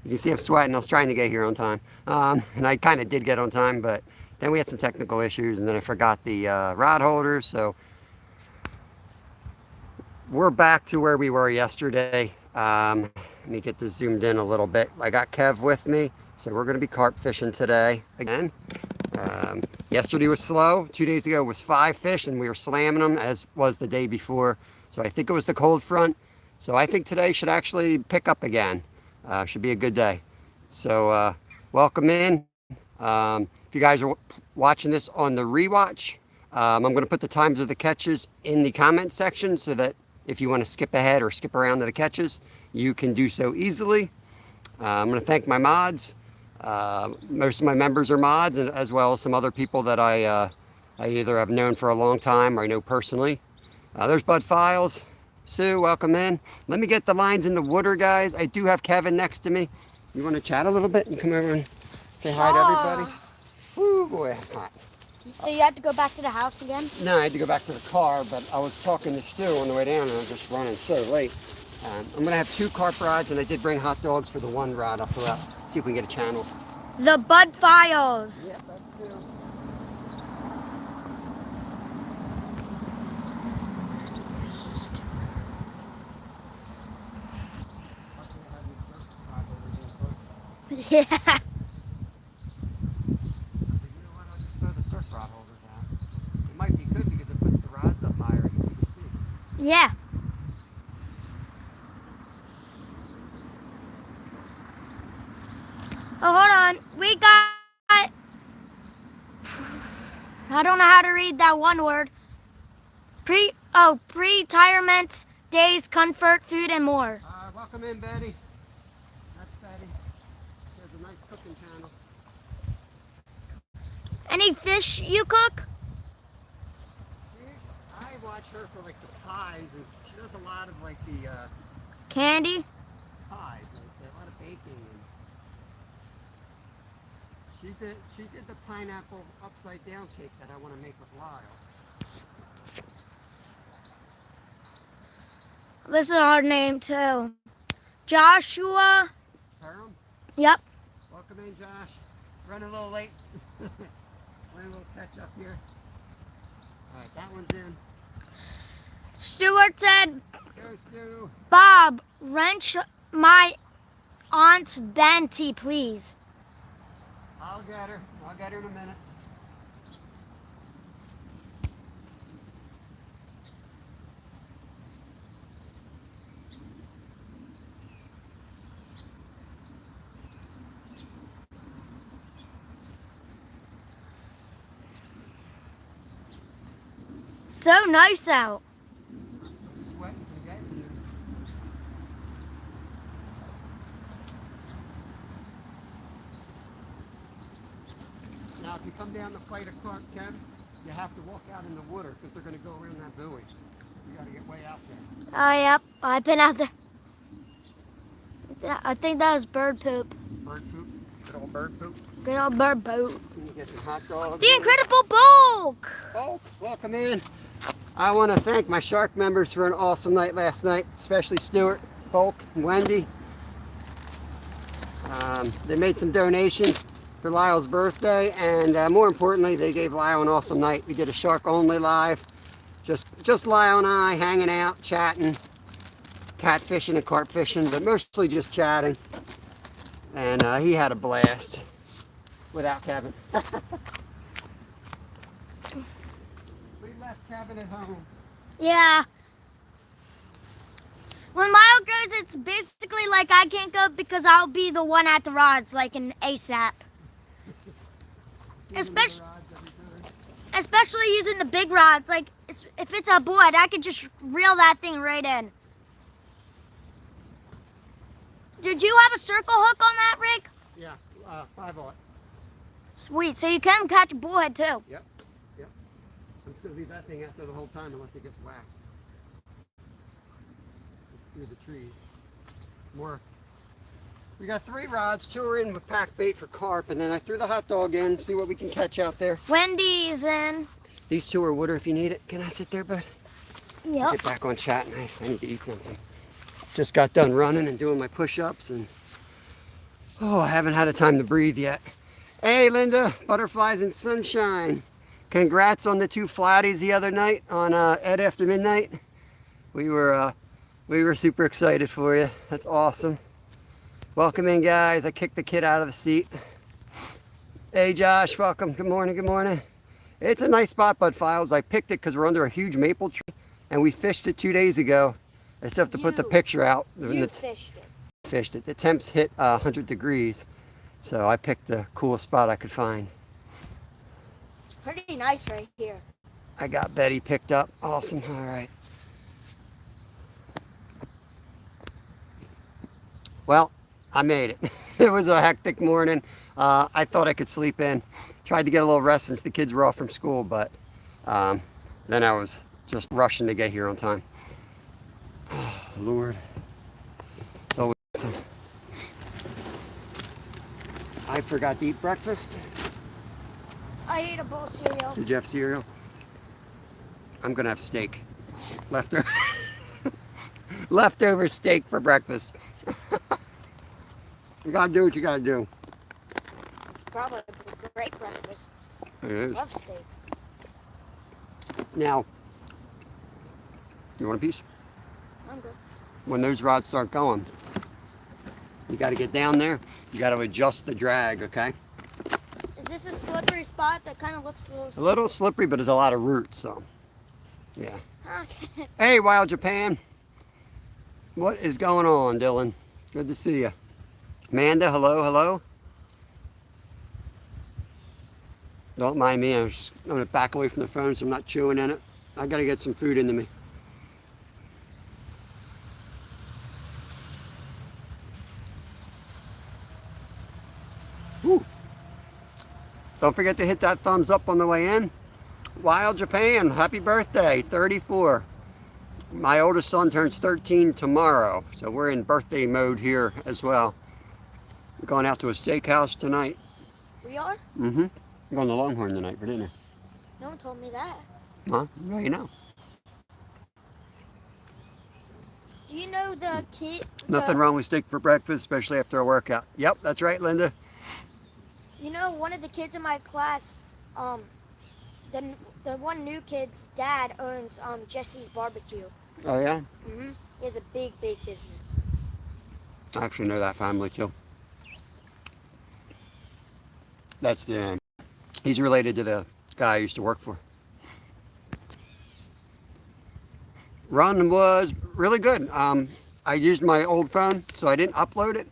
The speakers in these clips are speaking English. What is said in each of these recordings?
You can see I'm sweating. I was trying to get here on time. And I kind of did get on time, but then we had some technical issues, and then I forgot the rod holders. So we're back to where we were yesterday. Let me get this zoomed in a little bit. I got Kev with me, so we're going to be carp fishing today again. Yesterday was slow. 2 days ago was 5 fish, and we were slamming them, as was the day before. So I think it was the cold front. So I think today should actually pick up again. Should be a good day. So welcome in. If you guys are watching this on the rewatch, I'm going to put the times of the catches in the comment section so that if you want to skip ahead or skip around to the catches, you can do so easily. I'm going to thank my mods. Most of my members are mods, and as well as some other people that I either have known for a long time or I know personally. There's Bud Files. Sue, welcome in. Let me get the lines in the water, guys. I do have Kevin next to me. You want to chat a little bit and come over and say hi to everybody? Woo, boy, hot. So you had to go back to the house again? No, I had to go back to the car, but I was talking to Stu on the way down, and I was just running so late. I'm going to have 2 carp rods, and I did bring hot dogs for the 1 rod. I'll throw out, see if we can get a channel. The Bud Files. Yeah, that's Stu. Yeah. You know what? I'll just throw the surf rod holders out. It might be good because it puts the rods up higher, easy to see. Yeah. Oh, hold on. We got. I don't know how to read that one word. Pre-retirement days, comfort, food, and more. Welcome in, Betty. That's Betty. There's a nice cooking channel. Any fish you cook? I watch her for like the pies, and she does a lot of like the Candy? pies, and a lot of baking. And she did the pineapple upside down cake that I want to make with Lyle. This is our name too. Joshua. Perham? Yep. Welcome in, Josh. Running a little late. Playing a little catch up here. All right, that one's in. Stuart said, Go, Stu. Bob, wrench my Aunt Benty, please. I'll get her. I'll get her in a minute. So nice out. Sweating from getting here. Now, if you come down to fight a carp, Ken, you have to walk out in the water because they're going to go around that buoy. You got to get way out there. Oh, yep. I've been out there. I think that was bird poop. Bird poop. Good old bird poop. Good old bird poop. And you get some hot dogs. The Incredible Bulk. Bulk, welcome in. I want to thank my shark members for an awesome night last night, especially Stuart, Bulk, and Wendy. They made some donations for Lyle's birthday, and more importantly, they gave Lyle an awesome night. We did a shark only live, just Lyle and I hanging out, chatting, catfishing and carp fishing, but mostly just chatting. And he had a blast without Kevin. We left Kevin at home. Yeah. When Lyle goes, it's basically like I can't go because I'll be the one at the rods, like an ASAP. Especially using the big rods. Like, if it's a board, I could just reel that thing right in. Did you have a circle hook on that rig? Yeah, 5/0. Sweet, so you can catch a bullhead too. Yep, yep. I'm just going to leave that thing out there the whole time unless it gets whacked. Through the trees. More. We got 3 rods, 2 are in with pack bait for carp, and then I threw the hot dog in, see what we can catch out there. Wendy's in. These 2 are water if you need it. Can I sit there, bud? Yep. Get back on chatting. I need to eat something. Just got done running and doing my push-ups, and Oh, I haven't had a time to breathe yet. Hey, Linda, butterflies and sunshine. Congrats on the 2 flatties the other night on Ed After Midnight. We were super excited for you. That's awesome. Welcome in, guys. I kicked the kid out of the seat. Hey, Josh, welcome. Good morning, good morning. It's a nice spot, Bud Files. I picked it because we're under a huge maple tree, and we fished it 2 days ago. I just have to put the picture out. You fished it. Fished it. The temps hit 100 degrees, so I picked the coolest spot I could find. It's pretty nice right here. I got Betty picked up. Awesome. All right. Well, I made it. It was a hectic morning. I thought I could sleep in. Tried to get a little rest since the kids were off from school, but then I was just rushing to get here on time. Oh, Lord. So I forgot to eat breakfast. I ate a bowl of cereal. Did you have cereal? I'm gonna have steak. Leftover, leftover steak for breakfast. You gotta do what you gotta do. It's probably a great breakfast. It is. Love steak. Now, you want a piece? I'm good. When those rods start going, you gotta get down there. You gotta adjust the drag, okay? Is this a slippery spot that kind of looks A little slippery, but there's a lot of roots, so yeah. Okay. Hey, Wild Japan. What is going on, Dylan? Good to see you. Amanda, hello, hello. Don't mind me. I'm gonna back away from the phone so I'm not chewing in it. I gotta get some food into me. Woo. Don't forget to hit that thumbs up on the way in. Wild Japan, happy birthday, 34. My oldest son turns 13 tomorrow, so we're in birthday mode here as well. We're going out to a steakhouse tonight. We are? Mm-hmm. We're going to Longhorn tonight for dinner. No one told me that. Huh? Well, you know. Do you know the kid? Nothing wrong with steak for breakfast, especially after a workout. Yep, that's right, Linda. You know, one of the kids in my class, the one new kid's dad owns Jesse's Barbecue. Oh, yeah? Mhm. He has a big business. I actually know that family, too. That's the... He's related to the guy I used to work for. Run was really good. I used my old phone, so I didn't upload it.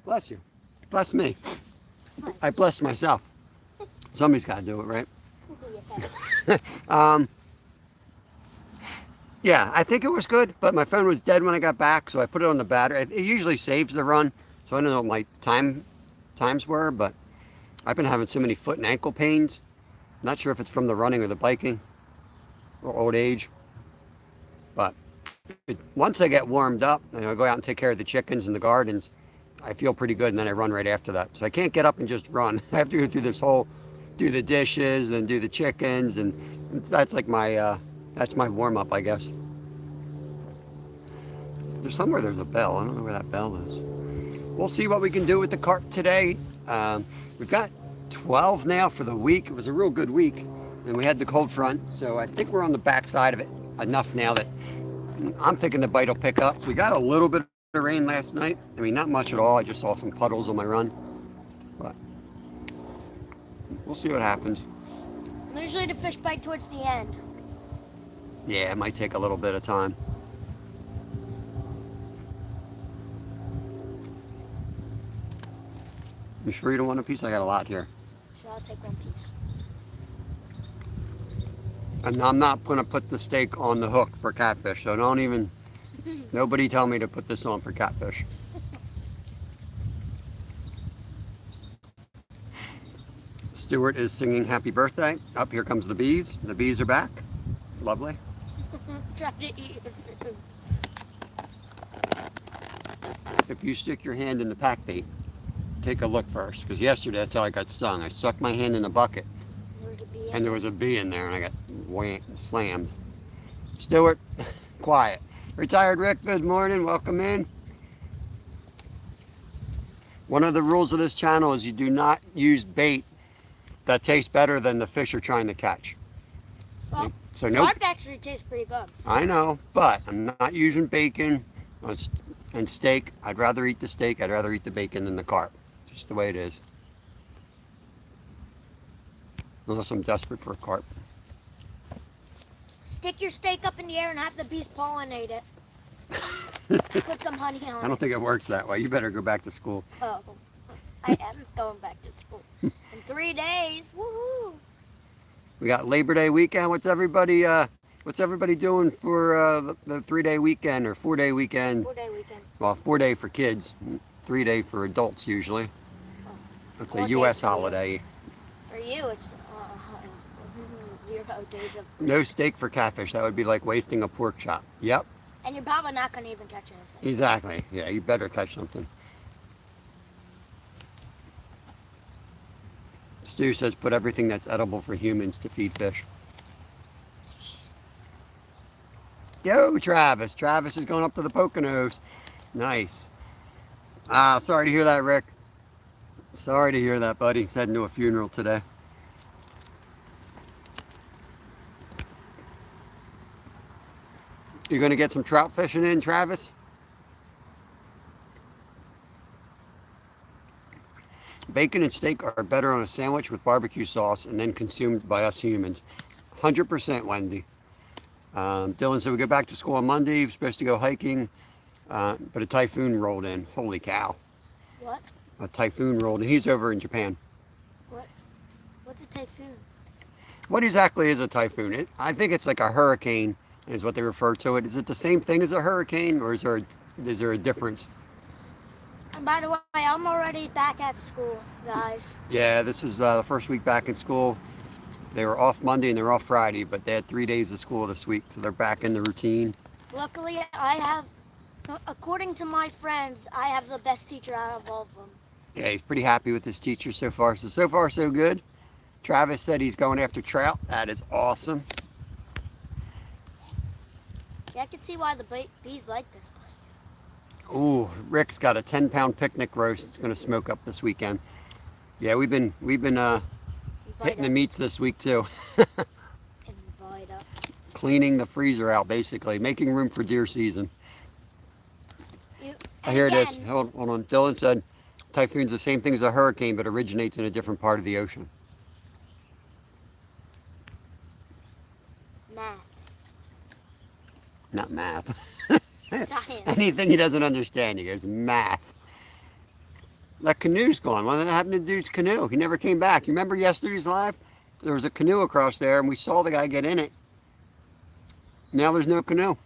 Bless you. Bless me. I blessed myself. Somebody's got to do it, right? Yeah, I think it was good, but my phone was dead when I got back, so I put it on the battery. It usually saves the run, so I don't know what my times were, but I've been having so many foot and ankle pains. Not sure if it's from the running or the biking or old age, but once I get warmed up and I go out and take care of the chickens and the gardens, I feel pretty good, and then I run right after that. So I can't get up and just run. I have to go through this whole, do the dishes and do the chickens, and that's like my that's my warm-up, I guess. There's somewhere there's a bell. I don't know where that bell is. We'll see what we can do with the carp today. We've got 12 now for the week. It was a real good week, and we had the cold front, so I think we're on the back side of it enough now that I'm thinking the bite will pick up. We got a little bit of rain last night. I mean, not much at all. I just saw some puddles on my run, but we'll see what happens. Usually the fish bite towards the end. Yeah, it might take a little bit of time. You sure you don't want a piece? I got a lot here. Sure, I'll take one piece. And I'm not going to put the steak on the hook for catfish, so don't even, nobody tell me to put this on for catfish. Stuart is singing happy birthday. Up here comes the bees. The bees are back. Lovely. Try to eat the food. If you stick your hand in the pack bait, take a look first, because yesterday that's how I got stung. I stuck my hand in the bucket, and there was a bee in there, and I got slammed. Stuart, quiet. Retired Rick, good morning. Welcome in. One of the rules of this channel is you do not use bait that tastes better than the fish you're trying to catch. Well, So no, carp actually tastes pretty good. I know, but I'm not using bacon and steak. I'd rather eat the steak. I'd rather eat the bacon than the carp. Just the way it is. Unless I'm desperate for a carp. Stick your steak up in the air and have the bees pollinate it. Put some honey on I don't think it works that way. You better go back to school. Oh, I am going back to school in 3 days. Woohoo! We got Labor Day weekend. What's everybody doing for the 3-day weekend or 4-day weekend? 4-day weekend. Well, 4-day for kids, 3-day for adults usually. It's a 4 U.S. days for you. holiday. For you, it's 0 days of. No steak for catfish. That would be like wasting a pork chop. Yep, And you're probably not going to even catch anything. exactly. Yeah, you better catch something. Stu says put everything that's edible for humans to feed fish. Yo, Travis. Travis is going up to the Poconos. Nice. Sorry to hear that, Rick. Sorry to hear that, buddy. He's heading to a funeral today. You gonna get some trout fishing in, Travis? Bacon and steak are better on a sandwich with barbecue sauce and then consumed by us humans. 100% Wendy. Dylan said we go back to school on Monday. We're supposed to go hiking, but a typhoon rolled in. Holy cow. What? A typhoon rolled in. He's over in Japan. What's a typhoon? What exactly is a typhoon? I think it's like a hurricane is what they refer to it. Is it the same thing as a hurricane or is there a difference? And by the way, I'm already back at school, guys. Yeah, this is the first week back in school. They were off Monday and they're off Friday, but they had 3 days of school this week, so they're back in the routine. Luckily, I have, according to my friends, I have the best teacher out of all of them. Yeah, he's pretty happy with his teacher so far. So far, so good. Travis said he's going after trout. That is awesome. Yeah, I can see why the bees like this place. Ooh, Rick's got a 10-pound picnic roast. It's going to smoke up this weekend. Yeah, we've been hitting the meats this week too. Invite up. Cleaning the freezer out, basically, making room for deer season. And Here it is. again, Hold on. Dylan said typhoon's the same thing as a hurricane, but originates in a different part of the ocean. Math. Not math. Science. Anything he doesn't understand, he goes, math. That canoe's gone. What happened to the dude's canoe? He never came back. You remember yesterday's live? There was a canoe across there, and we saw the guy get in it. Now there's no canoe.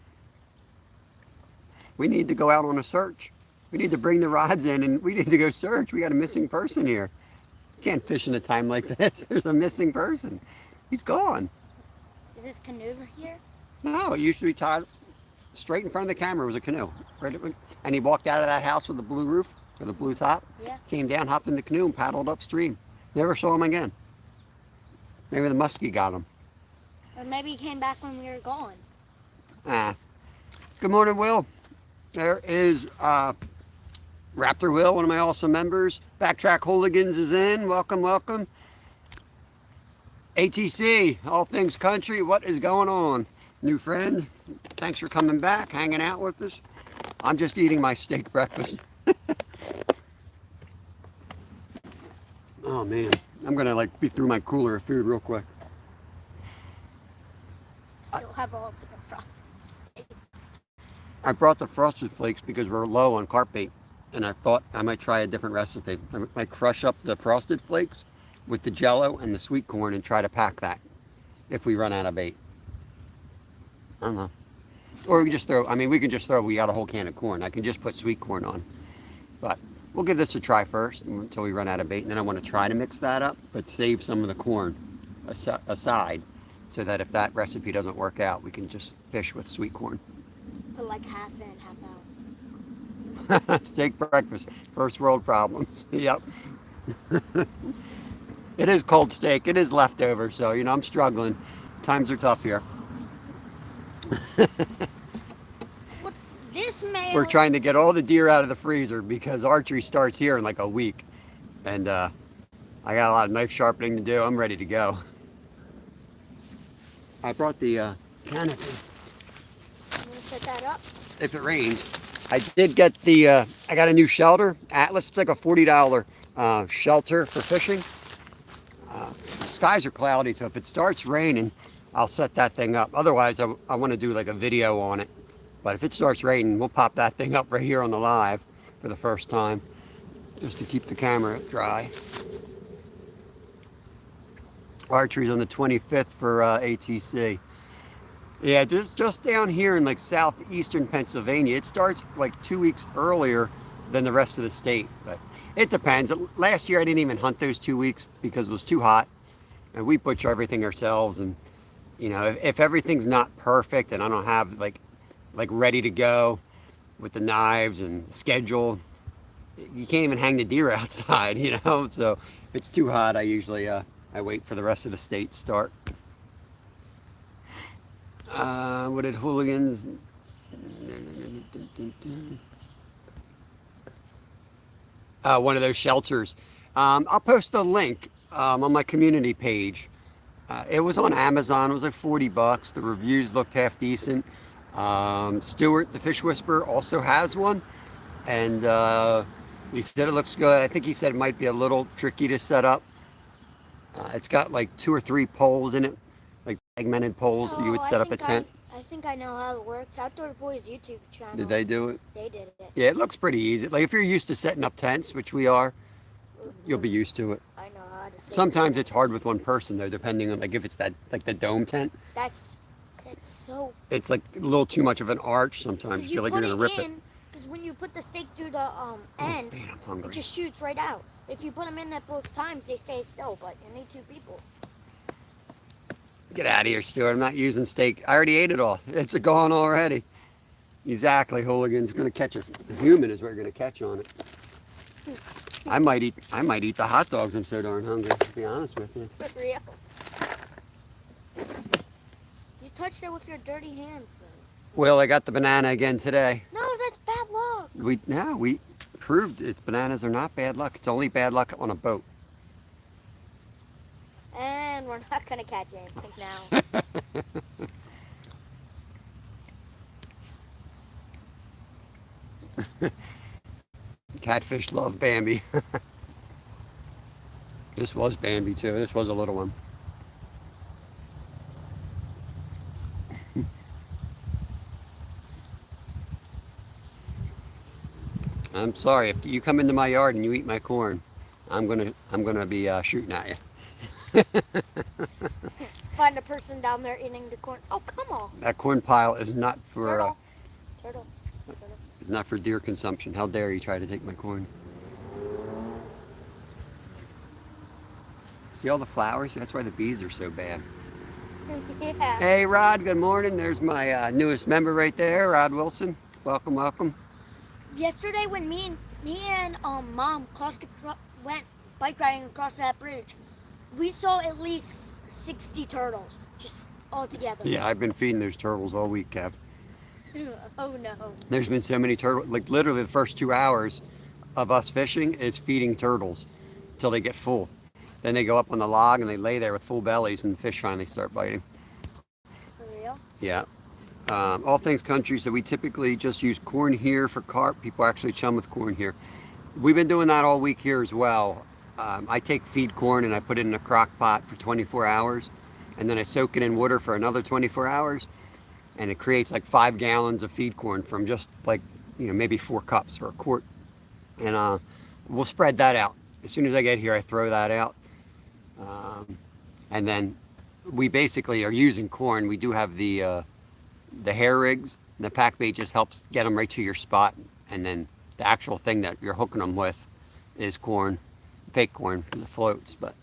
We need to go out on a search. We need to bring the rods in, and we need to go search. We got a missing person here. You can't fish in a time like this. There's a missing person. He's gone. Is this canoe here? No, it used to be tied straight in front of the camera was a canoe. And he walked out of that house with the blue roof, or the blue top. Yeah. Came down, hopped in the canoe, and paddled upstream. Never saw him again. Maybe the muskie got him. Or maybe he came back when we were gone. Good morning, Will. There is Raptor Will, one of my awesome members. Backtrack Hooligans is in. Welcome, welcome. ATC, All Things Country, what is going on? New friend, thanks for coming back, hanging out with us. I'm just eating my steak breakfast. Oh man, I'm gonna be through my cooler of food real quick. Still have all of the frosted flakes. I brought the Frosted Flakes because we're low on carp bait, and I thought I might try a different recipe. I might crush up the Frosted Flakes with the Jello and the sweet corn and try to pack that if we run out of bait. I don't know. Or we can just we got a whole can of corn. I can just put sweet corn on. But we'll give this a try first until we run out of bait, and then I want to try to mix that up, but save some of the corn aside so that if that recipe doesn't work out, we can just fish with sweet corn. Put like half in, half out. Steak breakfast, first world problems. Yep. It is cold steak. It is leftover, so I'm struggling. Times are tough here. What's this man We're trying to get all the deer out of the freezer because archery starts here in like a week. And I got a lot of knife sharpening to do. I'm ready to go. I brought the canopy. I'm gonna set that up. If it rains. I did get the, I got a new shelter, Atlas. It's like a $40 shelter for fishing. Skies are cloudy, so if it starts raining, I'll set that thing up. Otherwise, I want to do like a video on it. But if it starts raining, we'll pop that thing up right here on the live for the first time, just to keep the camera dry. Archery's on the 25th for ATC. Yeah, just down here in like southeastern Pennsylvania, it starts like 2 weeks earlier than the rest of the state. But it depends. Last year I didn't even hunt those 2 weeks because it was too hot, and we butcher everything ourselves. And you know, if everything's not perfect and I don't have like ready to go with the knives and schedule, you can't even hang the deer outside, you know. So if it's too hot, I usually I wait for the rest of the state to start. What did hooligans? One of those shelters. I'll post the link on my community page. It was on Amazon. It was like $40. The reviews looked half decent. Stuart, the Fish Whisperer, also has one, and he said it looks good. I think he said it might be a little tricky to set up. It's got like 2 or 3 poles in it, like segmented poles that you would set up a tent. I think I know how it works. Outdoor Boys YouTube channel. Did they do it? They did it. Yeah, it looks pretty easy. Like if you're used to setting up tents, which we are, you'll be used to it. I know how to set Sometimes it's hard with one person though, depending on like if it's that like the dome tent. That's so. It's like a little too much of an arch sometimes. You feel like you're gonna rip it. Because when you put the stake through the end, Man, I'm hungry. it just shoots right out. If you put them in at both times, they stay still. But you need 2 people. Get out of here, Stuart. I'm not using steak. I already ate it all. It's gone already. Exactly, hooligans. Gonna catch a human is what you're gonna catch on it. I might eat the hot dogs. I'm so darn hungry, to be honest with you. For real. You touched it with your dirty hands, though. Well, I got the banana again today. No, that's bad luck. We proved it. Bananas are not bad luck. It's only bad luck on a boat. And we're not gonna catch anything now. Catfish love Bambi. This was Bambi too. This was a little one. I'm sorry if you come into my yard and you eat my corn. I'm gonna be shooting at you. Find a person down there eating the corn. Oh, come on. That corn pile is not for Turtle. is not for deer consumption. How dare you try to take my corn? See all the flowers? That's why the bees are so bad. Yeah. Hey Rod, good morning. There's my newest member right there, Rod Wilson. Welcome, welcome. Yesterday, when me and Mom went bike riding across that bridge, we saw at least 60 turtles just all together. Yeah, I've been feeding those turtles all week, Kev. Oh no. There's been so many turtles. Like literally the first 2 hours of us fishing is feeding turtles till they get full. Then they go up on the log and they lay there with full bellies and the fish finally start biting. For real? Yeah. All things country, so we typically just use corn here for carp. People actually chum with corn here. We've been doing that all week here as well. I take feed corn and I put it in a crock pot for 24 hours and then I soak it in water for another 24 hours and it creates like 5 gallons of feed corn from just like, you know, maybe 4 cups or a quart. And we'll spread that out. As soon as I get here, I throw that out. And then we basically are using corn. We do have the hair rigs, and the pack bait just helps get them right to your spot. And then the actual thing that you're hooking them with is corn, fake corn from the floats. But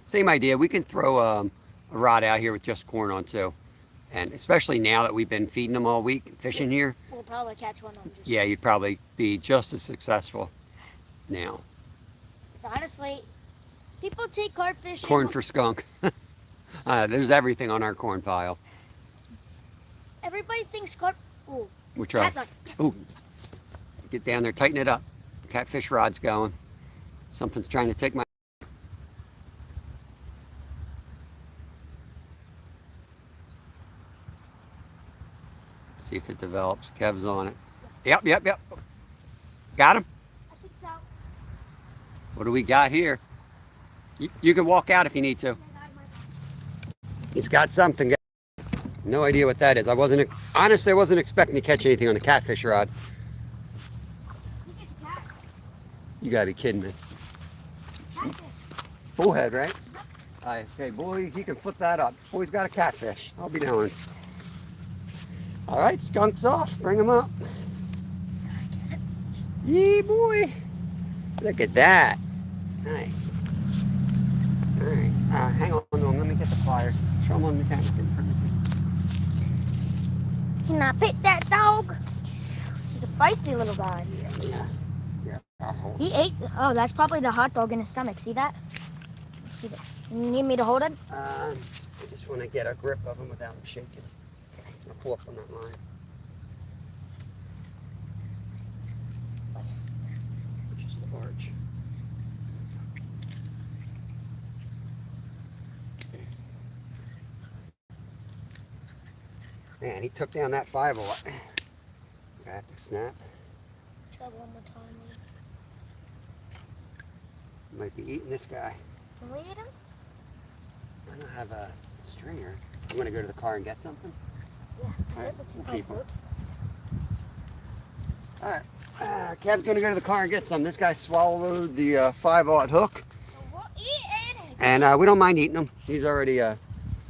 same idea. We can throw a rod out here with just corn on too. And especially now that we've been feeding them all week, fishing here. We'll probably catch one on just. Yeah, you'd probably be just as successful now. Honestly, people take carp fishing. Corn for skunk. There's everything on our corn pile. Everybody thinks carp. Ooh. We try. Bad luck. Ooh. Get down there, tighten it up. Catfish rod's going. Something's trying to take my... See if it develops. Kev's on it. Yep. Got him? I think so. What do we got here? You can walk out if you need to. He's got something. No idea what that is. Honestly, I wasn't expecting to catch anything on the catfish rod. You gotta be kidding me. Bullhead, right? Okay, boy, he can flip that up. Boy's got a catfish. I'll be down. All right, skunk's off. Bring him up. Yee, boy. Look at that. Nice. All right, hang on to him. Let me get the pliers. Show him on the camera in front of me. Can I pet that dog? He's a feisty little guy. Yeah. He ate. Oh, that's probably the hot dog in his stomach. See that? See that? You need me to hold him? I just want to get a grip of him without him shaking. I'll pull up on that line. Which is large. Man, he took down that 5-0. I have to snap. Try one more time. Might be eating this guy. Can we eat him? I don't have a stringer. You want to go to the car and get something? Yeah. All right, we'll keep him. All right. Kev's going to go to the car and get some. This guy swallowed the 5-0 hook. So we'll eat it. And we don't mind eating them. He's already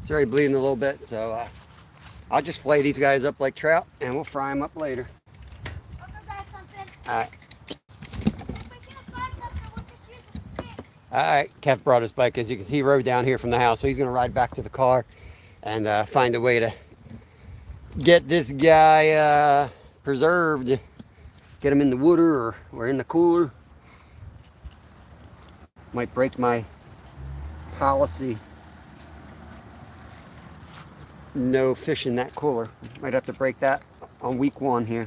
bleeding a little bit, so I'll just flay these guys up like trout, and we'll fry them up later. I'll go grab something. All right. If we can't find something, we'll just use a stick. All right. Kev brought his bike. As you can see, he rode down here from the house, so he's going to ride back to the car and find a way to get this guy preserved. Get him in the water or in the cooler. Might break my policy. No fish in that cooler. Might have to break that on week 1 here.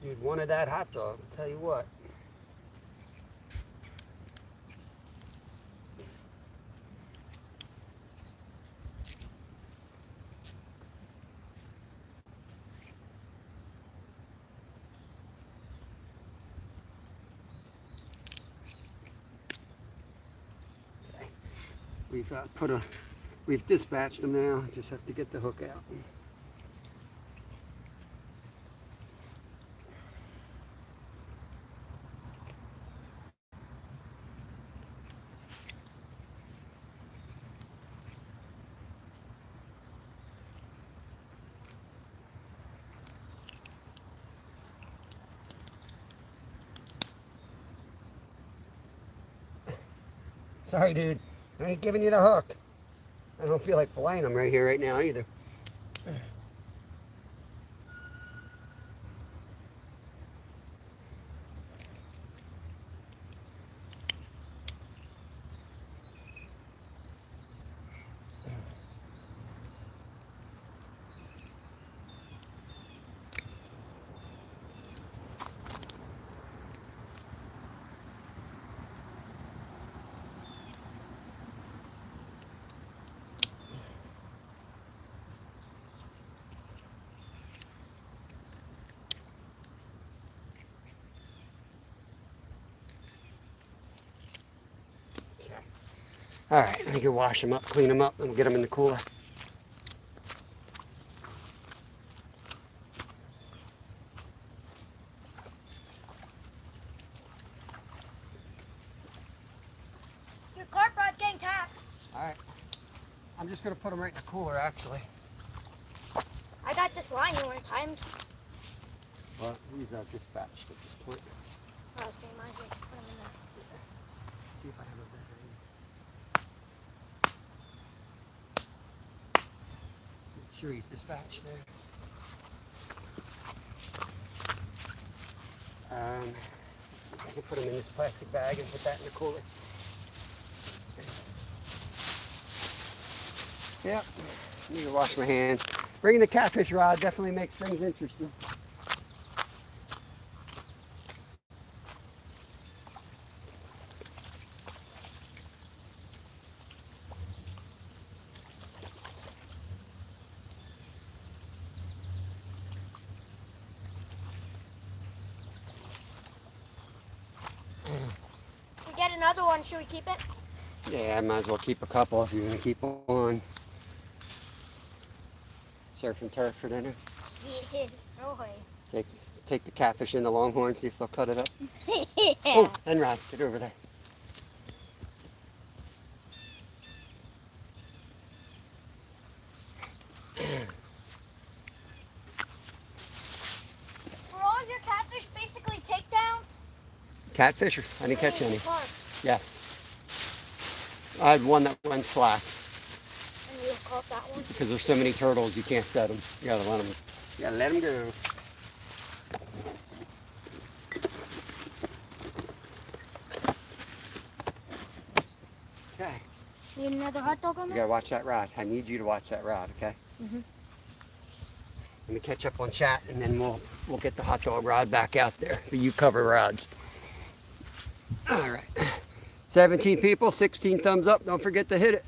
Dude wanted that hot dog, I'll tell you what. We've dispatched them now. Just have to get the hook out. Sorry, dude. I ain't giving you the hook. I don't feel like filleting them right here, right now, either. All right, let me go wash them up, clean them up, and we'll get them in the cooler. Your carp rod's getting tapped. All right. I'm just going to put them right in the cooler, actually. I got this line. You want to tie him? Well, these are dispatched at this point. Oh, same line. Here. Put him in there. See if I have a better aim. Make sure he's dispatched there. Let's see if I can put them in this plastic bag and put that in the cooler. Yep, need to wash my hands. Bringing the catfish rod definitely makes things interesting. We get another one. Should we keep it? Yeah, I might as well keep a couple if you're gonna keep on. Surf and turf for dinner. Yes. Oh, Take the catfish in the longhorn, see if they'll cut it up. yeah. Oh, Enrod, get over there. For all of your catfish basically takedowns? Catfish? I didn't catch any. Park. Yes. I had one that went slack And you caught that one? because there's so many turtles you can't set them. You gotta let them. You gotta let them go. Okay. Need another hot dog on You there? gotta watch that rod. I need you to watch that rod, okay? Mhm. Let me catch up on chat and then we'll get the hot dog rod back out there. The you cover rods. All right. 17 people, 16 thumbs up. Don't forget to hit it.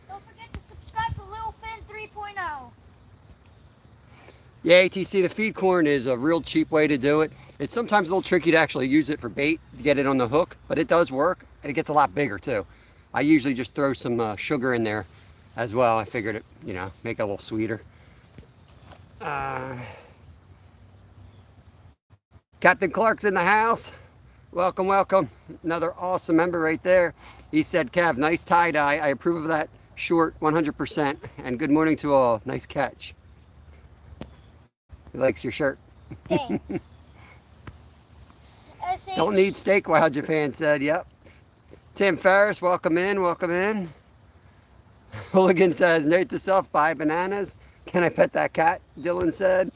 Don't forget to subscribe to Little Finn 3.0. Yeah, ATC, the feed corn is a real cheap way to do it. It's sometimes a little tricky to actually use it for bait, to get it on the hook, but it does work, and it gets a lot bigger too. I usually just throw some sugar in there as well. I figured it, you know, make it a little sweeter. Captain Clark's in the house. Welcome, welcome. Another awesome member right there. He said, Kev, nice tie-dye. I approve of that short 100%. And good morning to all. Nice catch. He likes your shirt. Thanks. Don't need steak while Japan said, yep. Tim Ferriss, welcome in, welcome in. Hooligan says, note to self, buy bananas. Can I pet that cat? Dylan said.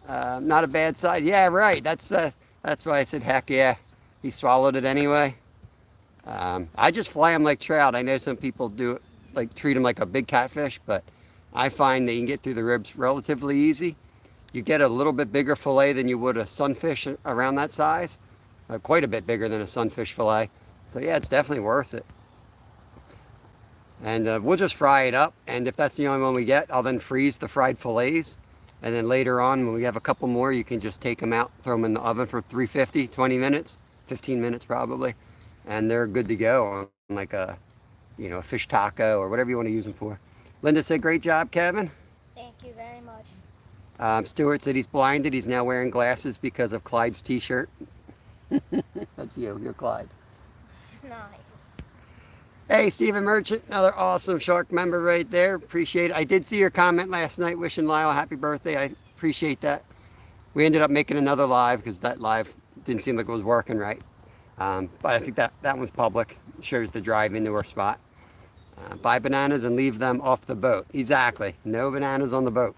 Not a bad side. Yeah, right. That's why I said, heck yeah. He swallowed it anyway. I just fly them like trout. I know some people do it, like treat them like a big catfish, but I find that you can get through the ribs relatively easy. You get a little bit bigger fillet than you would a sunfish around that size. Quite a bit bigger than a sunfish fillet. So yeah, it's definitely worth it. And we'll just fry it up. And if that's the only one we get, I'll then freeze the fried fillets. And then later on, when we have a couple more, you can just take them out, throw them in the oven for 350, 20 minutes, 15 minutes probably. And they're good to go on like a, you know, a fish taco or whatever you want to use them for. Linda said, great job, Kevin. Thank you very much. Stuart said he's blinded. He's now wearing glasses because of Clyde's t-shirt. That's you. You're Clyde. Nice. Hey, Stephen Merchant, another awesome Shark member right there. Appreciate it. I did see your comment last night wishing Lyle a happy birthday. I appreciate that. We ended up making another live because that live didn't seem like it was working right. But I think that one's public. It shows the drive into our spot. Buy bananas and leave them off the boat. Exactly. No bananas on the boat.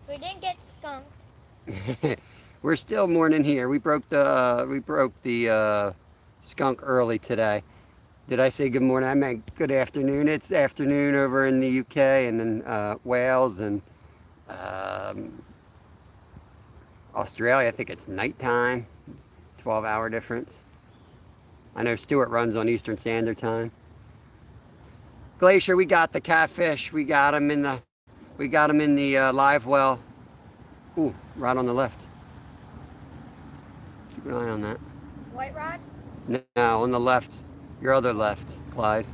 We didn't get skunked. We're still mourning here. We broke the skunk early today. Did I say good morning? I meant good afternoon. It's afternoon over in the UK and in Wales and Australia. I think it's nighttime, 12-hour difference. I know Stuart runs on Eastern Standard Time. Glacier, we got the catfish. We got them in the live well. Ooh, right on the left. Keep an eye on that. White rod? No, on the left. Your other left, Clyde.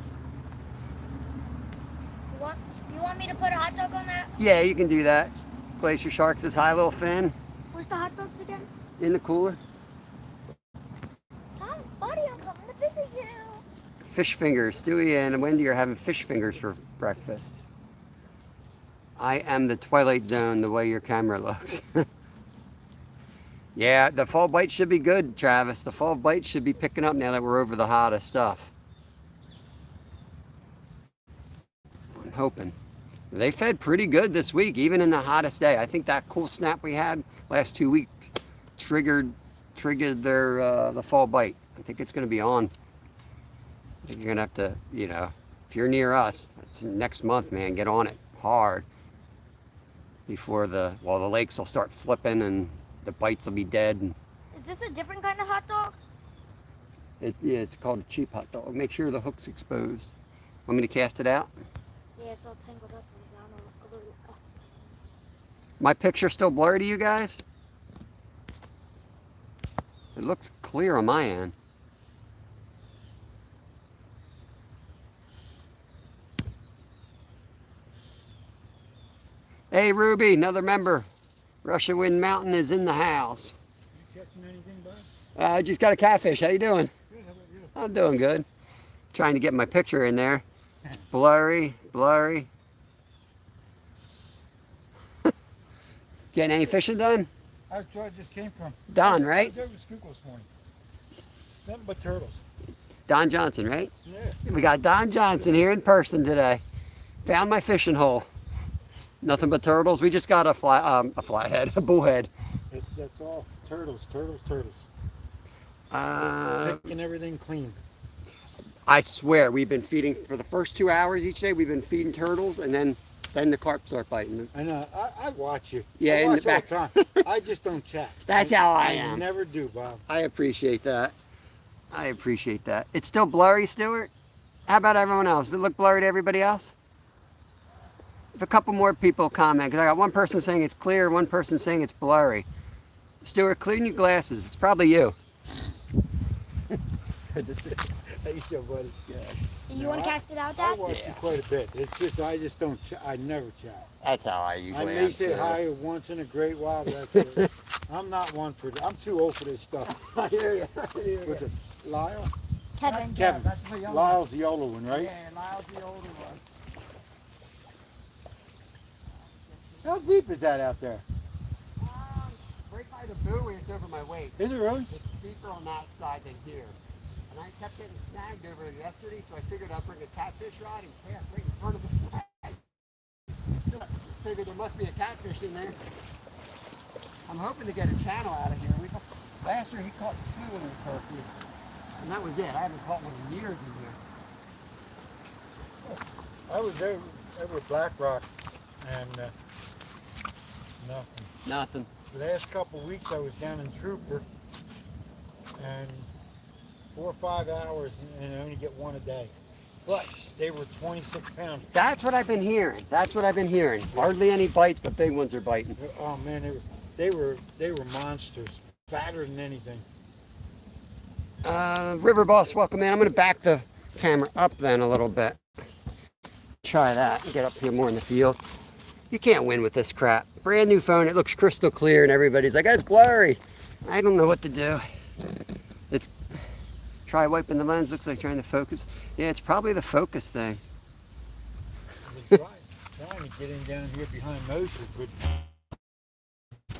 You want me to put a hot dog on that? Yeah, you can do that. Glacier Shark says, hi, little Finn. Where's the hot dogs again? In the cooler. Hi, buddy, I'm coming to visit you. Fish fingers. Stewie and Wendy are having fish fingers for breakfast. I am the Twilight Zone the way your camera looks. Yeah, the fall bite should be good, Travis. The fall bite should be picking up now that we're over the hottest stuff. I'm hoping. They fed pretty good this week, even in the hottest day. I think that cool snap we had last 2 weeks triggered their the fall bite. I think it's going to be on. I think you're going to have to, you know, if you're near us, it's next month, man, get on it hard before the lakes will start flipping and the bites will be dead. And Is this a different kind of hot dog? yeah, it's called a cheap hot dog. Make sure the hook's exposed. Want me to cast it out? Yeah, it's all tangled up and down a little axis. My picture still blurry to you guys? It looks clear on my end. Hey Ruby, another member. Russia Wind Mountain is in the house. You catching anything, bud? I just got a catfish. How you doing? Good, how about you? I'm doing good. Trying to get my picture in there. It's blurry. Getting any fishing done? That's where I just came from. Don, right? I was over to Schuylkill this morning. Nothing but turtles. Don Johnson, right? Yeah. We got Don Johnson here in person today. Found my fishing hole. Nothing but turtles. We just got a flathead, a bullhead. That's all. Turtles. Taking everything clean. I swear, we've been feeding for the first 2 hours each day. We've been feeding turtles, and then the carp start biting them. I know. I watch you. Yeah, I in watch the back. all the time. I just don't chat. That's how I am. Never do, Bob. I appreciate that. It's still blurry, Stuart? How about everyone else? Does it look blurry to everybody else? If a couple more people comment, because I got one person saying it's clear, one person saying it's blurry. Stuart, clean your glasses. It's probably you. Good to see you. How you doing, buddy? You No, want to cast it out, I Dad? watch you quite a bit. It's just I just don't. I never chat. That's how I I usually may am. say Stuart. hi once in a great while, but that's it. I'm not one for. I'm too old for this stuff. I hear you. Was it Lyle? Kevin. Kevin. That's my young Lyle's the older one, right? Yeah, Lyle's the older one. How deep is that out there? Right by the buoy, it's over my waist. Is it really? It's deeper on that side than here. And I kept getting snagged over it yesterday, so I figured I'd bring a catfish rod and cast right in front of the snag. Figured there must be a catfish in there. I'm hoping to get a channel out of here. Last year he caught 2 in the turkey, and that was it. I haven't caught one in years in here. I was there with Black Rock, and nothing. Nothing. The last couple of weeks I was down in Trooper, and 4 or 5 hours, and I only get one a day. But they were 26 pounds. That's what I've been hearing. Hardly any bites, but big ones are biting. Oh man, they were monsters, fatter than anything. River Boss, welcome in. I'm going to back the camera up then a little bit. Try that and get up here more in the field. You can't win with this crap. Brand new phone, it looks crystal clear, and everybody's like, it's blurry. I don't know what to do. Try wiping the lens, looks like trying to focus. Yeah, it's probably the focus thing. I was trying to get in down here behind Moses, but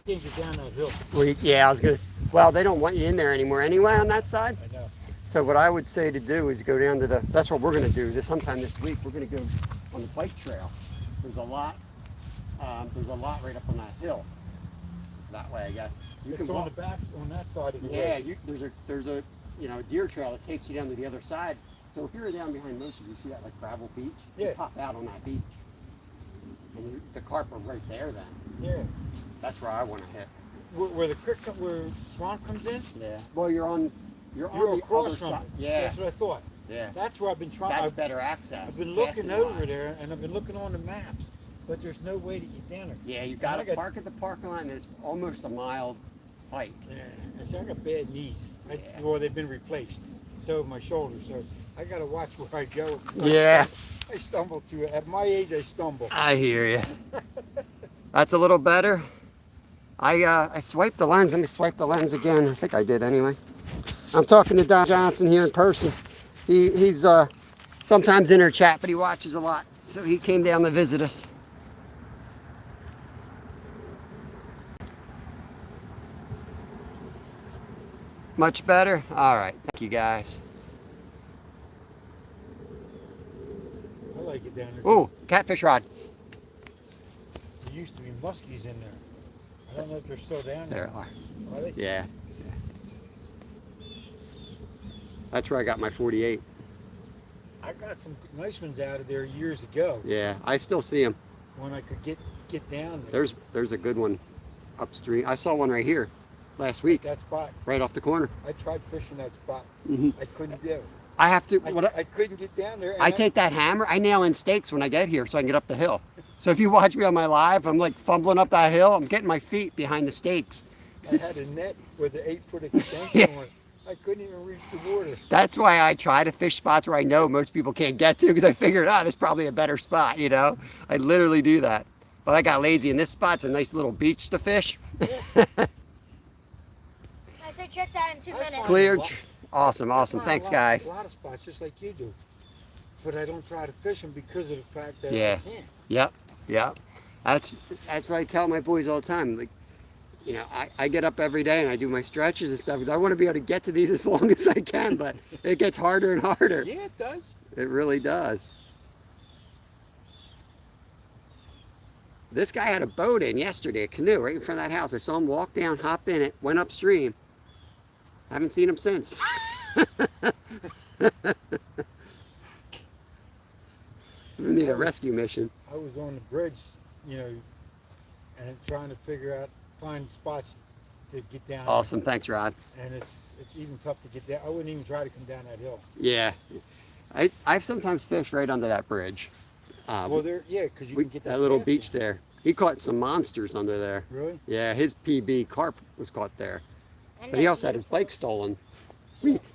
can't get down that hill. Well, they don't want you in there anymore anyway on that side. I know. So what I would say to do is go down to that's what we're going to do sometime this week. We're going to go on the bike trail. There's a lot right up on that hill. That way, I guess. It's on the back, on that side of the Yeah, road. there's a deer trail that takes you down to the other side. So if you're down behind Moses, you see that like gravel beach? Yeah. You pop out on that beach. And the carp are right there then. Yeah. That's where I want to hit. Where the creek, where Swamp comes in? Yeah. Well, you're on the across other from side. it. Yeah. That's what I thought. Yeah. That's where I've been trying. That's better access. I've been looking over casting-wise. there, and I've been looking on the maps, but there's no way to get down there. Yeah, you got to park at the parking lot, and it's almost a mile hike. Yeah, and so I got bad knees. Yeah. Well, they've been replaced. So have my shoulders. So I got to watch where I go. Yeah. I stumble too. At my age, I stumble. I hear you. That's a little better. I swiped the lens. Let me swipe the lens again. I think I did anyway. I'm talking to Don Johnson here in person. He's sometimes in our chat, but he watches a lot. So he came down to visit us. Much better? All right. Thank you, guys. I like it down there. Ooh, catfish rod. used to be muskies in there. I don't know if they're still down There there. are. Are they? Yeah. That's where I got my 48. I got some nice ones out of there years ago Yeah, I still see them. when I could get down there. There's a good one upstream. I saw one right here last week, That spot. right off the corner. I tried fishing that spot. Hmm I couldn't do it. I have to. What I couldn't get down there. And I take that hammer. I nail in stakes when I get here, so I can get up the hill. So if you watch me on my live, I'm like fumbling up that hill. I'm getting my feet behind the stakes. I had a net with an 8-foot extension Yeah. on it. I couldn't even reach the water. That's why I try to fish spots where I know most people can't get to, because I figured, there's probably a better spot, you know? I literally do that. But I got lazy, and this spot's a nice little beach to fish. I say check that in 2 minutes. Clear. Awesome. I find Thanks, a guys. lot of spots just like you do. But I don't try to fish them because of the fact that Yeah. I can't. Yep. That's what I tell my boys all the time. Like, I get up every day and I do my stretches and stuff because I want to be able to get to these as long as I can, but it gets harder and harder. Yeah, it does. It really does. This guy had a boat in yesterday, a canoe right in front of that house. I saw him walk down, hop in it, went upstream. Haven't seen him since. We need a rescue mission. I was on the bridge, and trying to find spots to get down. Awesome. Thanks, Rod. And it's even tough to get down. I wouldn't even try to come down that hill. Yeah. I've sometimes fished right under that bridge. Well, because you can get that little path beach down. there. He caught some monsters under there. Really? Yeah, his PB carp was caught there. But he also had his bike stolen.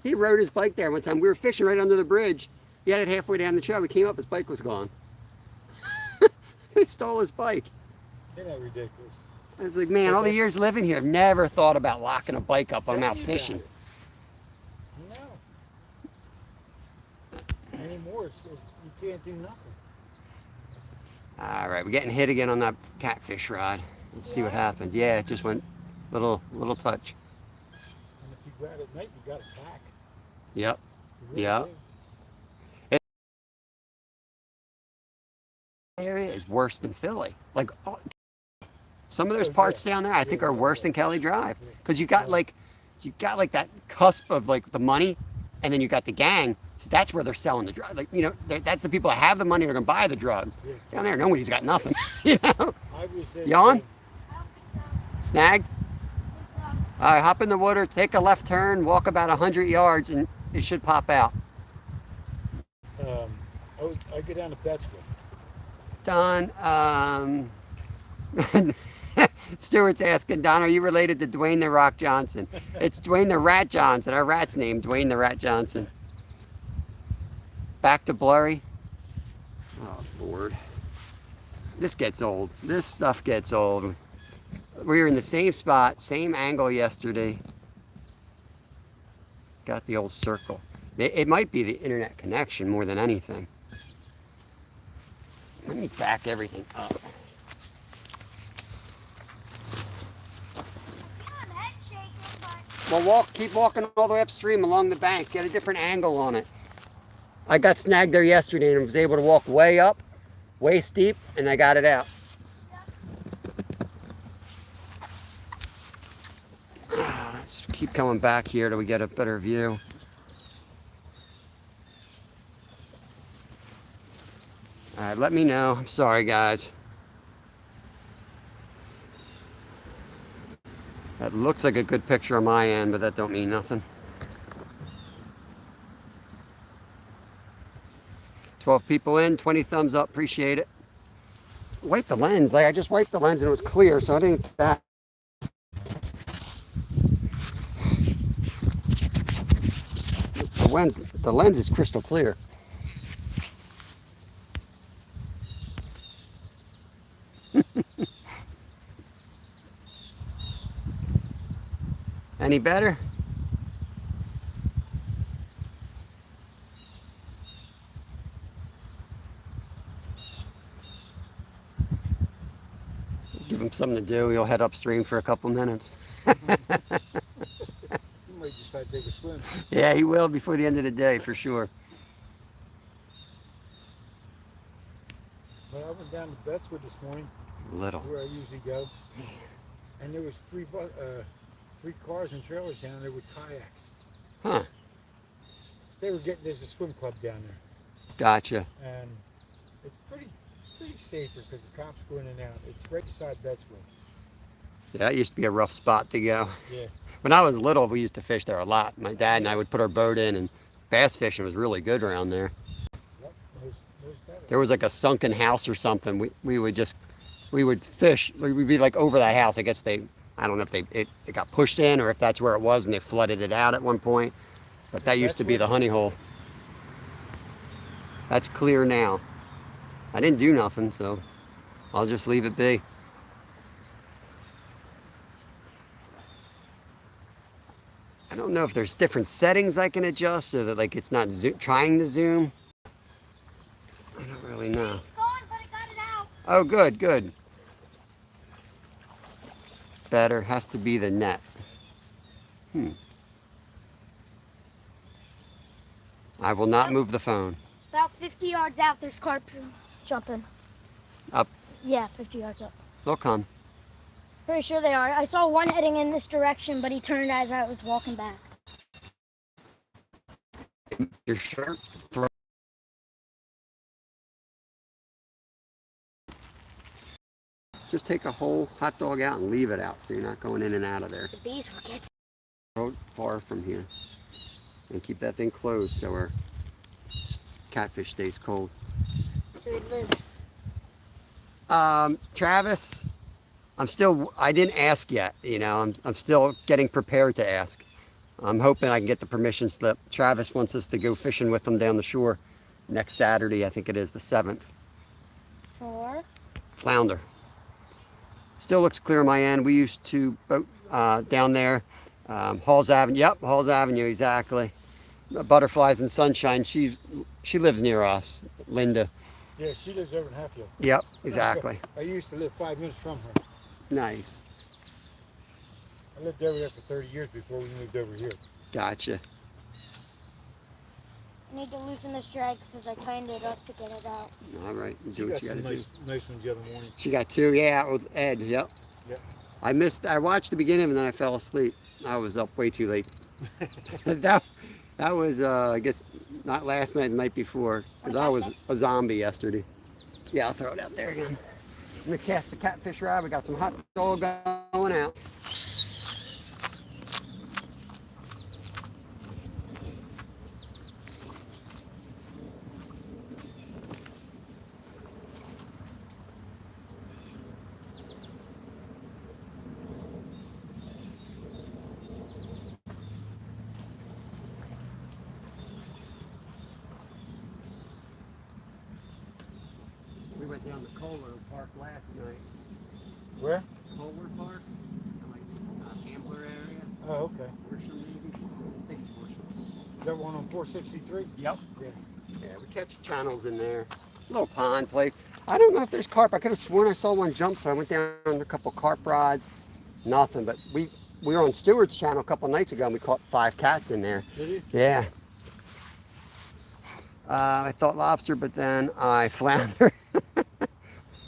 He rode his bike there one time. We were fishing right under the bridge. He had it halfway down the trail. We came up, his bike was gone. He stole his bike. Isn't that ridiculous? I was like, man, all the years living here, I've never thought about locking a bike up when I'm Tell out me fishing. about it. No. Anymore, you can't do nothing. All right, we're getting hit again on that catfish rod. Let's see what happens. Yeah, it just went little touch. And if you grab it at night, you got a pack. Yep. You really Yeah. do. Area is worse than Philly. Like some of those Oh, parts yeah. down there, I think Yeah, are yeah, worse yeah. than Kelly Drive, Yeah. because you got like that cusp of like the money, and then you got the gang. So that's where they're selling the drugs. Like that's the people that have the money that are gonna buy the drugs. Yeah. Down there, nobody's got nothing. You know, I was at, You on? I don't think so. snagged. It's, All right, hop in the water, take a left turn, walk about 100 yards, and it should pop out. I go down to Bettsville. Don, Stuart's asking, Don, are you related to Dwayne the Rock Johnson? It's Dwayne the Rat Johnson. Our rat's name, Dwayne the Rat Johnson. Back to blurry. Oh, Lord. This gets old. This stuff gets old. We were in the same spot, same angle yesterday. Got the old circle. It might be the internet connection more than anything. Let me back everything up. I'm head shaking, but Well, keep walking all the way upstream along the bank. Get a different angle on it. I got snagged there yesterday and was able to walk way up, way steep, and I got it out. Let's keep coming back here till we get a better view. All right, let me know. I'm sorry, guys. That looks like a good picture on my end, but that don't mean nothing. 12 people in, 20 thumbs up, appreciate it. Wipe the lens, like I just wiped the lens and it was clear, so I didn't get that. The lens is crystal clear. Any better? Give him something to do. He'll head upstream for a couple minutes. You might just try to take a swim. Yeah, he will before the end of the day, for sure. But I went down to Bettswood this morning. Little. where I usually go. And there was three cars and trailers down there with kayaks. Huh. There's a swim club down there. Gotcha. And it's pretty safer because the cops go in and out. It's right beside Bettsville. Yeah, it used to be a rough spot to go. Yeah. When I was little, we used to fish there a lot. My dad and I would put our boat in, and bass fishing was really good around there. Yep. Most better. There was like a sunken house or something. We would fish. We'd be like over that house. I guess I don't know if it got pushed in or if that's where it was and they flooded it out at one point. But that used to be the honey hole. That's clear now. I didn't do nothing, so I'll just leave it be. I don't know if there's different settings I can adjust so that like it's not trying to zoom. I don't really know. It's gone, but I got it out. Oh, good, good. Better has to be the net. I will not move the phone. About 50 yards out, there's carp jumping. Up. Yeah, 50 yards up. They'll come. Pretty sure they are. I saw one heading in this direction, but he turned as I was walking back. Your shirt. Just take a whole hot dog out and leave it out so you're not going in and out of there. The bees will get Go far from here. And keep that thing closed so our catfish stays cold. so it lives. Travis, I didn't ask yet, you know, I'm still getting prepared to ask. I'm hoping I can get the permission slip. Travis wants us to go fishing with him down the shore next Saturday, I think it is the 7th. For? Flounder. Still looks clear on my end. We used to boat down there, Halls Avenue. Yep, Halls Avenue, exactly. Butterflies and Sunshine. She lives near us, Linda. Yeah, she lives over in Hatfield. Yep, exactly. I used to live 5 minutes from her. Nice. I lived over there for 30 years before we moved over here. Gotcha. I need to loosen this drag because I tightened it up to get it out. All right, She do got what you some gotta do. nice ones the other morning. She got 2, yeah, with Ed, yep. Yep. I watched the beginning and then I fell asleep. I was up way too late. that was, I guess, not last night, the night before, because I was a zombie yesterday. Yeah, I'll throw it out there again. I'm gonna cast the catfish rod. We got some hot dog going out. We went down to Kohler Park last night. Where? Kohler Park, like Ambler area. Oh, okay. Worsham maybe. I think it's Worsham. Is that one on 463? Yep. Yeah. Yeah, we catch channels in there. Little pond place. I don't know if there's carp. I could have sworn I saw one jump, so I went down on a couple carp rods. Nothing, but we were on Stewart's channel a couple nights ago and we caught 5 cats in there. Did you? Yeah. I thought lobster, but then I flounder.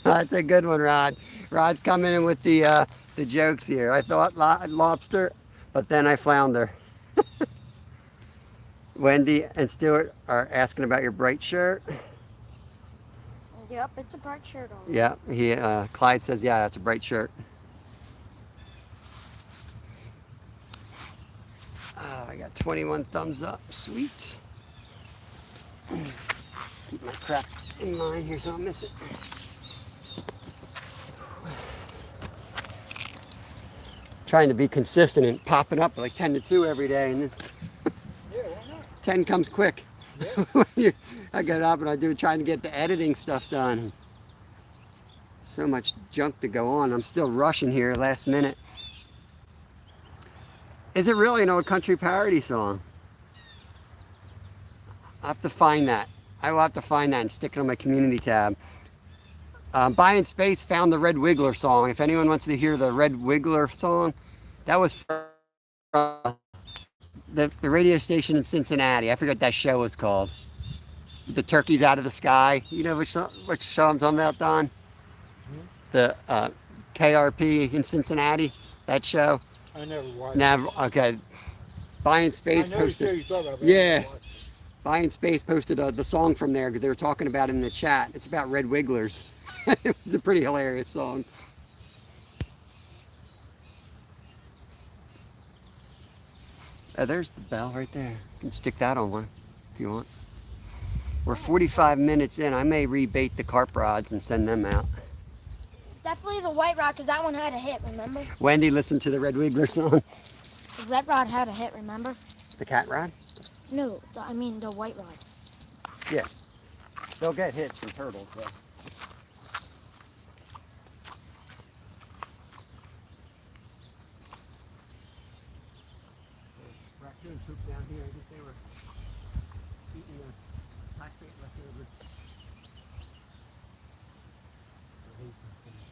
That's a good one, Rod. Rod's coming in with the jokes here. I thought lobster, but then I flounder. Wendy and Stuart are asking about your bright shirt. Yep, it's a bright shirt on. Yeah, Clyde says, yeah, it's a bright shirt. Oh, I got 21 thumbs up. Sweet. Keep my crap in line here so I don't miss it. Trying to be consistent and popping up like 10 to 2 every day, and then Yeah, why not? 10 comes quick. Yeah. I get up and I do trying to get the editing stuff done. So much junk to go on. I'm still rushing here last minute. Is it really an old country parody song? I'll have to find that. I will have to find that and stick it on my community tab. Buying Space found the Red Wiggler song. If anyone wants to hear the Red Wiggler song, that was from the radio station in Cincinnati. I forget what that show was called. The turkeys out of the sky. You know which show I'm talking about, Don? The KRP in Cincinnati, that show. I never watched. Never. Okay. Buying I Space know the show posted. you talk about, but I Yeah. never watched it. Buying Space posted the song from there because they were talking about it in the chat. It's about red wigglers. It was a pretty hilarious song. There's the bell right there. You can stick that on one if you want. We're 45 minutes in. I may rebait the carp rods and send them out. Definitely the white rod, because that one had a hit, remember? Wendy listened to the red wiggler song. The red rod had a hit, remember? The cat rod? No, I mean the white rod. Yeah. They'll get hits from turtles though. Raccoon poop down here. I think they were eating the lactate leftovers. I hate these things.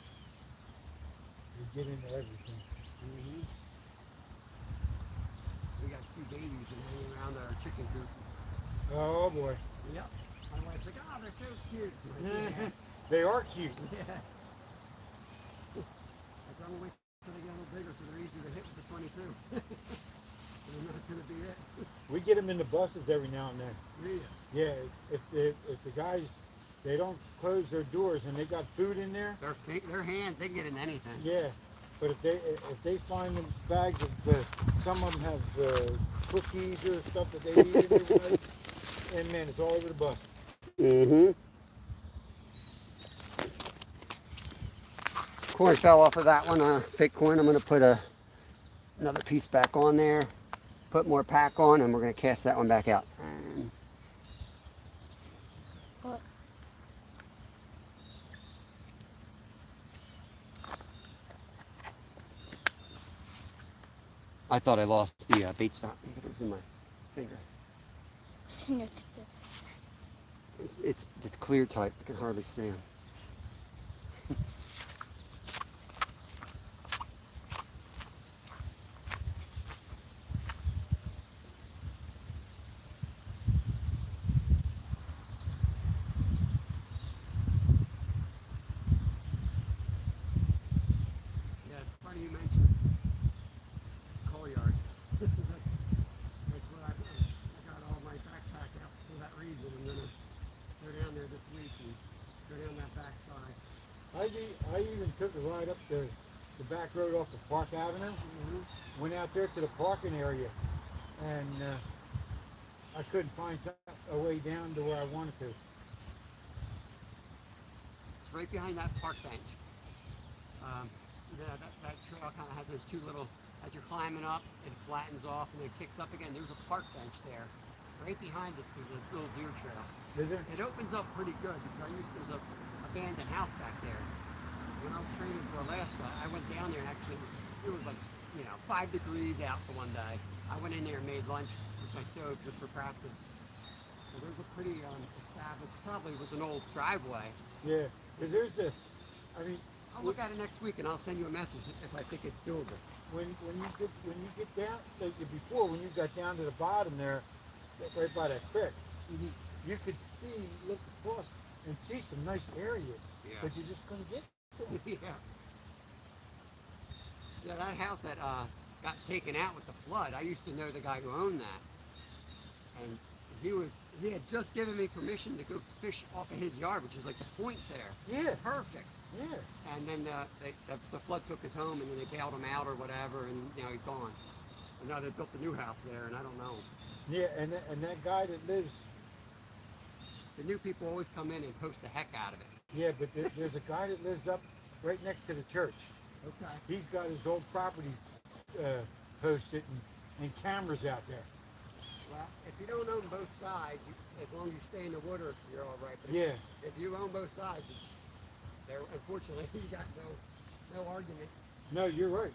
They get into everything. Mm-hmm. We got two babies hanging around our chicken coop. Oh boy. Yep. My wife's like, oh, they're so cute. I'm like, yeah. They are cute. Yeah. Like, I'm gonna wait till they get a little bigger so they're easier to hit with the 22. And they're not gonna be it. We get them in the buses every now and then. Really? Yeah, if the guys, they don't close their doors and they got food in there, Their hands, they can get in anything. yeah. But if they find the bags of, some of them have cookies or stuff that they eat in their bags, and man, it's all over the bus. Mm-hmm. Corn fell off of that one, fake corn. I'm gonna put another piece back on there, put more pack on, and we're gonna cast that one back out. And What? I thought I lost the bait stop. It was in my finger. It's in your finger. It's the clear type. I can hardly see them. Yeah, it's funny you mentioned coal yard. That's what I got all my backpack out for that reason. I'm gonna go down there this week and go down that back side. I even took a ride up the back road off of Park Avenue. Went out there to the parking area, and I couldn't find a way down to where I wanted to. It's right behind that park bench. Yeah, that trail kind of has those two little, as you're climbing up, it flattens off and then kicks up again. There's a park bench there. Right behind it, there's a little deer trail. Is there? It opens up pretty good because there's a abandoned house back there. When I was training for Alaska, I went down there and actually, it was like, 5 degrees out for one day. I went in there and made lunch with my stove just for practice. So there's a pretty established, probably was an old driveway. Yeah, because there's I mean, I'll look at it next week and I'll send you a message if I think it's doable. when you get down, like before when you got down to the bottom there, right by that creek, you could look across and see some nice areas, Yeah. but you just couldn't get to them. Yeah. Yeah, that house that got taken out with the flood, I used to know the guy who owned that. And he had just given me permission to go fish off of his yard, which is like the point there. Yeah, Perfect. yeah. And then the flood took his home and then they bailed him out or whatever and now he's gone. And now they built a new house there and I don't know him. Yeah, and that guy that lives, The new people always come in and post the heck out of it. yeah, but there's a guy that lives up right next to the church. Okay. He's got his old property posted and cameras out there. Well, if you don't own both sides, as long as you stay in the water, you're all right. But Yeah, if you own both sides, there unfortunately you got no argument. no, you're right.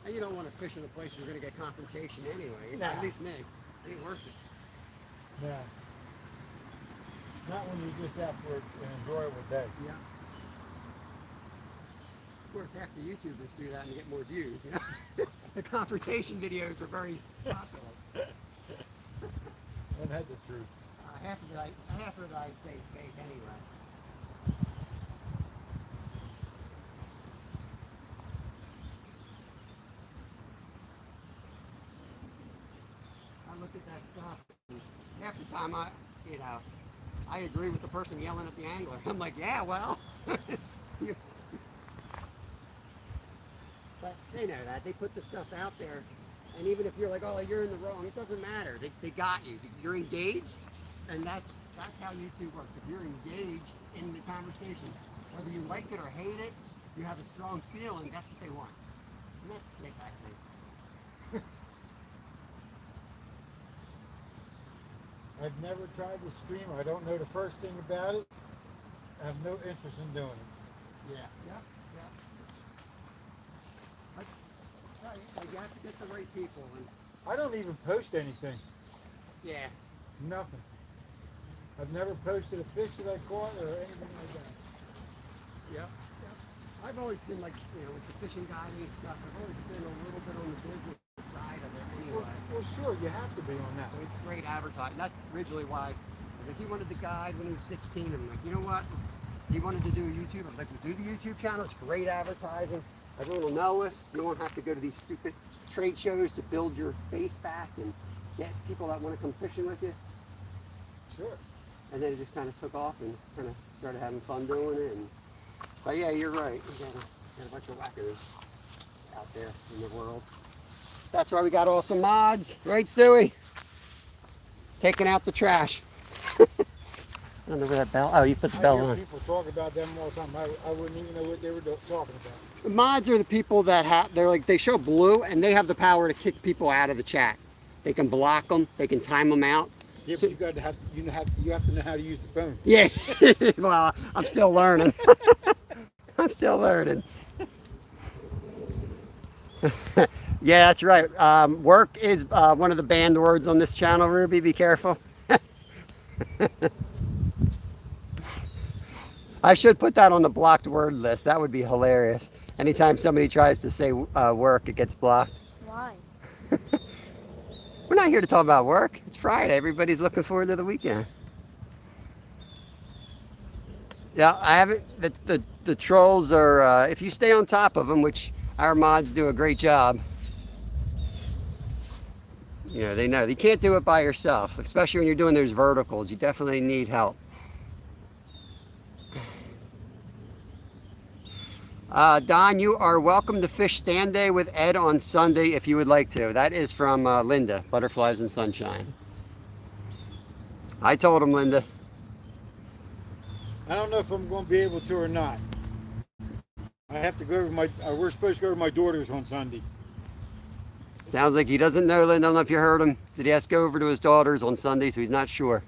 And you don't want to fish in a place you're going to get confrontation anyway. Nah. At least me. It ain't worth it. No. Not when you're just out for an enjoyable day. Yeah. Of course, half the YouTubers do that and get more views. You know, the confrontation videos are very popular. And that's the truth. Half of it I'd say is fake anyway. stuff. And half the time I agree with the person yelling at the angler. I'm like, yeah, well. But they know that. They put the stuff out there. And even if you're like, oh, you're in the wrong, it doesn't matter. They got you. You're engaged. And that's how YouTube works. If you're engaged in the conversation, whether you like it or hate it, you have a strong feeling, that's what they want. And that's snake acting. I've never tried to stream. I don't know the first thing about it. I have no interest in doing it. Yeah. Yep. But you have to get the right people. And I don't even post anything. yeah. Nothing. I've never posted a fish that I caught or anything like that. Yep. I've always been like, with the fishing guiding stuff, I've always been a little bit on the business side of it anyway. Well, sure, you have to be on that. So it's great advertising. That's originally why, if he wanted to guide when he was 16, I'm like, you know what? He wanted to do a YouTube. I'm like, we'll do the YouTube channel. It's great advertising. Everyone will know us. You won't have to go to these stupid trade shows to build your face back and get people that want to come fishing with you. Sure. And then it just kind of took off and kind of started having fun doing it. But yeah, you're right. We got a bunch of whackers out there in the world. That's why we got awesome mods, right, Stewie? Taking out the trash. I don't know where that bell. Oh, you put the bell I hear on. people talk about them all the time. I wouldn't even know what they were talking about. The mods are the people that they show blue and they have the power to kick people out of the chat. They can block them. They can time them out. Yeah, So- but you have to know how to use the phone. Yeah. Well, I'm still learning. I'm still learning. Yeah, that's right. Work is one of the banned words on this channel, Ruby. Be careful. I should put that on the blocked word list. That would be hilarious. Anytime somebody tries to say work, it gets blocked. Why? We're not here to talk about work. It's Friday. Everybody's looking forward to the weekend. Yeah, I haven't. The trolls are. If you stay on top of them, which our mods do a great job. They know you can't do it by yourself, especially when you're doing those verticals. You definitely need help. Don, you are welcome to fish stand day with Ed on Sunday if you would like to. That is from Linda, Butterflies and Sunshine. I told him, Linda. I don't know if I'm going to be able to or not. I have to go over we're supposed to go to my daughter's on Sunday. Sounds like he doesn't know, Linda. I don't know if you heard him. Said he has to go over to his daughter's on Sunday, so he's not sure.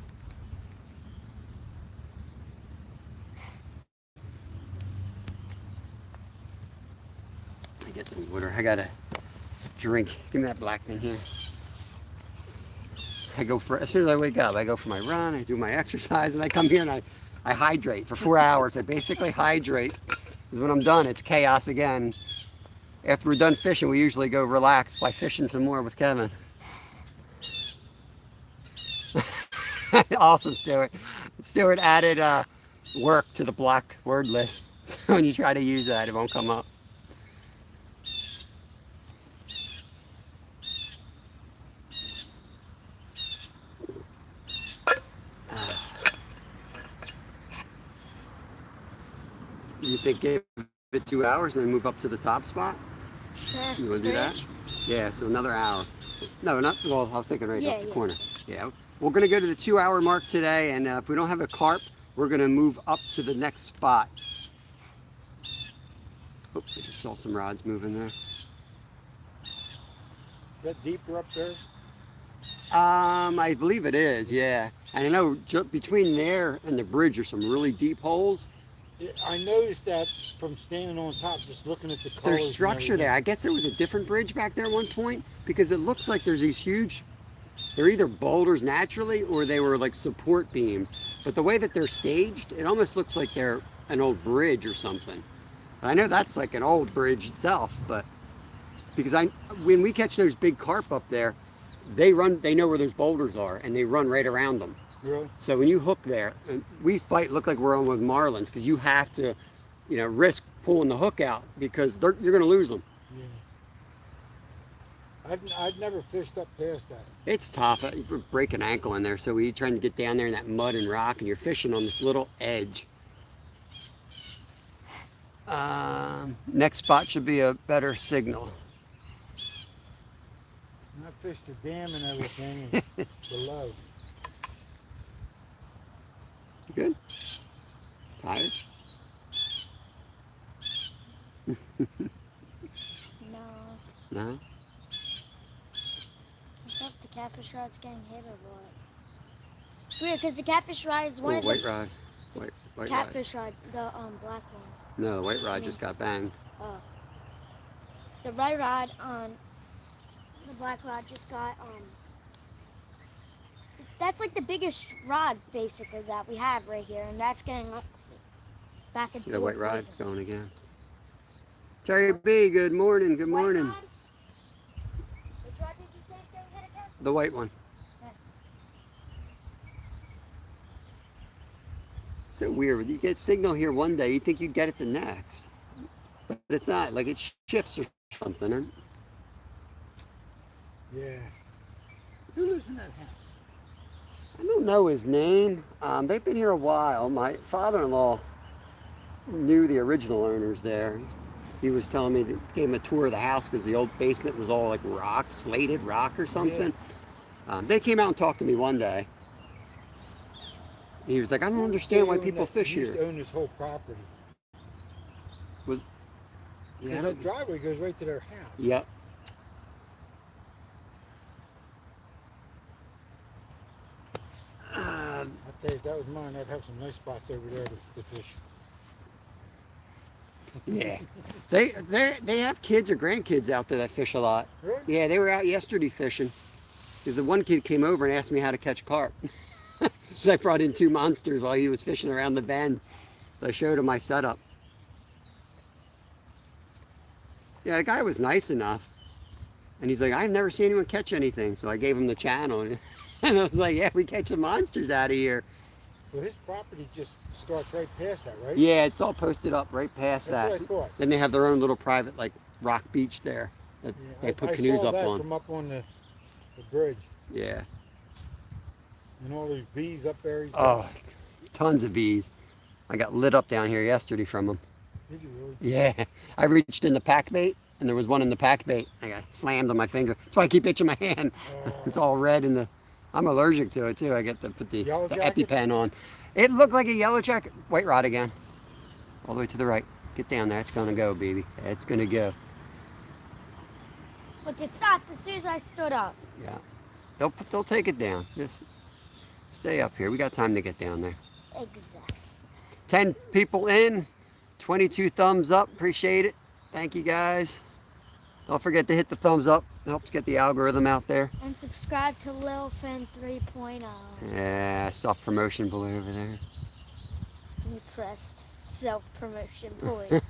Let me get some water. I got a drink. Give me that black thing here. As soon as I wake up, I go for my run, I do my exercise, and I come here and I hydrate for 4 hours. I basically hydrate. Because when I'm done, it's chaos again. After we're done fishing, we usually go relax by fishing some more with Kevin. Awesome, Stuart. Stuart added work to the block word list. So when you try to use that, it won't come up. You think give it 2 hours and then move up to the top spot? Sure. You want to do that? Yeah, so another hour. No, not, well, I was thinking right up the corner. Yeah, we're going to go to the 2 hour mark today, and if we don't have a carp, we're going to move up to the next spot. Oh, I just saw some rods moving there. Is that deeper up there? I believe it is, yeah. And I know between there and the bridge are some really deep holes. I noticed that from standing on top, just looking at the colors. There's structure there. I guess there was a different bridge back there at one point, because it looks like there's these huge, they're either boulders naturally or they were like support beams. But the way that they're staged, it almost looks like they're an old bridge or something. I know that's like an old bridge itself, but because when we catch those big carp up there, they know where those boulders are and they run right around them. Really? So when you hook there, and we look like we're on with marlins, because you have to, risk pulling the hook out because you're going to lose them. Yeah. I'd never fished up past that. It's tough. You break an ankle in there, so we're trying to get down there in that mud and rock, and you're fishing on this little edge. Next spot should be a better signal. And I fished the dam and everything and below. You good? Tired? No. No? I thought the catfish rod's getting hit or what? It's weird because the catfish rod is one Oh, of white the rod. White rod. catfish rod, the black one. No, the white rod just got banged. Oh. The red rod on the black rod just got that's like the biggest rod basically that we have right here, and that's getting up back and See forth. the white like rod's this. going again. Terry B, good morning. Good morning. White rod? Which rod did you say is getting hit again? The white one. Yeah. So weird. You get signal here one day, you think you'd get it the next. But it's not. Like it shifts or something. Huh? Yeah. Who lives in that house? I don't know his name. They've been here a while. My father-in-law knew the original owners there. He was telling me, that gave him a tour of the house because the old basement was all like rock, slated rock or something. They came out and talked to me one day. He was like, I don't understand why people fish They used here. to own this whole property. Yeah, Because that driveway goes right to their house. Yep. I tell you, if that was mine, I'd have some nice spots over there to fish. Yeah. They have kids or grandkids out there that fish a lot. Really? Yeah, they were out yesterday fishing. Because the one kid came over and asked me how to catch carp. So I brought in 2 monsters while he was fishing around the bend. So I showed him my setup. Yeah, the guy was nice enough. And he's like, I've never seen anyone catch anything. So I gave him the channel. And I was like, yeah, we catch some monsters out of here. Well, his property just starts right past that, right? Yeah, it's all posted up right past That's that. what I thought. Then they have their own little private like rock beach there that Yeah, they put I canoes saw up that on. from up on the bridge. Yeah. And all these bees up there. Oh, tons of bees. I got lit up down here yesterday from them. Did you really? Yeah. I reached in the pack bait and there was one in the pack bait. I got slammed on my finger. That's why I keep itching my hand. It's all red in the. I'm allergic to it too. I get to put the Yellow jackets? EpiPen on. It looked like a yellow jacket. White rod again. All the way to the right. Get down there. It's gonna go, baby. It's gonna go. Look, it stopped as soon as I stood up. Yeah. They'll take it down. Just stay up here. We got time to get down there. Exactly. 10 people in, 22 thumbs up. Appreciate it. Thank you guys. Don't forget to hit the thumbs up. It helps get the algorithm out there. And subscribe to Lil Fin 3.0. Yeah, self-promotion boy over there. You pressed self-promotion point.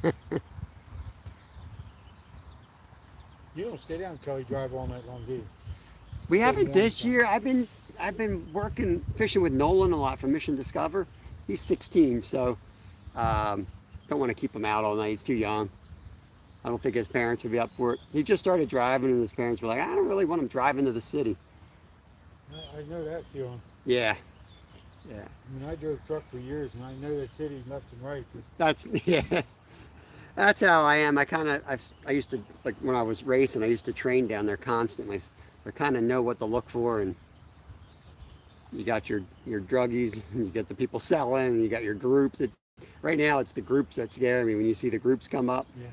You don't stay down Kelly Drive all night long, do you? We haven't morning this time. year. I've been working fishing with Nolan a lot from Mission Discover. He's 16, so don't want to keep him out all night. He's too young. I don't think his parents would be up for it. He just started driving, and his parents were like, I don't really want him driving to the city. I know that feeling. Yeah. Yeah. I mean, I drove truck for years, and I know the city left and right. But That's yeah. That's how I am. I used to, like when I was racing, I used to train down there constantly. I kind of know what to look for, and you got your druggies, and you get the people selling, and you got your groups. Right now, it's the groups that scare me when you see the groups come up. yeah.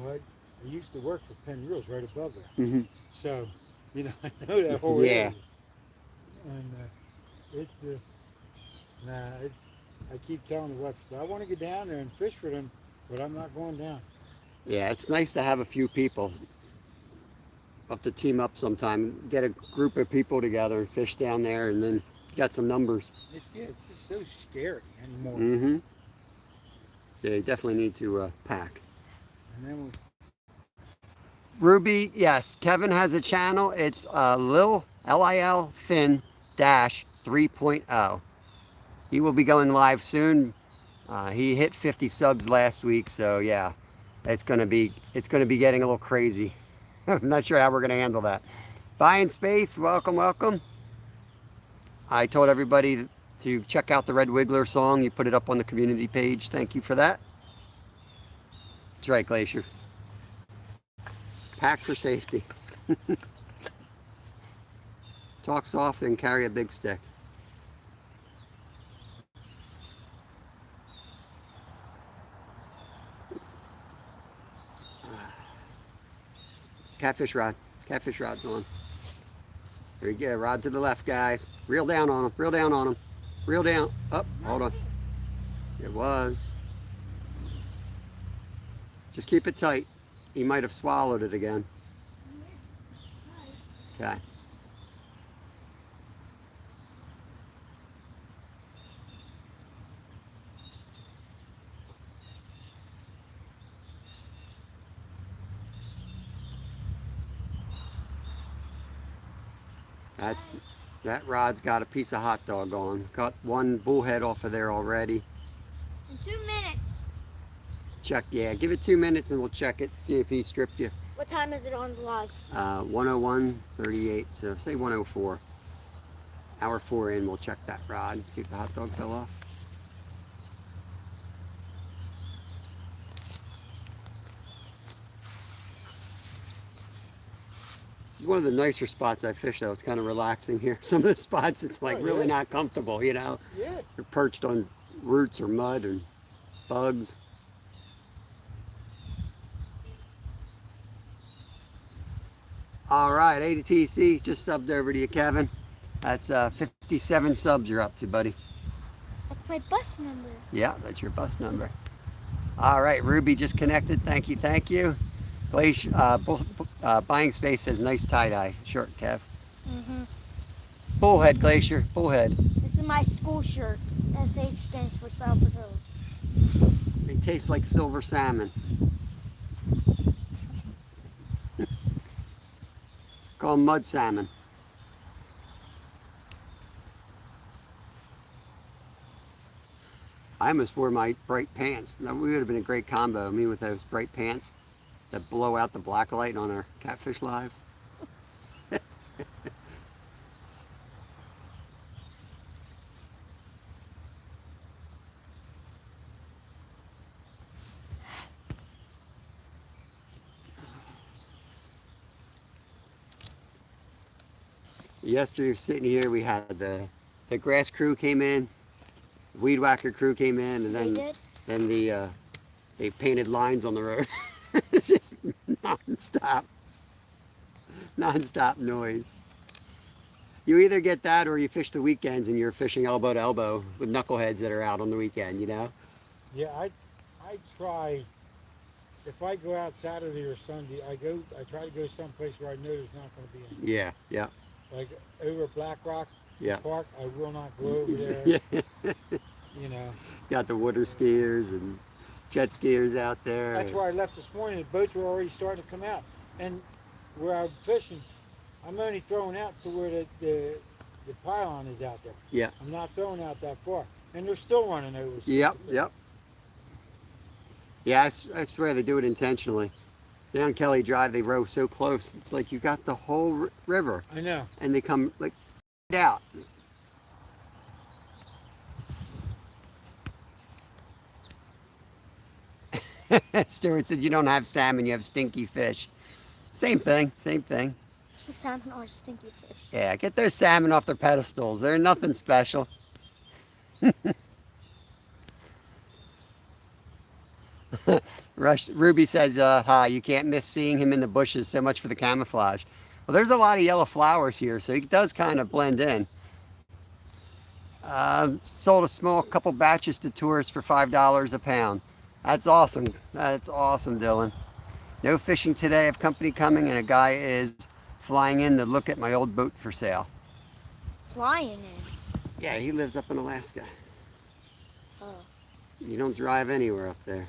Well, I used to work for Penn Reels right above there. Hmm. So, you know, I know that whole Yeah. area. And I keep telling the wife, I want to get down there and fish for them, but I'm not going down. Yeah, it's nice to have a few people. We'll have to team up sometime, get a group of people together and fish down there, and then get some numbers. Yeah, it's just so scary anymore. Hmm. Yeah, you definitely need to pack. And then Ruby, yes, Kevin has a channel. It's Lil Fin 3.0. He will be going live soon. He hit 50 subs last week, so yeah, it's gonna be getting a little crazy. I'm not sure how we're going to handle that. Buying Space, welcome, welcome. I told everybody to check out the Red Wiggler song. You put it up on the community page. Thank you for that. That's right, Glacier. Pack for safety. Talk soft and carry a big stick. Catfish rod. Catfish rod's on. There you go. Rod to the left, guys. Reel down on him. Reel down on him. Reel down. Up. Hold on. It was. Just keep it tight. He might have swallowed it again. Okay. That rod's got a piece of hot dog on. Got one bullhead off of there already. In 2 minutes. Check, yeah, give it 2 minutes and we'll check it, see if he stripped you. What time is it on live? 101:38, so say 104. Hour 4 in, we'll check that rod, see if the hot dog fell off. This is one of the nicer spots I fish though. It's kind of relaxing here. Some of the spots it's like really not comfortable, you know. Yeah. You're perched on roots or mud and bugs. All right, ATC just subbed over to you, Kevin. That's 57 subs you're up to, buddy. That's my bus number. Yeah, that's your bus number. All right, Ruby just connected. Thank you, thank you. Glacier, Buying Space says nice tie-dye shirt, Kev. Bullhead, Glacier, bullhead. This is my school shirt. SH stands for Salford Hills. They taste like silver salmon. Call them mud salmon. I almost wore my bright pants. That would have been a great combo, me with those bright pants that blow out the black light on our catfish lives. Yesterday, sitting here, we had the grass crew came in, the weed whacker crew came in, and then they painted lines on the road. It's just non-stop noise. You either get that or you fish the weekends and you're fishing elbow to elbow with knuckleheads that are out on the weekend, you know? Yeah, I try, if I go out Saturday or Sunday, I try to go someplace where I know there's not going to be any. Yeah, yeah. Like over at Black Rock Park, I will not go over there. You know. Got the water skiers and jet skiers out there. That's where I left this morning. The boats were already starting to come out. And where I'm fishing, I'm only throwing out to where the pylon is out there. Yeah. I'm not throwing out that far. And they're still running over. Yep, yep. Yeah, I swear they do it intentionally. Down Kelly Drive, they row so close. It's like you got the whole river. I know. And they come like out. Stuart said you don't have salmon, you have stinky fish. Same thing, same thing. Salmon or stinky fish. Yeah, get their salmon off their pedestals. They're nothing special. Ruby says, hi, you can't miss seeing him in the bushes. So much for the camouflage. Well, there's a lot of yellow flowers here, so he does kind of blend in. Sold a small couple batches to tourists for $5 a pound. That's awesome. That's awesome, Dylan. No fishing today. I have company coming, and a guy is flying in to look at my old boat for sale. Flying in? Yeah, he lives up in Alaska. Oh. You don't drive anywhere up there.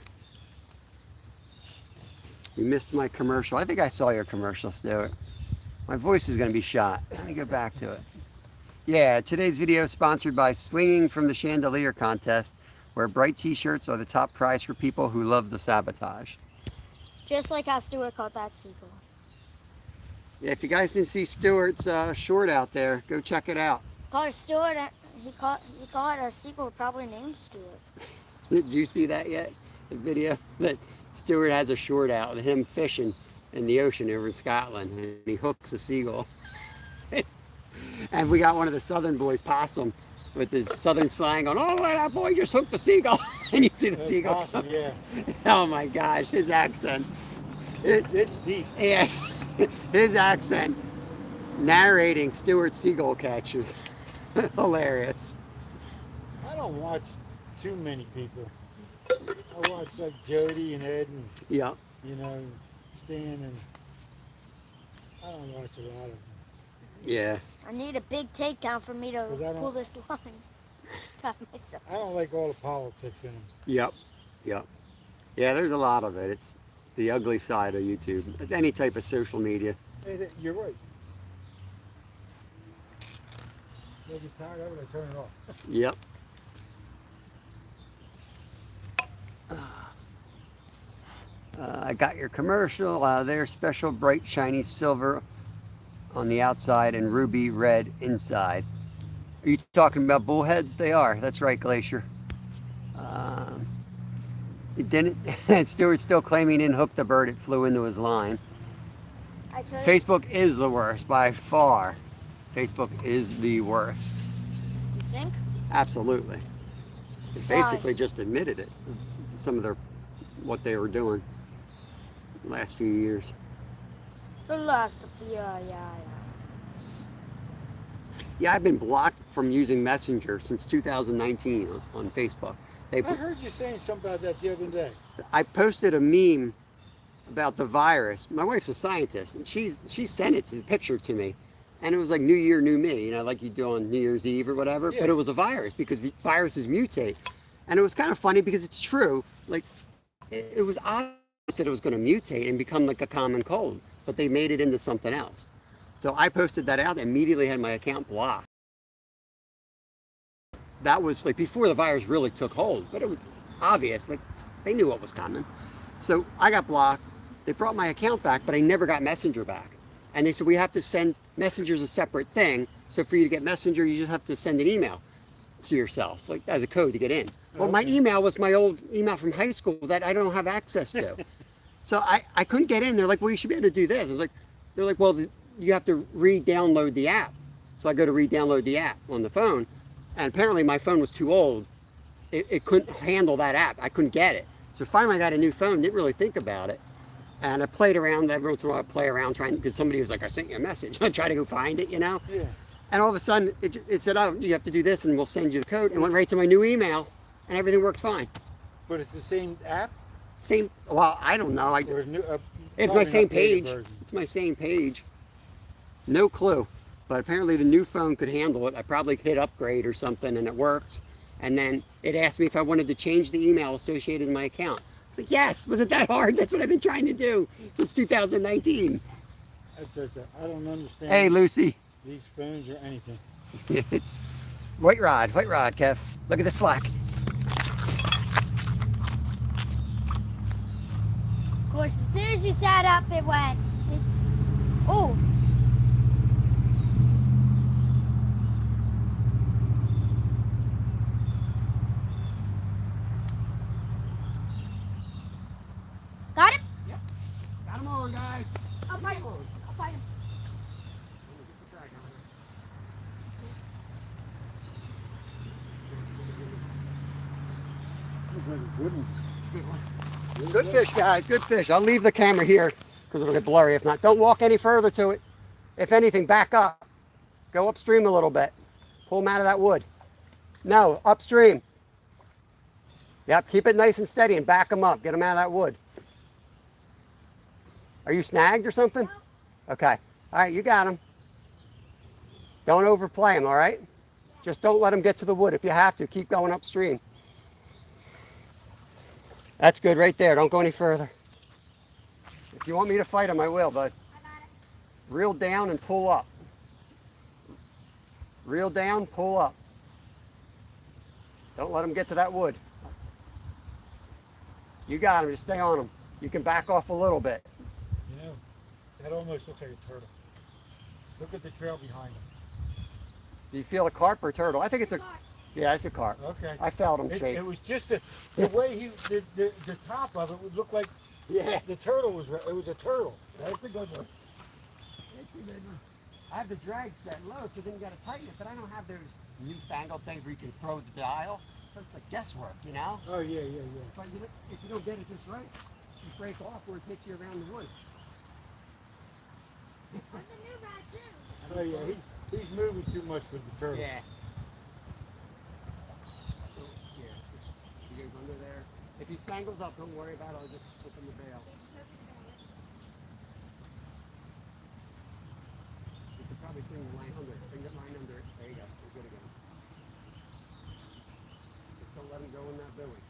You missed my commercial. I think I saw your commercial, Stuart. My voice is going to be shot. Let me go back to it. Yeah, today's video is sponsored by Swinging from the Chandelier Contest, where bright t-shirts are the top prize for people who love the sabotage. Just like how Stuart caught that seagull. Yeah, if you guys didn't see Stuart's short out there, go check it out. Caught a Stuart. He caught a seagull probably named Stuart. Did you see that yet? The video that Stuart has a short out of him fishing in the ocean over in Scotland, and he hooks a seagull. And we got one of the southern boys, Possum, with his southern slang on, oh, that boy just hooked a seagull. And you see the seagull. Awesome, yeah. Oh my gosh, his accent. It's deep. Yeah, his accent narrating Stuart's seagull catch is hilarious. I don't watch too many people. I watch like Jody and Ed and, Yeah. you know, Stan, and I don't watch a lot of them. Yeah. I need a big takedown for me to 'Cause I don't- pull this line. Tie myself. I don't like all the politics in them. Yep. Yep. Yeah, there's a lot of it. It's the ugly side of YouTube. Any type of social media. Hey, you're right. When I get tired of it, I turn it off. Yep. I got your commercial. They're special bright shiny silver on the outside and ruby red inside. Are you talking about bullheads? They are. That's right, Glacier. It didn't. Stuart's still claiming he didn't hook the bird. It flew into his line. I tried Facebook is the worst by far. Facebook is the worst. You think? Absolutely. They basically just admitted it. Some of what they were doing the last few years. The last of the Yeah, I've been blocked from using Messenger since 2019 on Facebook. I heard you saying something about that the other day. I posted a meme about the virus. My wife's a scientist, and she sent it, the picture to me. And it was like New Year, New Me, you know, like you do on New Year's Eve or whatever. Yeah. But it was a virus because viruses mutate. And it was kind of funny because it's true. Like, it was obvious that it was going to mutate and become like a common cold. But they made it into something else. So I posted that out and immediately had my account blocked. That was like before the virus really took hold. But it was obvious. Like, they knew what was coming. So I got blocked. They brought my account back, but I never got Messenger back. And they said, we have to send Messenger's a separate thing. So for you to get Messenger, you just have to send an email to yourself, like as a code to get in. Well, my email was my old email from high school that I don't have access to. So I couldn't get in. They're like, well, you should be able to do this. I was like, they're like, well, you have to re-download the app. So I go to re-download the app on the phone. And apparently my phone was too old. It couldn't handle that app. I couldn't get it. So finally I got a new phone, didn't really think about it. And I played around, every once in a while I play around trying, because somebody was like, I sent you a message. I try to go find it, you know? Yeah. And all of a sudden, it said, oh, you have to do this and we'll send you the code. And it went right to my new email and everything worked fine. But it's the same app? Same, well, I don't know. Or new, It's my same page. version? It's my same page. No clue. But apparently the new phone could handle it. I probably hit upgrade or something and it worked. And then it asked me if I wanted to change the email associated with my account. I was like, yes, was it that hard? That's what I've been trying to do since 2019. That's just, I don't understand Hey, Lucy. these phones or anything. It's white rod, Kev. Look at the slack. Of course, as soon as you sat up, it went. Oh. Got him? Yep. Got them on, guys. I'll fight him. I'll fight him. Good one. Good fish, guys. Good fish. I'll leave the camera here because it'll get blurry. If not, don't walk any further to it. If anything, back up. Go upstream a little bit. Pull them out of that wood. No, upstream. Yep, keep it nice and steady and back them up. Get them out of that wood. Are you snagged or something? Okay. All right, you got them. Don't overplay them, all right? Just don't let them get to the wood. If you have to, keep going upstream. That's good right there. Don't go any further. If you want me to fight them, I will, bud. Reel down and pull up. Reel down, pull up. Don't let them get to that wood. You got them. Just stay on them. You can back off a little bit. You know, that almost looks like a turtle. Look at the trail behind him. Do you feel a carp or turtle? I think it's a, yeah, it's a carp. Okay. I felt him It shake. was just the way the top of it would look like Yeah. the turtle was. It was a turtle. That's a good one. That's a good one. I have the drag set low, so then you got to tighten it, but I don't have those newfangled things where you can throw the dial. So it's like guesswork, you know? Oh yeah. But if you don't get it just right, you break off or it takes you around the woods. Oh yeah. He's moving too much with the turtle. Yeah. Yeah. He goes under there. If he strangles up, don't worry about it. I'll just open the bail. You could probably bring the line under it. Bring that line under it. There you go. We're good again. Just don't let him go in that buoy.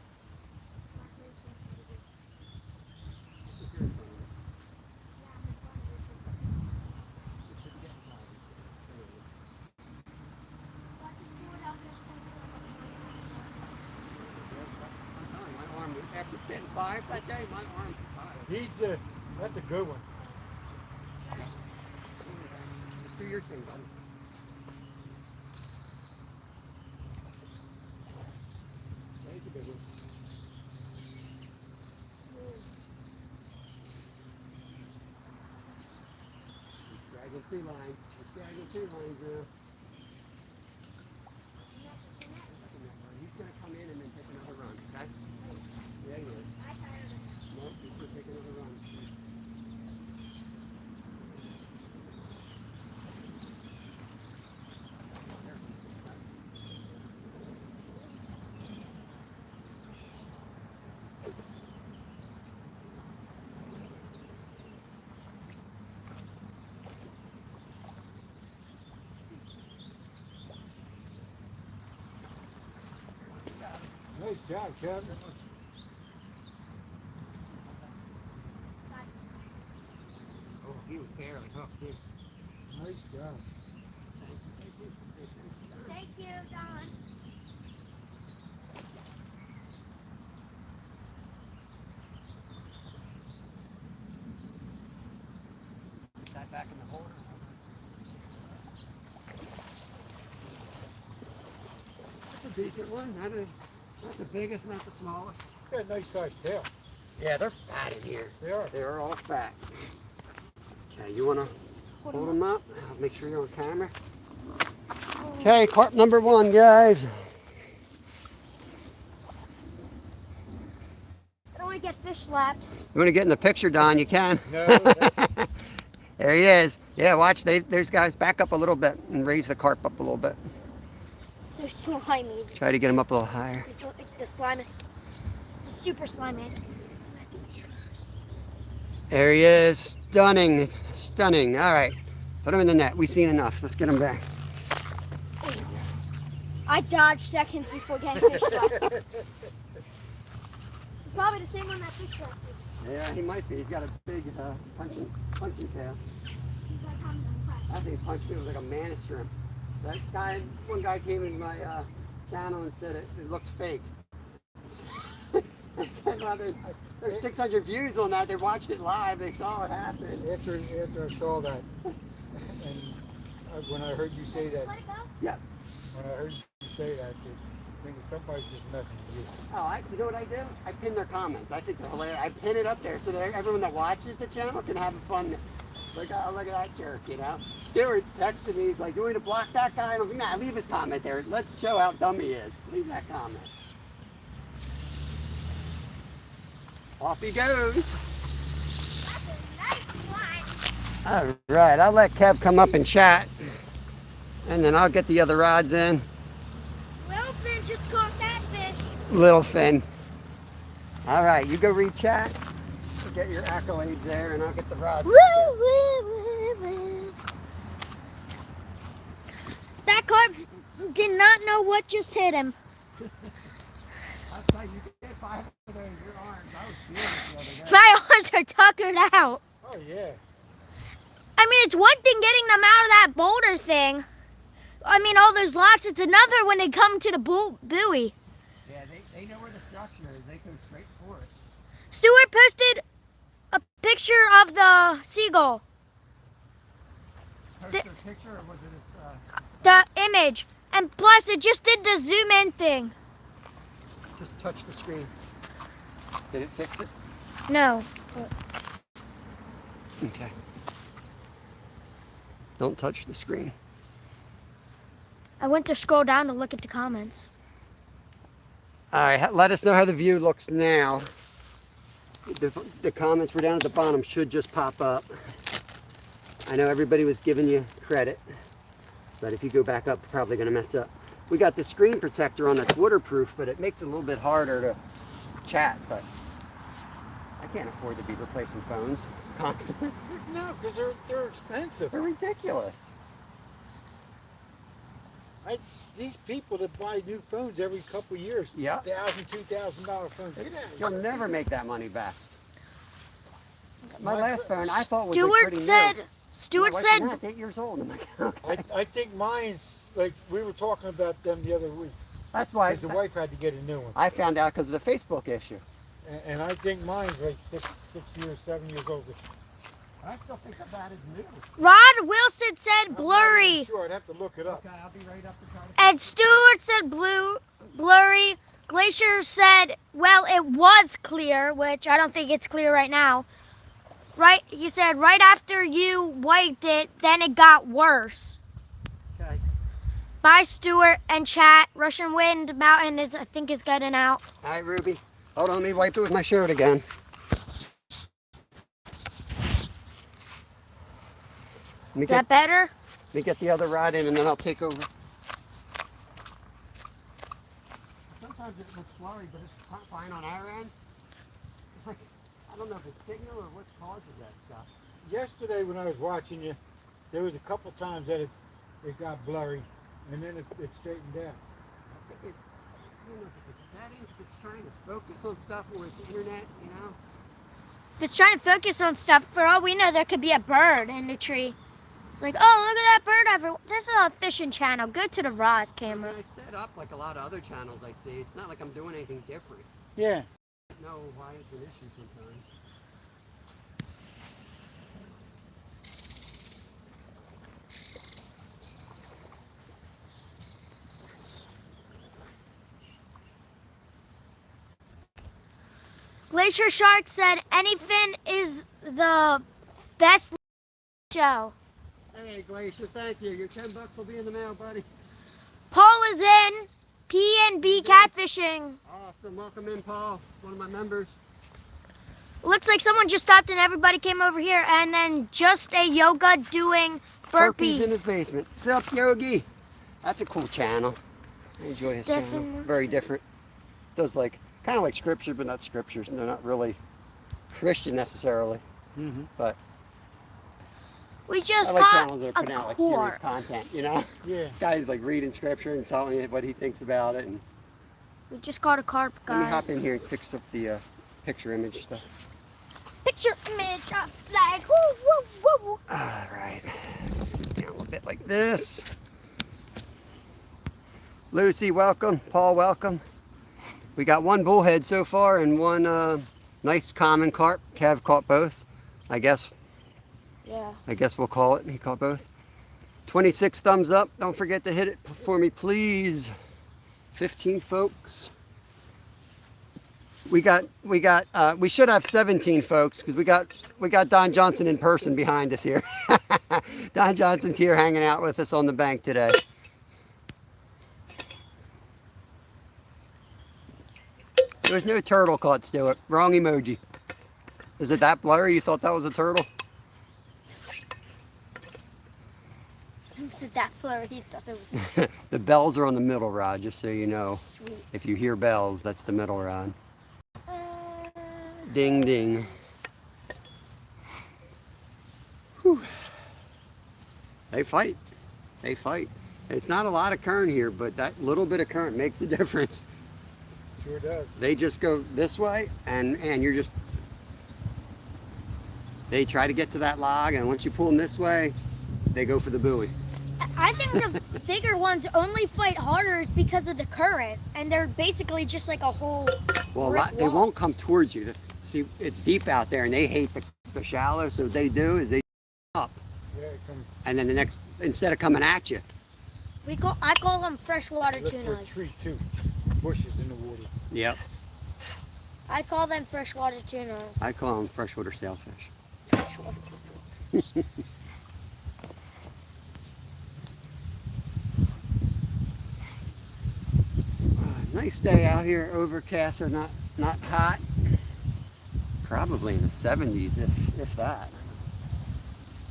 After getting 5 that day, my arms are tired. That's a good one. Just do your thing, buddy. There's a big one. He's dragging 2 lines. He's dragging 2 lines now. He's going to come in and then take another run, okay? Yeah, he is. Nope, he's going to take another run. Nice job, Kevin. Oh, he was barely hooked, too. Nice job. Thank you, Don. Put that back in the holder. That's a decent one. Not the biggest, not the smallest. Got a nice sized tail. Yeah, they're fat in here. They are. They're all fat. Okay, you want to hold them up? I'll make sure you're on camera. Okay, carp number 1, guys. I don't want to get fish slapped. You want to get in the picture, Don? You can. No, that's, There he is. Yeah, watch. There's guys. Back up a little bit and raise the carp up a little bit. So slimy. Try to get him up a little higher. The slime is super slimy. There he is. Stunning. Stunning. All right. Put him in the net. We've seen enough. Let's get him back. I dodged seconds before getting fish slapped. Probably the same one that fish slapped me. Yeah, he might be. He's got a big punching tail. He's like, I'm impressed. I think he punched me with like a manna shrimp. That guy, one guy came in my channel and said it looked fake. I said, well, there's 600 views on that. They watched it live. They saw it happen. after I saw that, and when I heard you say that, Let it go. Yeah. when I heard you say that, I think somebody's just messing with you. Oh, you know what I do? I pin their comments. I think they're hilarious. I pin it up there so that everyone that watches the channel can have fun. Like, oh, look at that jerk, you know? Stewart texted me, he's like, you want me to block that guy? I'm like, nah, leave his comment there. Let's show how dumb he is. Leave that comment. Off he goes. That's a nice one. All right, I'll let Kev come up and chat. And then I'll get the other rods in. Little Finn just caught that fish. Little Finn. All right, you go read chat. Get your accolades there, and I'll get the rods. Woo, woo, woo, woo. That carp did not know what just hit him. That's like you get 5 of those in your arms. I was feeling it the other day. My arms are tuckered out. Oh yeah. I mean, it's one thing getting them out of that boulder thing. I mean, all those locks. It's another when they come to the buoy. Yeah, they know where the structure is. They go straight for it. Stewart posted a picture of the seagull. post The- a picture or was it The image. And plus, it just did the zoom in thing. just touch the screen? Did it fix it? No. Okay. Don't touch the screen. I went to scroll down to look at the comments. All right, let us know how the view looks now. The comments were down at the bottom, should just pop up. I know everybody was giving you credit, but if you go back up, probably gonna mess up. We got the screen protector on that's waterproof, but it makes it a little bit harder to chat, but I can't afford to be replacing phones constantly. No, because they're expensive. They're ridiculous. These people that buy new phones every couple of years, Yeah. $1,000, $2,000 phones. Get out of You'll here. never make that money back. My My last fir- phone I thought was like Stuart pretty said, new. Stuart My wife said, said, "Yeah, it's 8 years old." I'm like, okay. I think mine's, like, we were talking about them the other week. That's why Because the wife had to get a new one. I found out because of the Facebook issue. And I think mine's like 6 years, 7 years old. I still think of that as new. Rod Wilson said I'm not blurry. even sure, I'd have to look it up. Okay, I'll be right up to try to. And Stuart said blurry. Glacier said, well, it was clear, which I don't think it's clear right now. Right, he said right after you wiped it, then it got worse. Okay. Bye, Stuart and chat. Russian Wind Mountain is, I think, is getting out. All right, Ruby. Hold on, let me wipe it with my shirt again. Is that better? Let me get the other rod in and then I'll take over. Sometimes it looks blurry, but it's fine on our end. It's like, I don't know if it's signal or what causes that stuff. Yesterday when I was watching you, there was a couple times that it got blurry, and then it straightened out. I don't know if it's settings, if it's trying to focus on stuff or it's internet, you know? If it's trying to focus on stuff, for all we know, there could be a bird in the tree. It's like, oh, look at that bird everywhere. This is a fishing channel. Go to the Roz camera. I mean, I set up like a lot of other channels I see. It's not like I'm doing anything different. Yeah. I don't know why it's an issue sometimes. Glacier Shark said, anything is the best show. Hey, Glacier, thank you. Your $10 will be in the mail, buddy. Paul is in P&B Catfishing. Awesome. Welcome in, Paul. One of my members. Looks like someone just stopped and everybody came over here, and then just a yoga doing Burpees in his burpees. basement. What's up, Yogi? That's a cool channel. I enjoy his channel. Definitely. Very different. Does like kind of like scripture, but not scriptures. They're not really Christian necessarily. Mm-hmm. But We just I like got channels that a put out like serious core. content. You know, Yeah. guys like reading scripture and telling you what he thinks about it. And We just caught a carp, let me hop guys. in here and fix up the picture image stuff. Picture image of flag. Woo, woo, woo, woo. All right, scoot down a little bit like this. Lucy, welcome. Paul, welcome. We got one bullhead so far and one nice common carp. Kev caught both, I guess. Yeah. I guess we'll call it. He caught both. 26 thumbs up. Don't forget to hit it for me, please. 15 folks. We should have 17 folks because we got Don Johnson in person behind us here. Don Johnson's here hanging out with us on the bank today. There was no turtle caught, Stuart. Wrong emoji. Is it that blurry? You thought that was a turtle? Was it that blurry? He thought it was The bells are on the middle rod, just so you know. sweet. If you hear bells, that's the middle rod. Ding, ding. Whew. They fight. They fight. It's not a lot of current here, but that little bit of current makes a difference. Sure does. They just go this way, and you're just... They try to get to that log, and once you pull them this way, they go for the buoy. I think the bigger ones only fight harder is because of the current, and they're basically just like a whole. Well, brick they wall. won't come towards you. See, it's deep out there, and they hate the shallow, so what they do is they up. Yeah, it comes. And then the next, instead of coming at you. I call them freshwater Look for a tunas. tree too. Bushes in the water. Yep. I call them freshwater tunas. I call them freshwater sailfish. Freshwater. Nice day out here, overcast or not hot. Probably in the 70s, if that.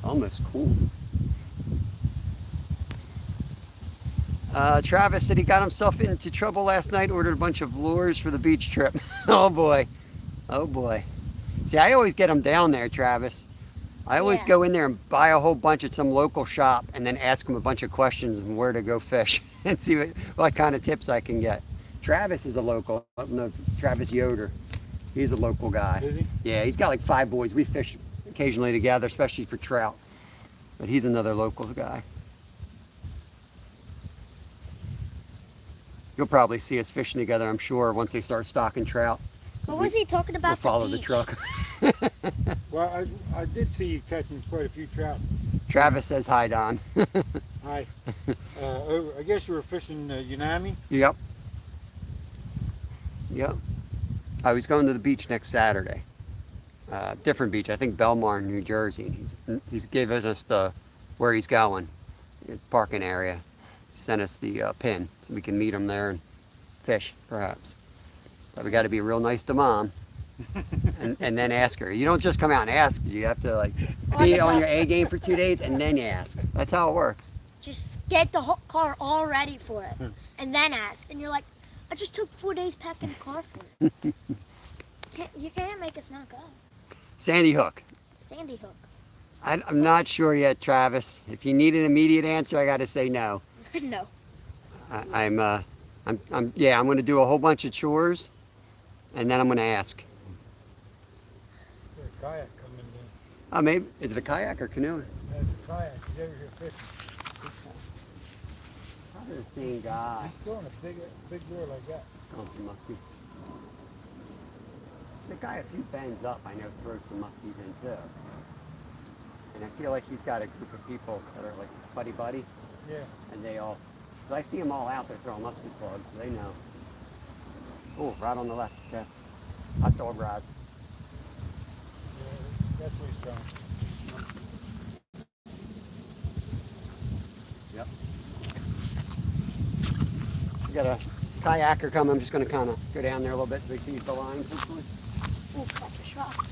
Almost cool. Travis said he got himself into trouble last night, ordered a bunch of lures for the beach trip. Oh boy. Oh boy. See, I always get them down there, Travis. I always Yeah. go in there and buy a whole bunch at some local shop and then ask them a bunch of questions on where to go fish and see what kind of tips I can get. Travis is a local. No, Travis Yoder. He's a local guy. Is he? Yeah, he's got like 5 boys. We fish occasionally together, especially for trout. But he's another local guy. You'll probably see us fishing together, I'm sure, once they start stocking trout. What was he talking We'll about? follow the beach? truck. Well, I did see you catching quite a few trout. Travis says hi, Don. Hi. I guess you were fishing Unami. Yep. Yep. I was going to the beach next Saturday. Different beach, I think Belmar, New Jersey. And he's given us where he's going, the parking area. He sent us the pin so we can meet him there and fish, perhaps. But we got to be real nice to Mom, and then ask her. You don't just come out and ask. You have to like be on your A game for 2 days and then you ask. That's how it works. Just get the whole car all ready for it, and then ask. And you're like, I just took 4 days packing the car for it. You can't make us not go. Sandy Hook. Sandy Hook. I'm not sure yet, Travis. If you need an immediate answer, I got to say no. No. I'm going to do a whole bunch of chores, and then I'm going to ask. There's a kayak coming in. Oh, maybe is it a kayak or canoe? There's a kayak. He's over here fishing. Probably the same guy. He's throwing a big lure like that. Oh, some muskie. The guy, if he bends up, I know throws some muskies in too. And I feel like he's got a group of people that are like buddy, Yeah. and they all. Cause I see them all out there throwing muskie plugs, so they know. Oh, right on the left, okay. Hot dog rod. Yeah, that's what he's throwing. Yep. We got a kayaker coming. I'm just going to kind of go down there a little bit so he sees the lines. Hopefully. Ooh, catfish rock.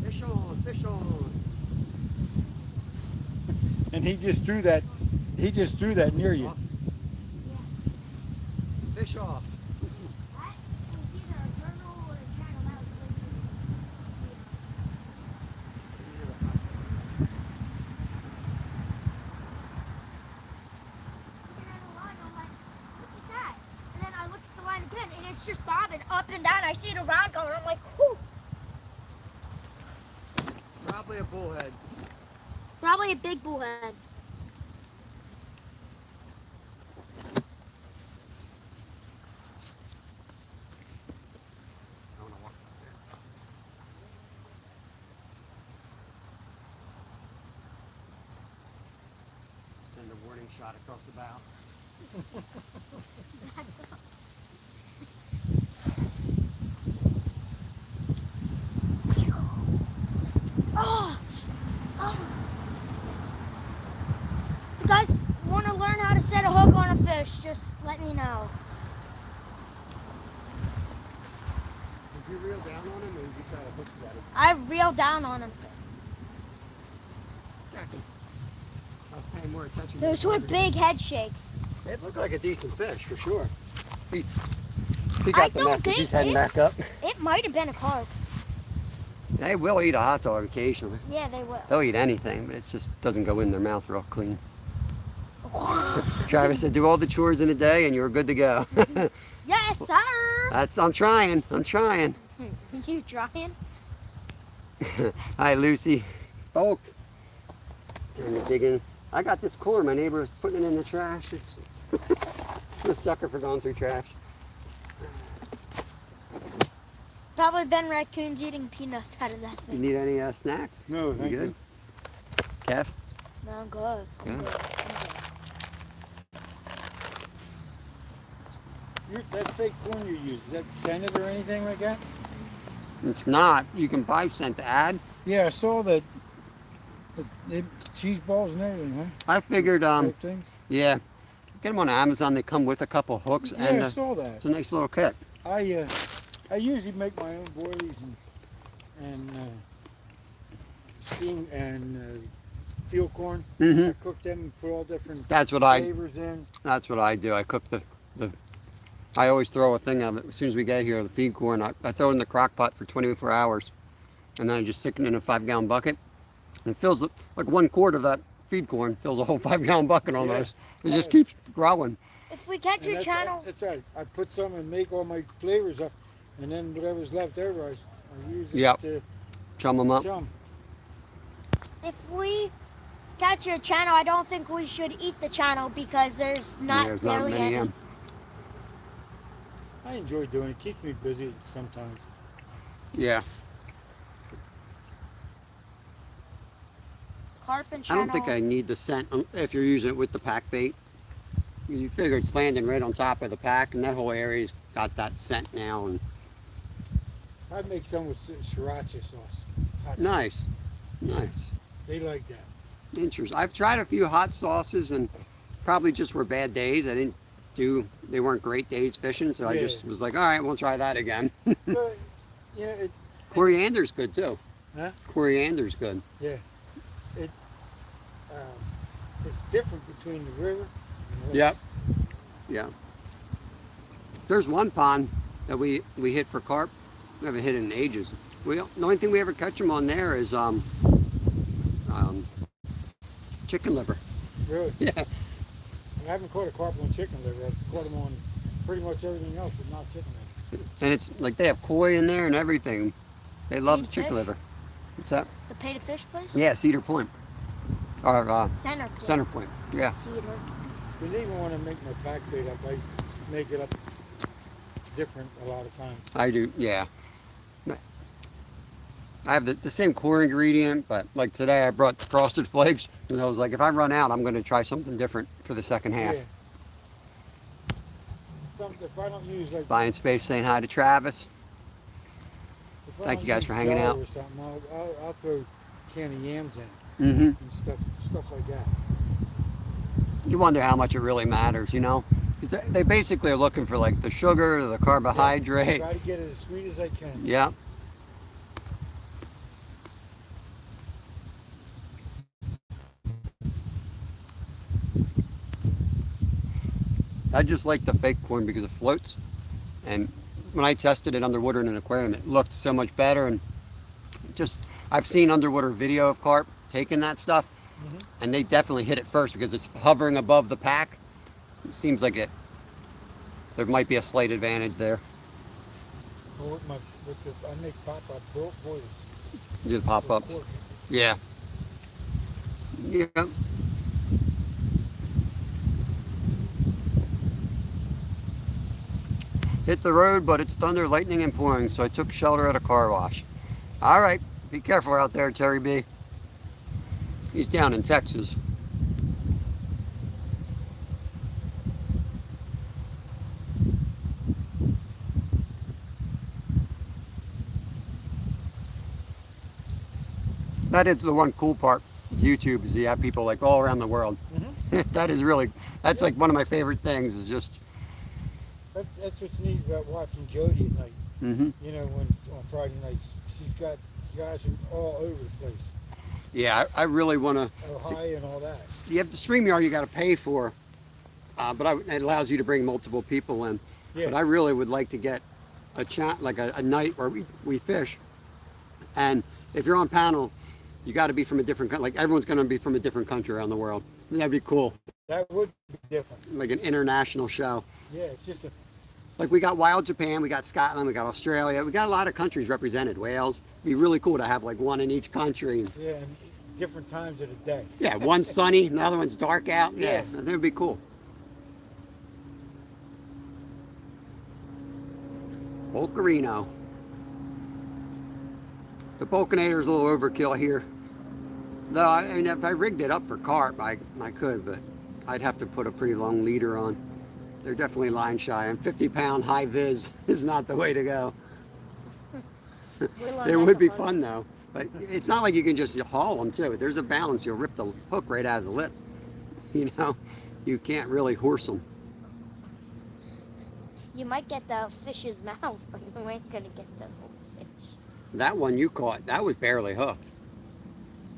Fish on, fish on. And he just threw that. He just threw that near you. Fish off. Just bobbing up and down. I see the rod going. I'm like, whew. Probably a bullhead. Probably a big bullhead. I want to walk up there. Send a warning shot across the bow. Oh, oh. If you guys want to learn how to set a hook on a fish, just let me know. Did you reel down on him or did you try to hook at him? I reeled down on him. Jackie. I was paying more attention to Those the were other- big head shakes. It looked like a decent fish for sure. He I got the don't message. think He's heading it- back up. It might have been a carp. They will eat a hot dog occasionally. Yeah, they will. They'll eat anything, but it just doesn't go in their mouth real clean. Travis said, do all the chores in a day and you're good to go. Yes, sir. I'm trying. I'm trying. You trying? Hi, Lucy. Bulk. And digging. I got this core. My neighbor was putting it in the trash. I'm a sucker for going through trash. Probably been raccoons eating peanuts out of that You thing. need any snacks? No, You thank good? you. Kev? No, I'm good. I'm Yeah. good. I'm good. That fake corn you use, is that scented or anything like that? It's not. You can buy scent to add. Yeah, I saw that. Cheese balls and everything, huh? I figured, Type things. yeah, get them on Amazon. They come with a couple hooks, Yeah, and I saw that. it's a nice little kit. I usually make my own boilies and steam and field corn. Mm-hmm. I cook them and put all different That's what flavors in. That's what I do. I cook the. I always throw a thing of it as soon as we get here. The feed corn. I throw it in the crock pot for 24 hours, and then I just stick it in a 5-gallon bucket. And it fills like 1 quart of that feed corn fills a whole 5-gallon bucket almost. It just keeps growing. If we catch your channel, That's right. I put some and make all my flavors up, and then whatever's left over, I use it Yep. to Chum them up. chum. if we catch your channel, I don't think we should eat the channel because there's not There's not barely many. any. I enjoy doing it. Keeps me busy sometimes. Yeah. Carp and I channel. don't think I need the scent if you're using it with the pack bait. You figure it's landing right on top of the pack, and that whole area's got that scent now. And I make some with sriracha sauce. Hot sauce. nice, nice, They like that. interesting. I've tried a few hot sauces, and probably just were bad days. They weren't great days fishing, so I Yeah. just was like, all right, we'll try that again. So, yeah, Coriander's good too. Huh? Coriander's good. it's different between the river and the Yep. lakes. Yeah. There's one pond that we hit for carp. We haven't hit it in ages. The only thing we ever catch them on there is chicken liver. Really. Yeah. I haven't caught a carp on chicken liver. I've caught them on pretty much everything else, but not chicken liver. And it's like they have koi in there and everything. They love the Paid chicken fish? liver. What's that? The pay to fish place? Yeah, Cedar Point. Or Center Point. Center Point. Yeah. Cedar. Because even when I make my back bait up, I make it up different a lot of times. I do. Yeah. I have the same core ingredient, but like today I brought Frosted Flakes, and I was like, if I run out, I'm going to try something different for the second half. Yeah. If I don't use like Buying space, saying hi to Travis. if I Thank don't you guys use for hanging jello out. Or something, I'll throw a can of yams in Mm-hmm. and stuff like that. You wonder how much it really matters, you know? 'Cause they basically are looking for like the sugar, the carbohydrate. Try to get it as sweet as I can. Yeah. I just like the fake corn because it floats. And when I tested it underwater in an aquarium, it looked so much better. And I've seen underwater video of carp taking that stuff, and they definitely hit it first because it's hovering above the pack. It seems like there might be a slight advantage there. Or I make pop-up boilers. Do the pop-ups. With pork. Yeah. Yeah. Hit the road, but it's thunder, lightning, and pouring, so I took shelter at a car wash. All right, be careful out there, Terry B. He's down in Texas. That is the one cool part of YouTube, is you have people like all around the world. That's like one of my favorite things, is just, That's what's neat about watching Jody at night. mm-hmm. You know, when on Friday nights, she's got guys from all over the place. Yeah, I really want to. Ohio and all that. You have the StreamYard you got to pay for, but it allows you to bring multiple people in. Yeah. But I really would like to get a night where we fish, and if you're on panel, you got to be from a different country. Like everyone's going to be from a different country around the world. That'd be cool, That would be different. like an international show. Yeah, it's just a Like we got Wild Japan, we got Scotland, we got Australia, we got a lot of countries represented. Wales. It'd be really cool to have like one in each country. and different times of the day. Yeah, one's sunny, another one's dark out. Yeah, that would be cool. Volcarino. The Bulkinator is a little overkill here. Though, I mean, if I rigged it up for carp, I could, but I'd have to put a pretty long leader on. They're definitely line shy, and 50-pound high vis is not the way to go. It would be fun though, but it's not like you can just haul them too. There's a balance. You'll rip the hook right out of the lip. You know, you can't really horse them. You might get the fish's mouth, but you ain't gonna get the whole fish. That one you caught, that was barely hooked.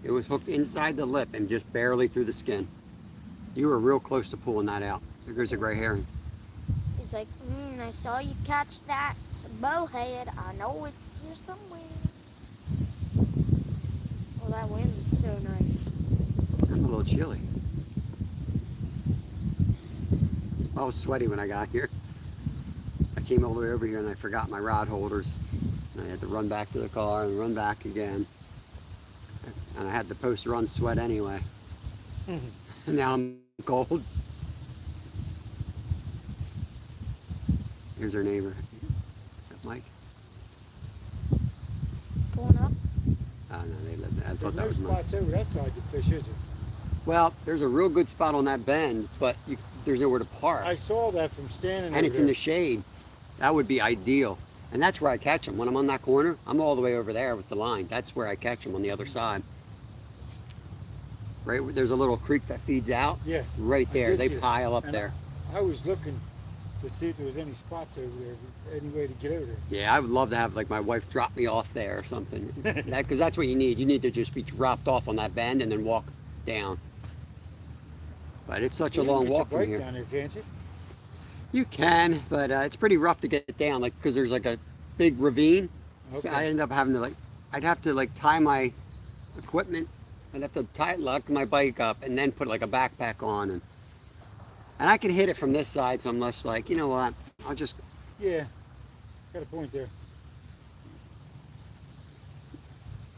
It was hooked inside the lip and just barely through the skin. You were real close to pulling that out. There goes a gray herring. He's like, I saw you catch that. It's a bowhead. I know it's here somewhere. Oh, that wind is so nice. I'm a little chilly. I was sweaty when I got here. I came all the way over here and I forgot my rod holders. And I had to run back to the car and run back again. And I had the post-run sweat anyway. And now I'm cold. Here's our neighbor. Is that Mike? Pulling up. Oh no, they live there. I thought There's that no was Mike. spots over that side to fish, is it? Well, there's a real good spot on that bend, but there's nowhere to park. I saw that from standing And it's over in there. the shade. That would be ideal. And that's where I catch them. When I'm on that corner, I'm all the way over there with the line. That's where I catch them, on the other side. Right, there's a little creek that feeds out. Yeah. Right there, did they see it. pile up And there. I was looking to see if there was any spots over there, any way to get over there. Yeah, I would love to have like my wife drop me off there or something. Because that's what you need. You need to just be dropped off on that bend and then walk down. But it's such a long walk from here. Down there, can't you? You can, but it's pretty rough to get down, like because there's like a big ravine. Okay. So I end up having to I'd have to tie my equipment. I'd have to lock my bike up and then put like a backpack on, and I can hit it from this side, so I'm less like, you know what? I'll just. Yeah. Got a point there.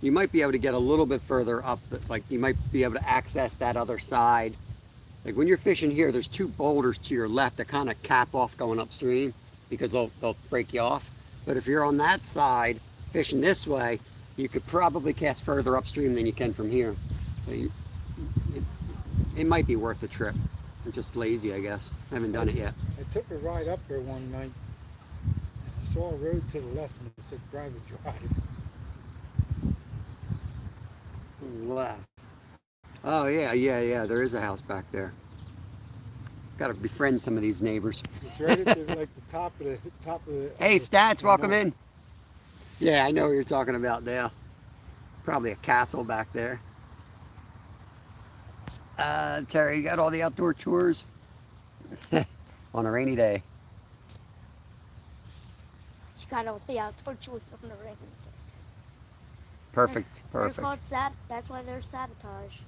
You might be able to get a little bit further up, like you might be able to access that other side. Like when you're fishing here, there's two boulders to your left that kind of cap off going upstream because they'll break you off. But if you're on that side, fishing this way, you could probably cast further upstream than you can from here. So it might be worth the trip. I'm just lazy, I guess. I haven't done it yet. I took a ride up there one night, and I saw a road to the left, and it said private drive. Left. Oh yeah. There is a house back there. Got to befriend some of these neighbors. It's right at the, like the top of the. Hey, Stats, welcome no. in. Yeah, I know what you're talking about, Dale. Probably a castle back there. Terry, you got all the outdoor chores? On a rainy day. You got all the outdoor chores on the ring. Perfect. They're called that's why they're sabotage.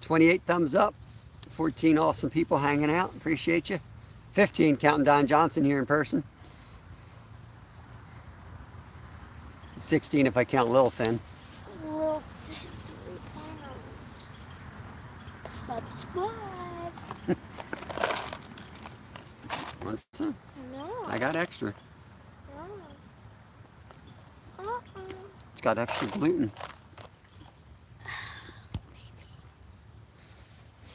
28 thumbs up. 14 awesome people hanging out. Appreciate you. 15 counting Don Johnson here in person. 16 if I count Lil Finn. Subscribe. Want some? No. I got extra. No. It's got extra gluten.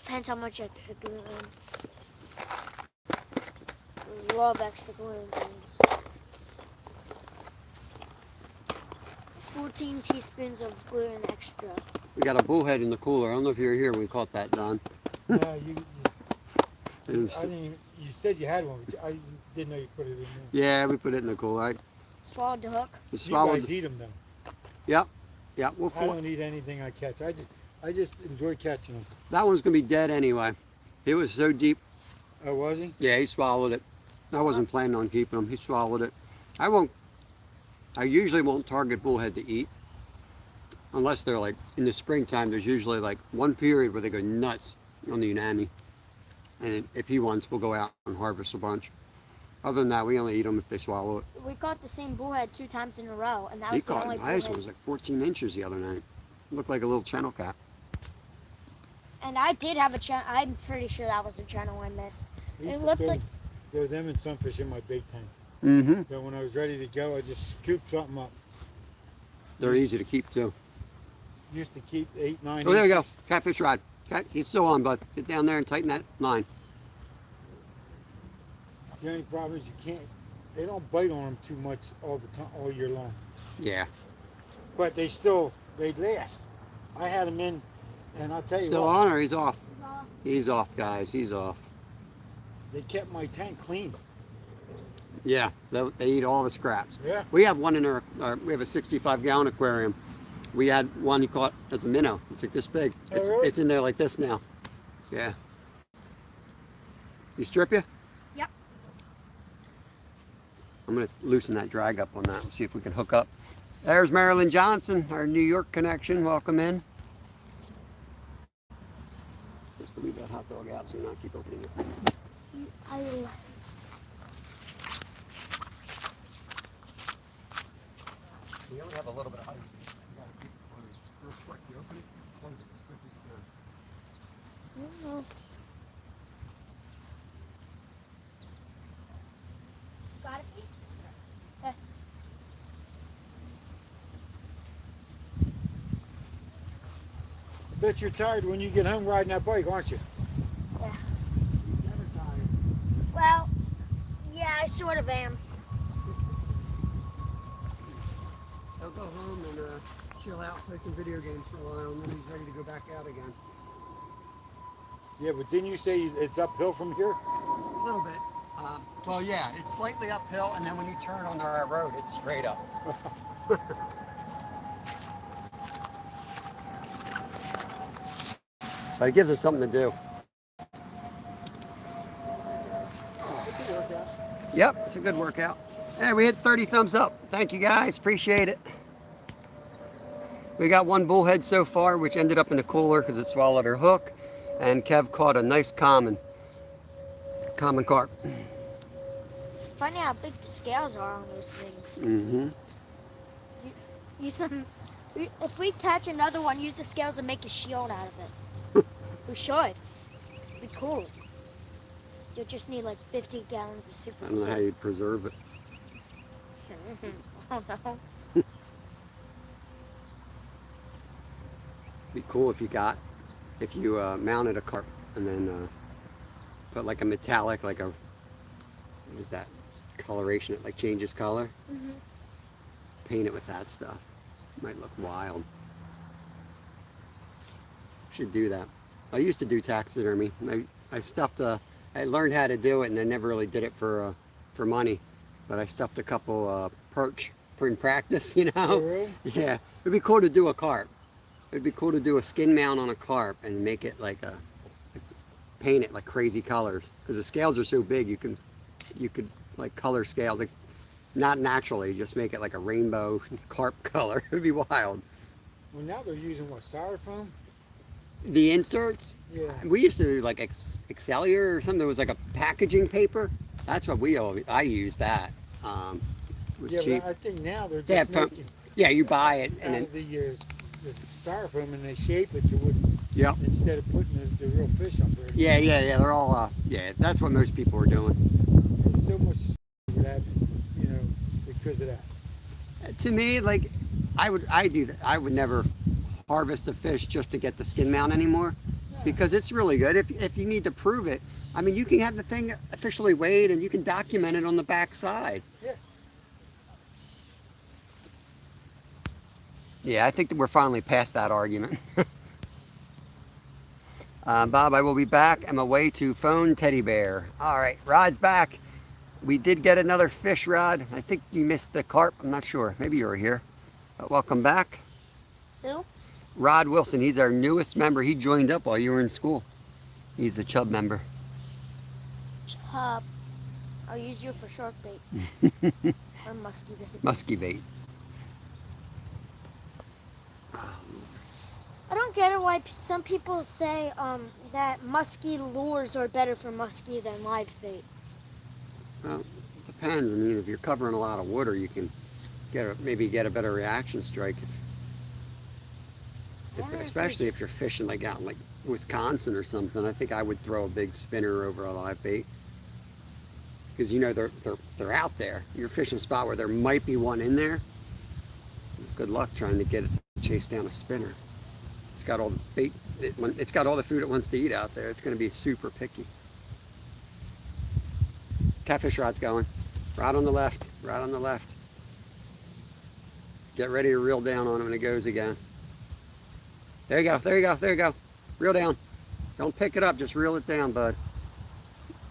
Depends how much extra gluten. Love extra gluten things. 14 teaspoons of gluten extra. We got a bullhead in the cooler. I don't know if you were here when we caught that, Don. No, It was- I didn't even, you said you had one, but I didn't know you put it in there. yeah, we put it in the cooler. Swallowed the hook. We You swallowed. guys eat them though. Yep. We'll I don't eat anything I catch. I just enjoy catching them. that one's gonna be dead anyway. It was so deep. Oh, was he? Yeah, he swallowed it. I wasn't planning on keeping him. He swallowed it. I usually won't target bullhead to eat. Unless they're like, in the springtime, there's usually like one period where they go nuts on the Unami. And if he wants, we'll go out and harvest a bunch. Other than that, we only eat them if they swallow it. We caught the same bullhead 2 times in a row, and that He was the caught only a nice one. It bullhead. was like 14 inches the other night. Looked like a little channel cat. And I did have a channel. I'm pretty sure that was a channel I missed. I used It to looked like throw them and sunfish in my bait tank. Mm-hmm. So when I was ready to go, I just scooped something up. They're easy to keep too. Used to keep 8, 9. Oh, there we go. Catfish rod. He's still on, bud. Get down there and tighten that line. The only problem is you can't. They don't bite on them too much all the time, all year long. Yeah. But they last. I had them in, and I'll tell you Still what. on or he's off? He's off, guys. He's off. They kept my tank clean. Yeah, they eat all the scraps. Yeah. We have one in we have a 65-gallon aquarium. We had one he caught as a minnow. It's like this big. Oh, really? It's in there like this now. Yeah. You strip you? Yep. I'm going to loosen that drag up on that and see if we can hook up. There's Marilyn Johnson, our New York connection. Welcome in. Just to leave that hot dog out so you're not keep opening it. You only have a little bit of ice. You gotta keep it closed. Real quick, you open it, close it as quick as you can. Got it, please? I bet you're tired when you get home riding that bike, aren't you? Yeah. Never tired. Well, yeah, I sort of am. He'll go home and chill out, play some video games for a while, and then he's ready to go back out again. Yeah, but didn't you say it's uphill from here? A little bit. Well, yeah, it's slightly uphill, and then when you turn onto our road, it's straight up. But it gives him something to do. Yep, it's a good workout. Hey, we hit 30 thumbs up. Thank you guys, appreciate it. We got one bullhead so far, which ended up in the cooler because it swallowed her hook. And Kev caught a nice common carp. Funny how big the scales are on those things. Mm-hmm. Use them. If we catch another one, use the scales and make a shield out of it. We should. Be cool. You'll just need like 50 gallons of super. I don't know how you preserve it. I don't know. Be cool if you mounted a carp and then put like a metallic, like a, what is that, coloration, it like changes color. Paint it with that stuff. Might look wild. Should do that. I used to do taxidermy. I learned how to do it, and I never really did it for money. But I stuffed a couple perch in practice, you know. Oh, really? Yeah, it'd be cool to do a carp. It'd be cool to do a skin mount on a carp and make it like paint it like crazy colors. Because the scales are so big, you could like color scales, like not naturally, just make it like a rainbow carp color. It'd be wild. Well, now they're using what, styrofoam? The inserts, Yeah. we used to do like Excellior or something. There was like a packaging paper. That's what I used that. It was Yeah, cheap. but I think now they're Yeah, just making Yeah, you buy it and out then, of the styrofoam and they shape it to what, yep. instead of putting the real fish up there. Yeah, they're all, yeah, that's what most people are doing. There's so much with that, you know, because of that. To me, like, I do that. I would never harvest a fish just to get the skin mount anymore, because it's really good. If you need to prove it, I mean, you can have the thing officially weighed and you can document it on the back side. Yeah. Yeah, I think that we're finally past that argument. Bob, I will be back. I'm away to phone Teddy Bear. All right, Rod's back. We did get another fish, Rod. I think you missed the carp. I'm not sure. Maybe you were here. But welcome back. Who? Rod Wilson. He's our newest member. He joined up while you were in school. He's a Chub member. Chub. I'll use you for shark bait. Or musky bait. Musky bait. I don't get it why some people say that musky lures are better for musky than live bait. Well, it depends. I mean, if you're covering a lot of water, you can maybe get a better reaction strike. Especially if you're fishing like out in like Wisconsin or something. I think I would throw a big spinner over a live bait, because you know they're out there. You're fishing a spot where there might be one in there. Good luck trying to get it to chase down a spinner. It's got all the bait, it's got all the food it wants to eat out there. It's going to be super picky. Catfish rod's going. Rod on the left, rod on the left. Get ready to reel down on it when it goes again. There you go, there you go, there you go. Reel down. Don't pick it up, just reel it down, bud.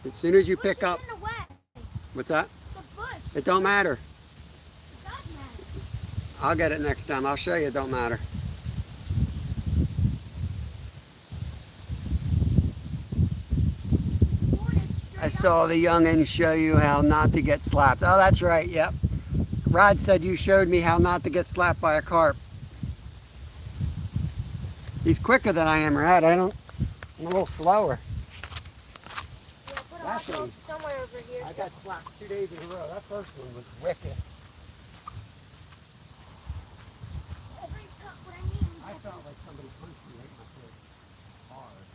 As soon as you pick up. In the way. What's that? The bush. It don't matter. It does matter. I'll get it next time. I'll show you it don't matter. I saw the youngin show you how not to get slapped. Oh, that's right, yep. Rod said you showed me how not to get slapped by a carp. He's quicker than I am, Rod. I'm a little slower. Yeah, put a That hot dog thing. somewhere over here. I got slapped 2 days in a row. That first one was wicked. What I mean is I that felt like somebody punched me right in my face. Hard.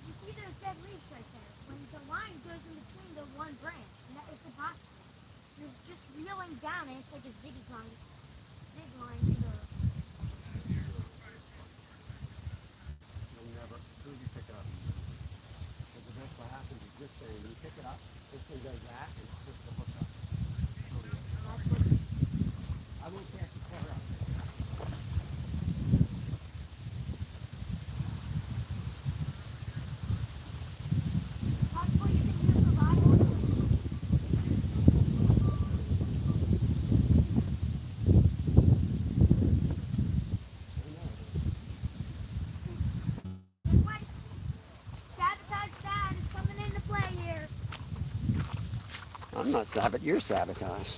you see those dead leaves right there. When the line goes in between the one branch, and that it's impossible. You're just reeling down, and it's like a zig line to the. You'll never, as soon as you pick it up. Because the best what happens is this thing, you pick it up, this thing goes back and puts the hook up. That's what's. I won't cast the color up. Possible you can use the rod. Sabotage Dad is coming into play here. I'm not sabotage, you're sabotage.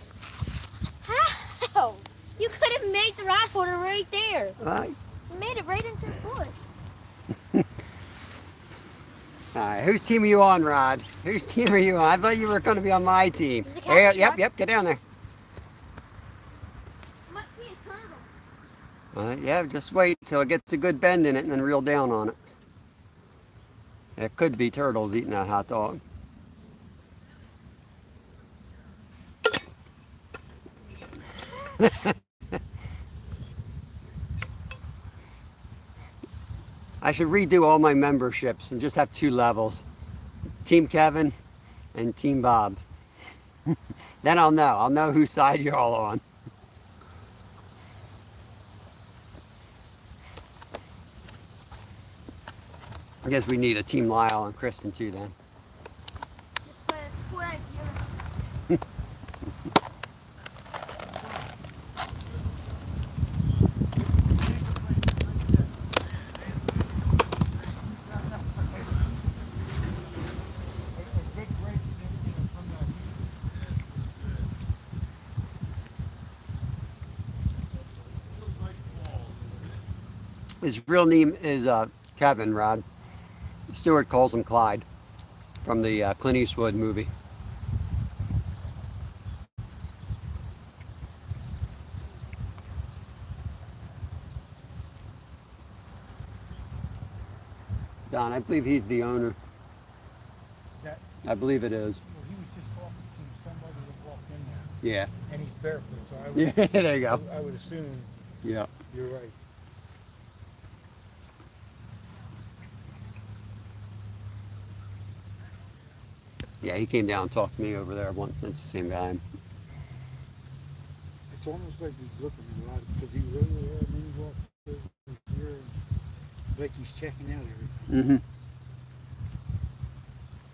How? You could have made the rod holder right there. Alright. You made it right into the bush. Alright, whose team are you on, Rod? Whose team are you on? I thought you were going to be on my team. Is it Hey, catfish yep, rod? yep, get down there. Must be a turtle. Yeah, just wait till it gets a good bend in it and then reel down on it. It could be turtles eating that hot dog. I should redo all my memberships and just have 2 levels. Team Kevin and Team Bob. Then I'll know. I'll know whose side you're all on. I guess we need a Team Lyle and Kristen too then. Just put a square at 0. His real name is Kevin, Rod. Stewart calls him Clyde from the Clint Eastwood movie. Don, I believe he's the owner. That, I believe it is. well, he was just talking to somebody that walked in there, Yeah. and he's barefoot, so I would, Yeah, there you go. I would assume Yeah. you're right. Yeah, he came down and talked to me over there once. It's the same guy. It's almost like he's looking at a lot, because he was over there, and then he walked over here, and like he's checking out everything. Mm-hmm.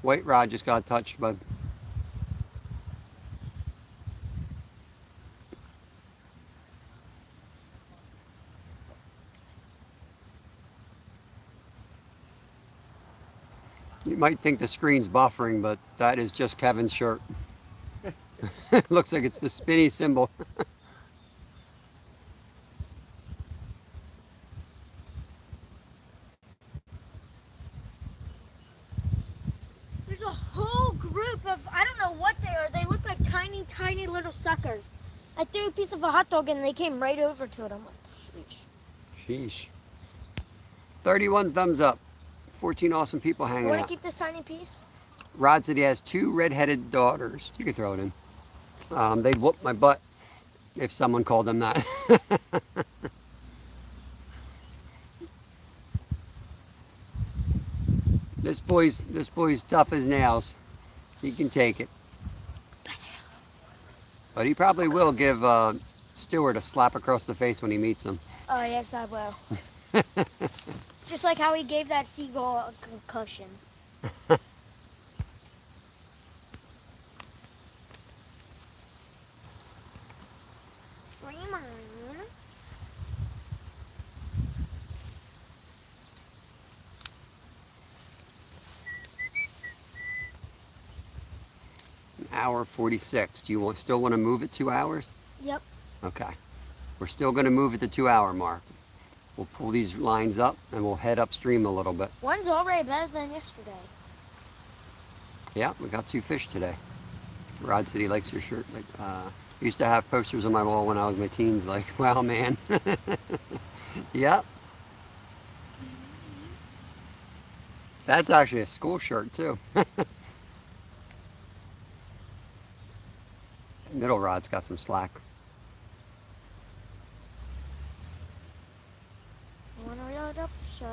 White rod just got touched, bud. You might think the screen's buffering, but that is just Kevin's shirt. Looks like it's the spinny symbol. There's a whole group of, I don't know what they are. They look like tiny, tiny little suckers. I threw a piece of a hot dog and they came right over to it. I'm like, sheesh. Sheesh. 31 thumbs up. 14 awesome people You hanging want to out. keep this tiny piece? Rod said he has 2 red-headed daughters. You can throw it in. They'd whoop my butt if someone called him that. This boy's tough as nails. He can take it. But he probably will give Stewart a slap across the face when he meets him. Oh, yes, I will. Just like how he gave that seagull a concussion. Dream on. An hour 46. Do you still want to move it 2 hours? Yep. Okay. We're still going to move at the 2 hour mark. We'll pull these lines up and we'll head upstream a little bit. One's already better than yesterday. Yeah, we got 2 fish today. Rod said he likes your shirt. Like, I used to have posters on my wall when I was in my teens, like, wow, man. Yep. That's actually a school shirt, too. Middle rod's got some slack. I want to reel it up, side.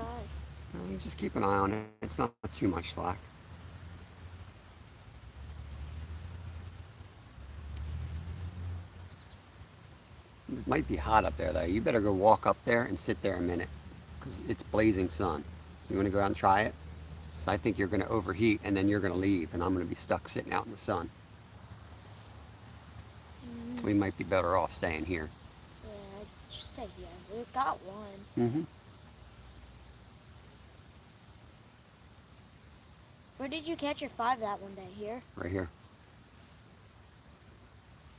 You just keep an eye on it. It's not too much slack. It might be hot up there, though. You better go walk up there and sit there a minute, because it's blazing sun. You want to go out and try it? I think you're going to overheat, and then you're going to leave, and I'm going to be stuck sitting out in the sun. We might be better off staying here. Yeah, just stay here. We've got one. Mm-hmm. Where did you catch your 5 that one day? Here? Right here.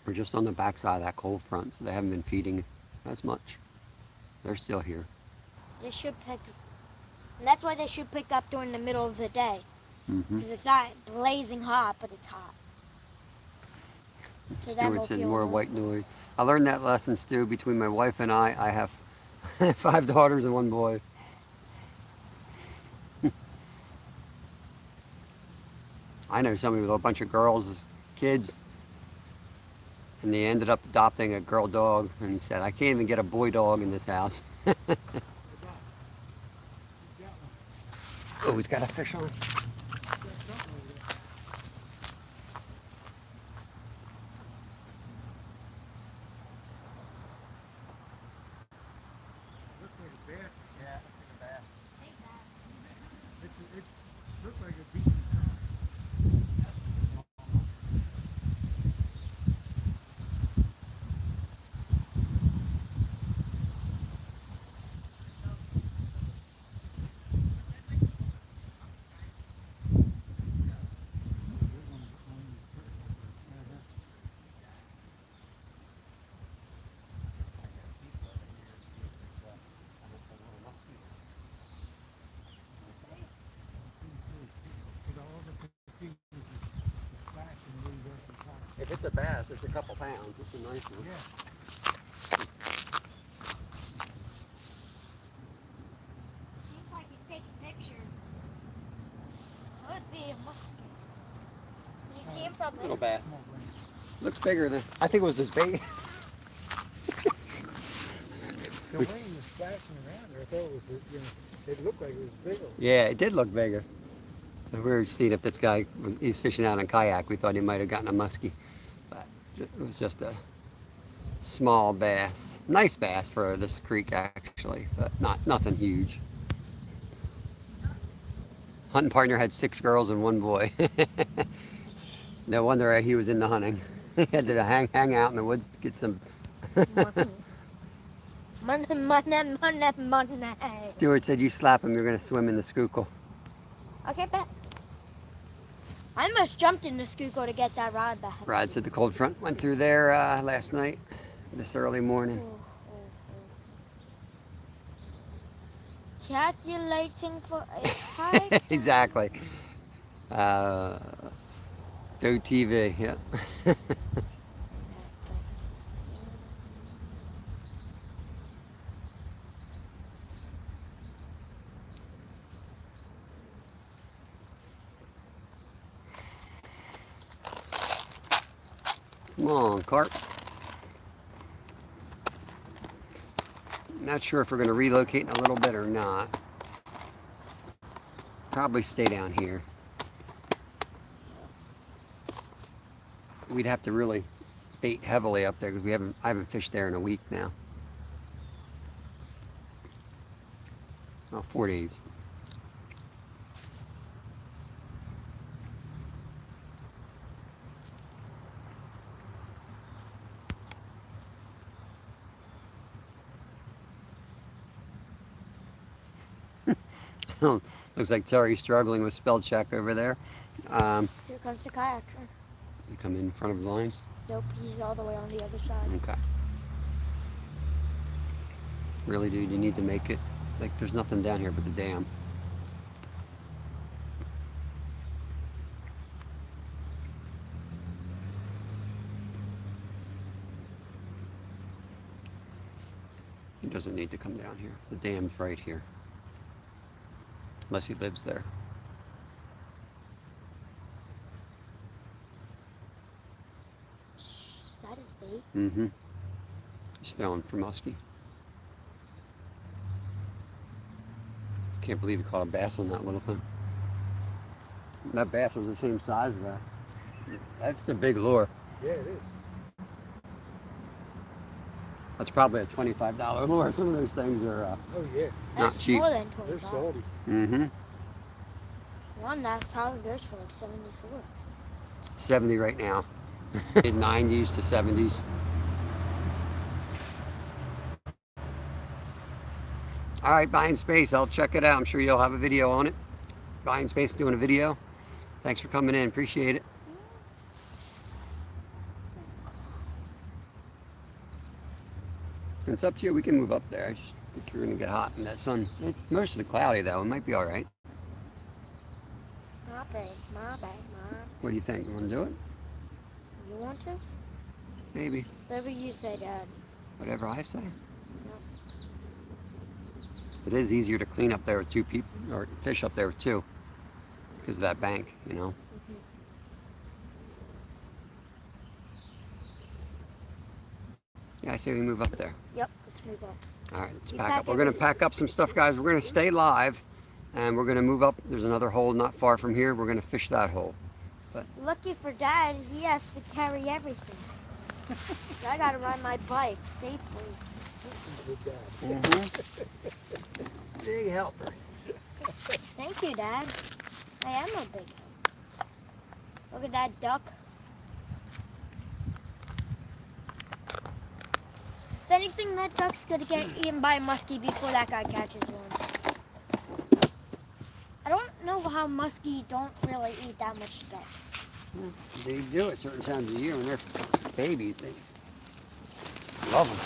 We're just on the backside of that cold front, so they haven't been feeding as much. They're still here. They should pick, and that's why they should pick up during the middle of the day. Mm-hmm. Because it's not blazing hot, but it's hot. So that Stuart will said feel more warm. white noise. I learned that lesson, Stu, between my wife and I. I have 5 daughters and 1 boy. I know somebody with a bunch of girls as kids, and they ended up adopting a girl dog, and he said, I can't even get a boy dog in this house. Oh, he's got a fish on. Looks like a decent If it's a bass, it's a couple pounds. It's a nice one. Yeah. Seems like he's taking pictures. Could be a muskie. Can you see him from Little there? bass. Looks bigger than, I think it was this big. The way he was splashing around there, I thought it was, it looked like it was bigger. Yeah, it did look bigger. We were seeing if this guy, he's fishing out in kayak. We thought he might have gotten a muskie. But it was just a small bass. Nice bass for this creek, actually, but nothing huge. Hunting partner had 6 girls and 1 boy. No wonder he was into hunting. He had to hang out in the woods to get some. Money, money, money, money. Stuart said you slap him, you're going to swim in the Schuylkill. Okay, bet. I almost jumped in the Schuylkill to get that rod back. Rod said the cold front went through there last night, this early morning. Calculating for a hike. Exactly. Go TV, yeah. Come on, carp. Not sure if we're going to relocate in a little bit or not. Probably stay down here. We'd have to really bait heavily up there because I haven't fished there in a week now. Oh, 4 days. Looks like Terry's struggling with spell check over there. Here comes the kayaker. You come in front of the lines? Nope, he's all the way on the other side. Okay. Really, dude, you need to make it. Like, there's nothing down here but the dam. He doesn't need to come down here. The dam's right here. Unless he lives there. Is that his bait? Mm-hmm. He's throwing for muskie. Can't believe he caught a bass on that little thing. That bass was the same size as that. That's a big lure. Yeah, it is. That's probably a $25 lure. Some of those things are Oh yeah, not That's cheap. more than they're 25. salty. Mm-hmm. One that probably goes for like 74. 70 right now. Mid 90s to 70s. All right, Buying Space. I'll check it out. I'm sure you'll have a video on it. Buying Space doing a video. Thanks for coming in. Appreciate it. It's up to you. We can move up there. I just think you're going to get hot in that sun. It's mostly cloudy, though. It might be all right. My bad, my bad, my. What do you think? You want to do it? You want to? Maybe. Whatever you say, Dad. Whatever I say. It is easier to clean up there with two people, or fish up there with two, because of that bank, you know. Yeah, I say we move up there. Yep, let's move on. All right, let's You pack pack up. We're going to pack up some stuff, guys. We're going to stay live, and we're going to move up. There's another hole not far from here. We're going to fish that hole. Lucky for Dad, he has to carry everything. I gotta ride my bike safely. Good dad. Big helper. Thank you, Dad. I am a big help. Look at that duck. If anything, that duck's gonna get eaten by a muskie before that guy catches one. I don't know how muskie don't really eat that much ducks. They do it certain times of the year when they're babies. They love them.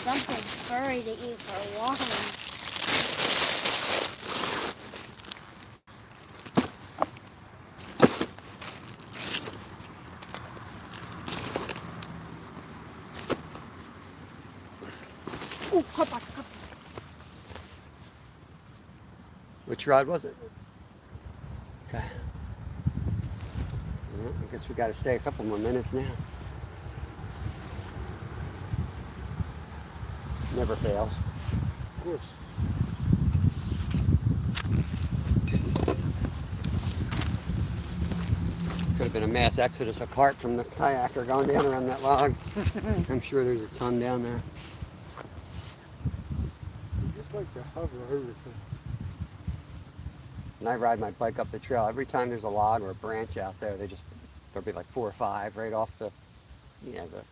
Something furry to eat for a long time. Oh, hop on. Which rod was it? Okay. Well, I guess we got to stay a couple more minutes now. Never fails. Of course. Could have been a mass exodus of carp from the kayaker going down around that log. I'm sure there's a ton down there. You just like to hover over things. And I ride my bike up the trail. Every time there's a log or a branch out there, there'll be like 4 or 5 right off the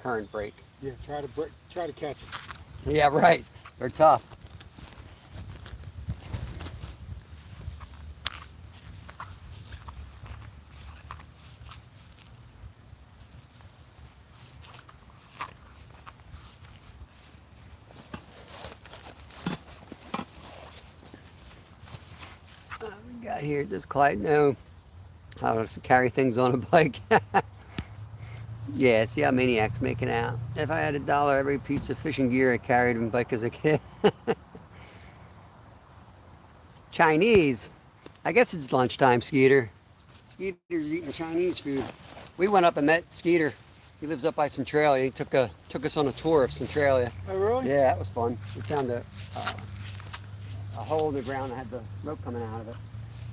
current break. Yeah, try to catch it. Yeah, right. They're tough. We got here, does Clyde know how to carry things on a bike? Yeah, see how maniacs making out. If I had $1 every piece of fishing gear I carried on a bike as a kid. Chinese. I guess it's lunchtime, Skeeter. Skeeter's eating Chinese food. We went up and met Skeeter He lives up by Centralia. He took us on a tour of Centralia. Oh, really? Yeah, that was fun. We found a hole in the ground that had the smoke coming out of it.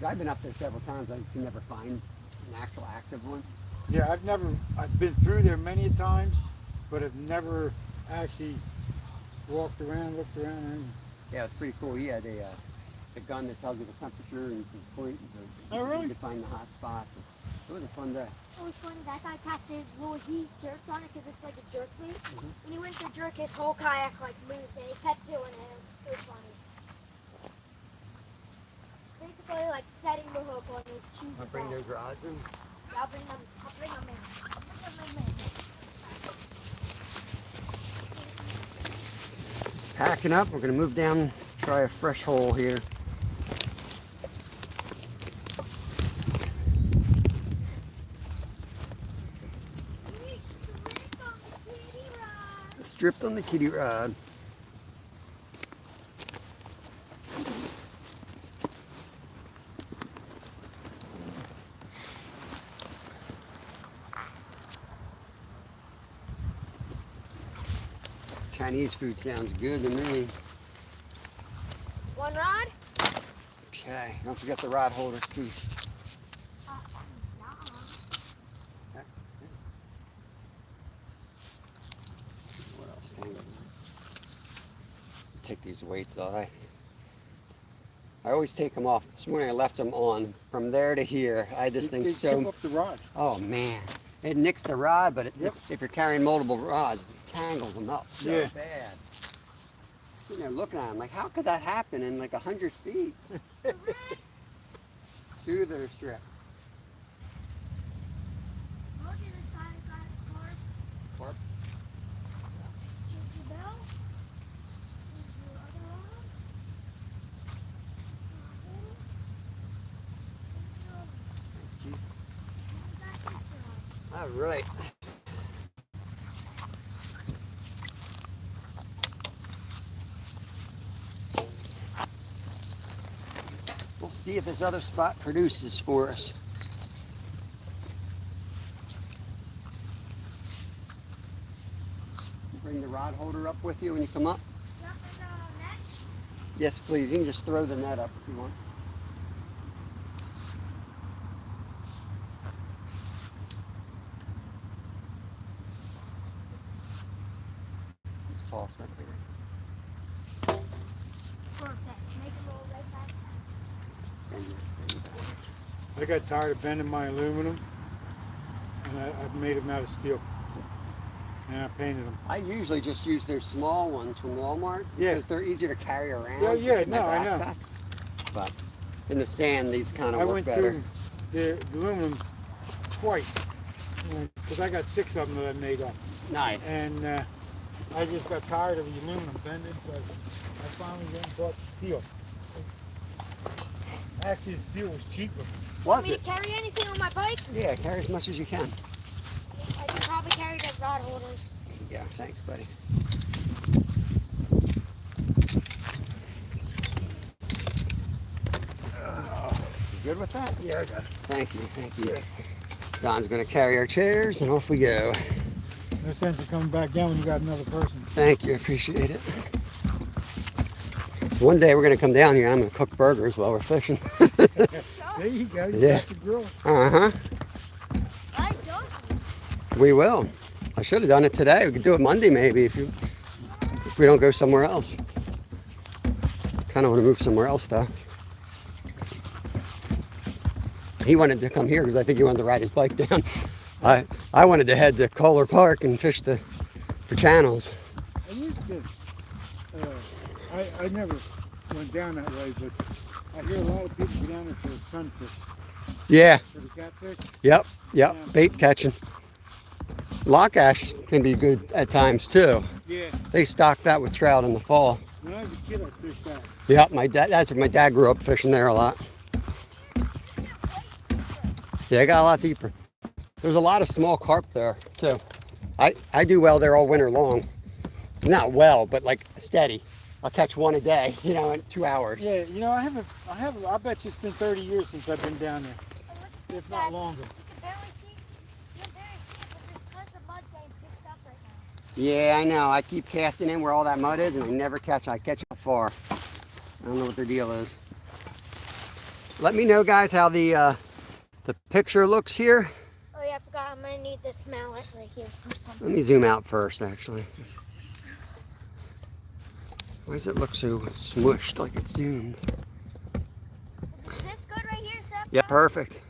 I've been up there several times. I can never find an actual active one. Yeah, I've been through there many a times, but I've never actually walked around, looked around, or anything. Yeah, it's pretty cool. He had a gun that tells you the temperature and you can point. Oh, really? You can find the hot spots. It was a fun day. It was funny, that guy cast his little heat jerked on it because it's like a jerk bait. When he went to jerk, his whole kayak like moved and he kept doing it. It was so funny. Basically like setting the hook on his cheese. I'll bring those rods in. I'll bring them in. I'll bring them in. Just packing up. We're going to move down, try a fresh hole here. Stripped on the kitty rod. Chinese food sounds good to me. One rod? Okay, don't forget the rod holders too. What else? Hang on. Take these weights off. I always take them off. This morning I left them on. From there to here, I had this thing They so... tip up the rod. Oh man, it nicks the rod, but Yep. if you're carrying multiple rods, it tangles them up so Yeah. bad. Sitting there looking at them like, how could that happen in like 100 feet? Two that are stripped. Look at this guy that got it carved. Carp? Here's your bell. Here's your other rod. All right. We'll see if this other spot produces for us. Bring the rod holder up with you when you come up. Yep, and net. Yes, please. You can just throw the net up if you want. Just toss that there. Perfect. Make a little right back. Bend your back. I got tired of bending my aluminum, and I've made them out of steel. And I painted them. I usually just use their small ones from Walmart Yeah. because they're easier to carry around. Yeah, yeah, with my no, I know. backpack. But in the sand, these kind of I work went better. through the aluminum twice, because I got 6 of them that I made up. Nice. And I just got tired of the aluminum bending, so I finally went and bought steel. Actually, the steel was cheaper. Was Want me it? to carry anything on my bike? Yeah, carry as much as you can. I can probably carry the rod holders. Yeah, thanks, buddy. You good with that? Yeah, I got it. Thank you, thank you. Don's gonna carry our chairs and off we go. No sense of coming back down when you got another person. Thank you, appreciate it. One day we're gonna come down here. I'm gonna cook burgers while we're fishing. There you go. You Yeah. got the grill. Uh-huh. I don't. We will. I should have done it today. We could do it Monday maybe if we don't go somewhere else. Kind of want to move somewhere else though. He wanted to come here because I think he wanted to ride his bike down. I wanted to head to Kohler Park and fish for channels. I used to, I never went down that way, but I hear a lot of people go down there for the sunfish, Yeah. for the catfish. Yep. Yeah. Bait catching. Lock ash can be good at times too. Yeah. They stock that with trout in the fall. When I was a kid, I fished that. Yep. That's where my dad grew up fishing there a lot. Yeah, it got a lot deeper. There's a lot of small carp there too. I do well there all winter long. Not well, but like steady. I'll catch one a day, in 2 hours. Yeah, I bet you it's been 30 years since I've been down there, if not longer. You can barely see, but there's tons of mud saying Yeah, I know. I keep casting in where all that mud is, and I never catch. I catch it far. I don't know what their deal is. Let me know, guys, how the picture looks here. Oh yeah, I forgot. I'm gonna need to smell it right here or something. Let me zoom out first, actually. Why does it look so smushed, like it's zoomed? Is this good right here, Seth? Yeah, perfect.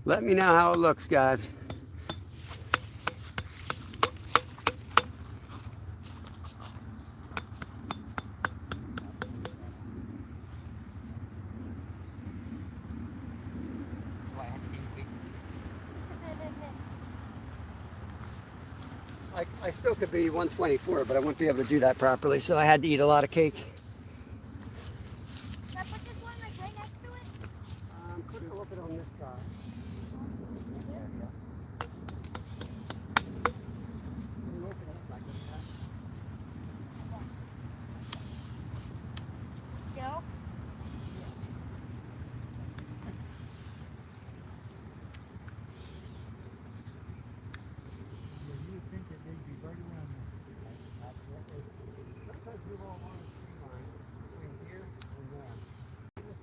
Let me know how it looks, guys. I still could be 124, but I wouldn't be able to do that properly, so I had to eat a lot of cake. Can I put this one like right next to it? Put it a little bit on this side. There we go. Can you open it like that? Still? Yeah, you would think that they'd be right around there. Sometimes we roll along the tree line between here and there.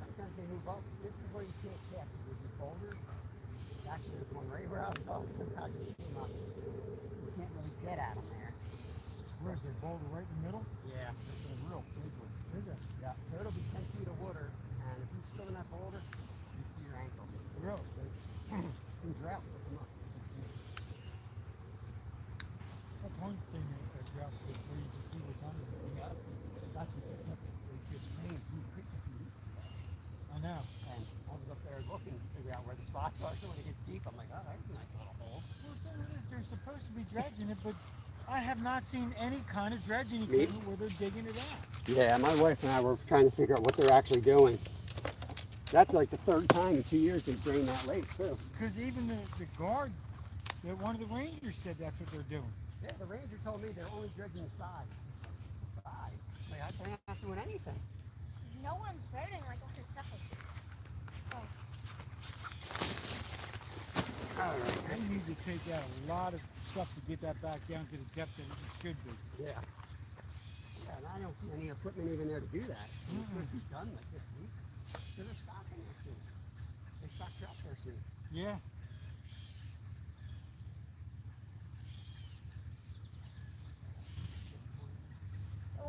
Sometimes they move up. This is where you can't cast it. There's these boulders. Actually, there's one right where I was talking about. You can't really get at them there. Where's there, boulder right in the middle? Yeah, this is a real big one. Is it? Yeah, so it'll be 10 feet of water, and if you still in that boulder, you see your ankles. Really? In drought, look them up. That's one thing that drought is where you can see what's under it. Yeah, that's what they took. They just made Blue Creek a few weeks ago. I know. And I was up there looking to figure out where the spots are, so when it gets deep, I'm like, oh, that's a nice little hole. Well, the thing is, they're supposed to be dredging it, but I have not seen any kind of dredging Me? equipment where they're digging it out. Yeah, my wife and I were trying to figure out what they're actually doing. That's like the third time in 2 years they've drained that lake, too. Because even the guard, one of the rangers said that's what they're doing. Yeah, the ranger told me they're only dredging the side. Side? Like, they're not doing anything. No one's voting like on the side. All right. They need to take out a lot of stuff to get that back down to the depth that it should be. Yeah. Yeah, and I don't see any equipment even there to do that. It's supposed to be done like this week. So they're stocking there soon. They stock trout there soon. Yeah.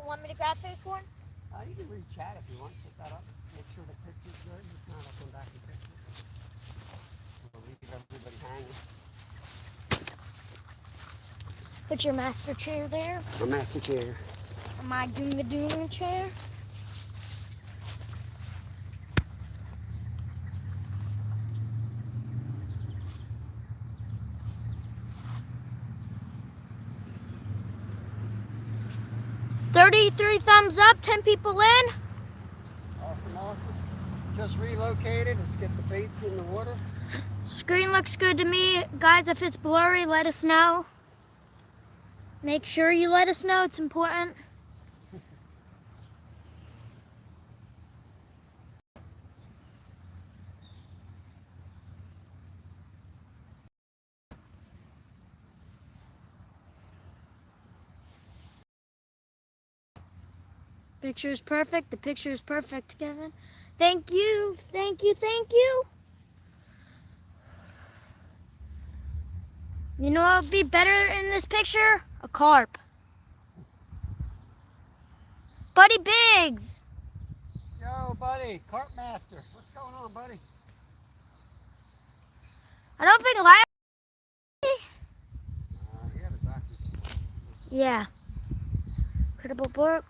Want me to grab food corn? You can read chat if you want. Put that up. Make sure the picture's good. If not, I'll come back and fix it. We'll leave everybody hanging. Put your master chair there. My master chair. My doom chair. $33 thumbs up, 10 people in. Awesome, awesome. Just relocated. Let's get the baits in the water. Screen looks good to me. Guys, if it's blurry, let us know. Make sure you let us know, it's important. Picture is perfect. The picture is perfect, Kevin. Thank you, thank you, thank you. You know what would be better in this picture? A carp. Buddy Biggs. Yo, buddy. Carp master. What's going on, buddy? I don't think last. He had a doctor. Yeah. Credible Brook.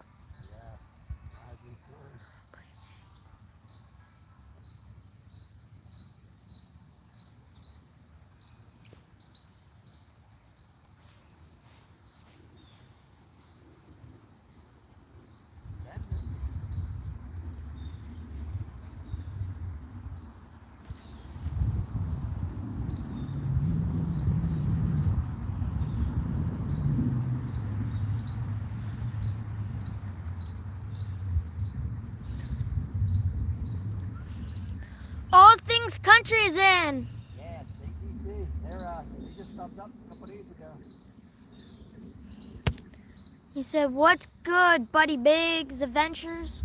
King's Country's in. Yeah, ATC. They just subbed up a couple days ago. He said, "What's good, Buddy Biggs Adventures?"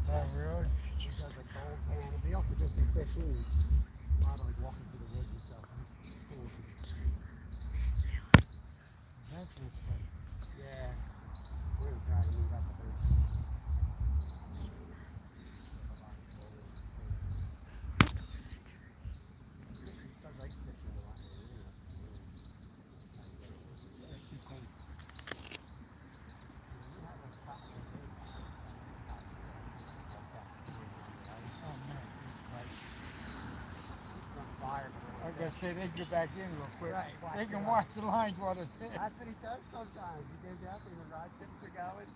Oh, really? He does like gold pan. He also does some fishing and a lot of like walking through the woods and stuff. Adventurous thing. Yeah. We're gonna try to move up a bit. Does like fishing a lot. That's too cold. Oh, man. I gotta say, they get back in real quick. Right. They can watch the lines while they're there. That's what he does sometimes. He goes out there and the rod tips are going.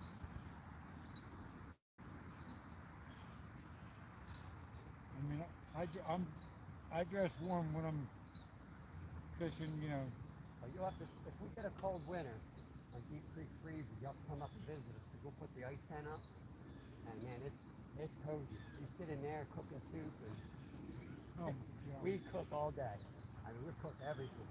I mean, I dress warm when I'm fishing, you know. Well, you'll have to, if we get a cold winter, like Deep Creek freezes, you'll have to come up and visit us because we'll put the ice tent up. And man, it's cozy. You sit in there cooking soup and Oh, yeah. we cook all day. I mean, we cook everything.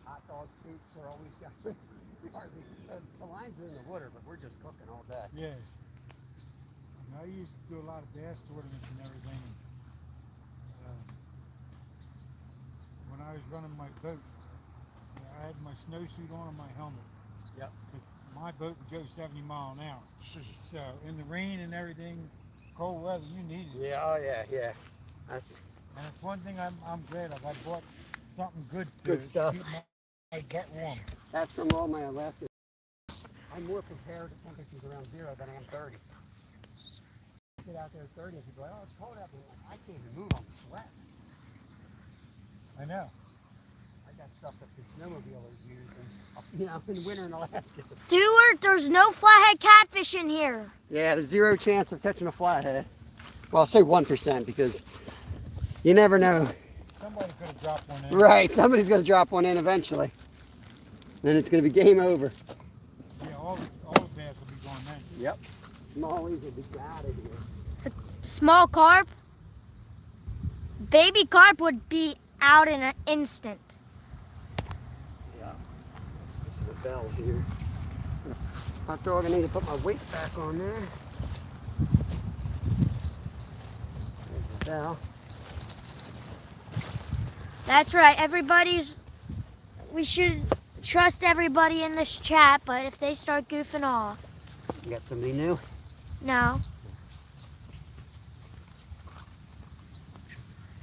Hot dog soups are always got. We hardly, the lines are in the water, but we're just cooking all day. Yeah. And I used to do a lot of bass tournaments and everything. And, when I was running my boat, I had my snowsuit on and my helmet. Yep. 'Cause my boat would go 70 miles an hour. Jeez. So in the rain and everything, cold weather, you need it. Yeah, oh yeah, yeah. That's And it's one thing I'm glad of. I bought something good to Good stuff. keep my butt warm. That's from all my Alaska. I'm more prepared to temperatures around 0 than I am 30. Get out there at 30 and people are like, oh, it's cold out there. I'm like, I can't even move, I'm sweating. I know. I got stuff that the snowmobilers use, and, you know, in winter in Alaska. Stewart, there's no flathead catfish in here. Yeah, there's 0 chance of catching a flathead. Well, I'll say 1% because you never know. Somebody could have dropped one in. Right, somebody's going to drop one in eventually. Then it's going to be game over. Yeah, all the bass will be gone then. Yep. Smallies will be out of here. Small carp. Baby carp would be out in an instant. Yeah. This is the bell here. Hot dog, I need to put my weight back on there. There's the bell. That's right. We should trust everybody in this chat, but if they start goofing off, You got somebody new? no.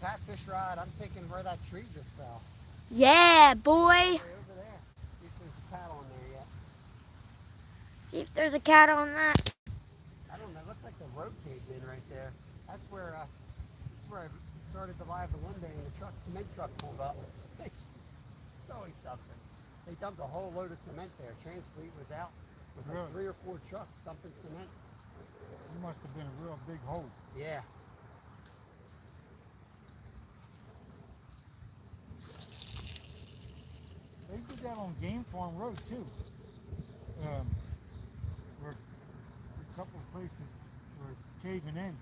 Catfish rod, I'm thinking where that tree just fell. Yeah, boy. Way over there. See if there's a cat on there yet. See if there's a cat on that. I don't know, it looks like the road caved in right there. That's where I started the live the one day and the cement truck pulled up. It's always something. They dumped a whole load of cement there. Transfleet was out with like Really? 3 or 4 trucks dumping cement. It must have been a real big hole. Yeah. They did that on Game Farm Road too. Where a couple of places were caving in,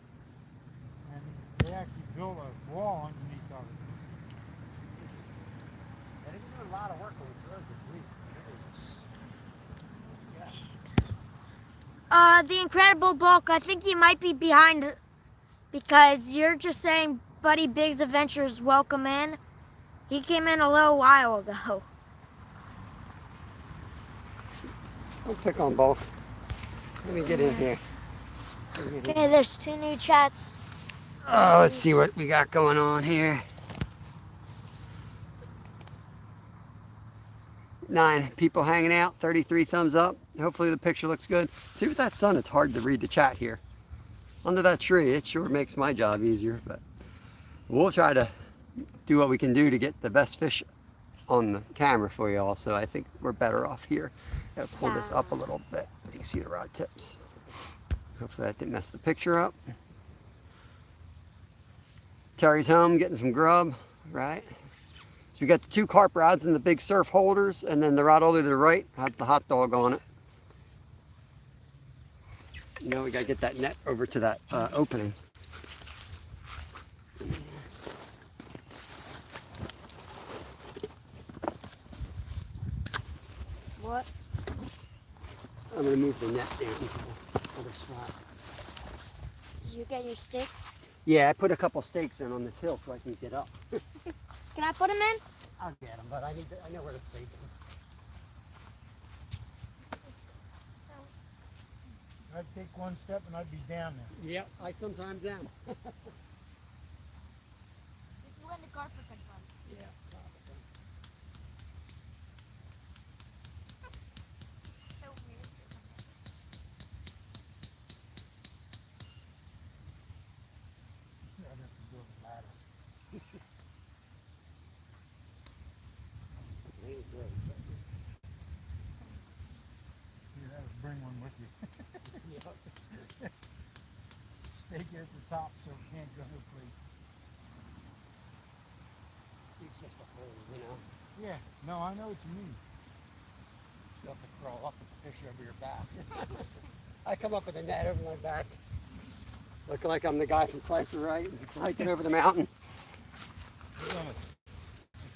and they actually built a wall underneath of it. Yeah, they've been doing a lot of work on the road this week. Yeah. The Incredible Bulk, I think you might be behind because you're just saying Buddy Biggs Adventures welcome in. He came in a little while ago. Don't pick on both. Let me get in here. Okay, there's 2 new chats. Oh, let's see what we got going on here. 9 people hanging out, 33 thumbs up. Hopefully the picture looks good. See, with that sun, it's hard to read the chat here. Under that tree, it sure makes my job easier, but we'll try to do what we can do to get the best fish on the camera for you all. So I think we're better off here. Gotta pull this up a little bit. You can see the rod tips. Hopefully that didn't mess the picture up. Terry's home getting some grub, right? So we got the 2 carp rods and the big surf holders, and then the rod holder to the right has the hot dog on it. You know, we gotta get that net over to that opening. What? I'm gonna move the net down to the other spot. Did you get your sticks? Yeah, I put a couple stakes in on this hill so I can get up. Can I put them in? I'll get them, but I know where to stake them. I'd take one step and I'd be down there. Yep, I sometimes am. This is when the carpet can come. Yeah, probably. So weird. I'd have to build a ladder. You'd have to bring one with you. Stake it at the top so it can't go no place. It's just a hole, you know. Yeah, no, I know what you mean. You have to crawl up with the fish over your back. I come up with a net over my back. Looking like I'm the guy from Price is Right, hiking over the mountain. Put on a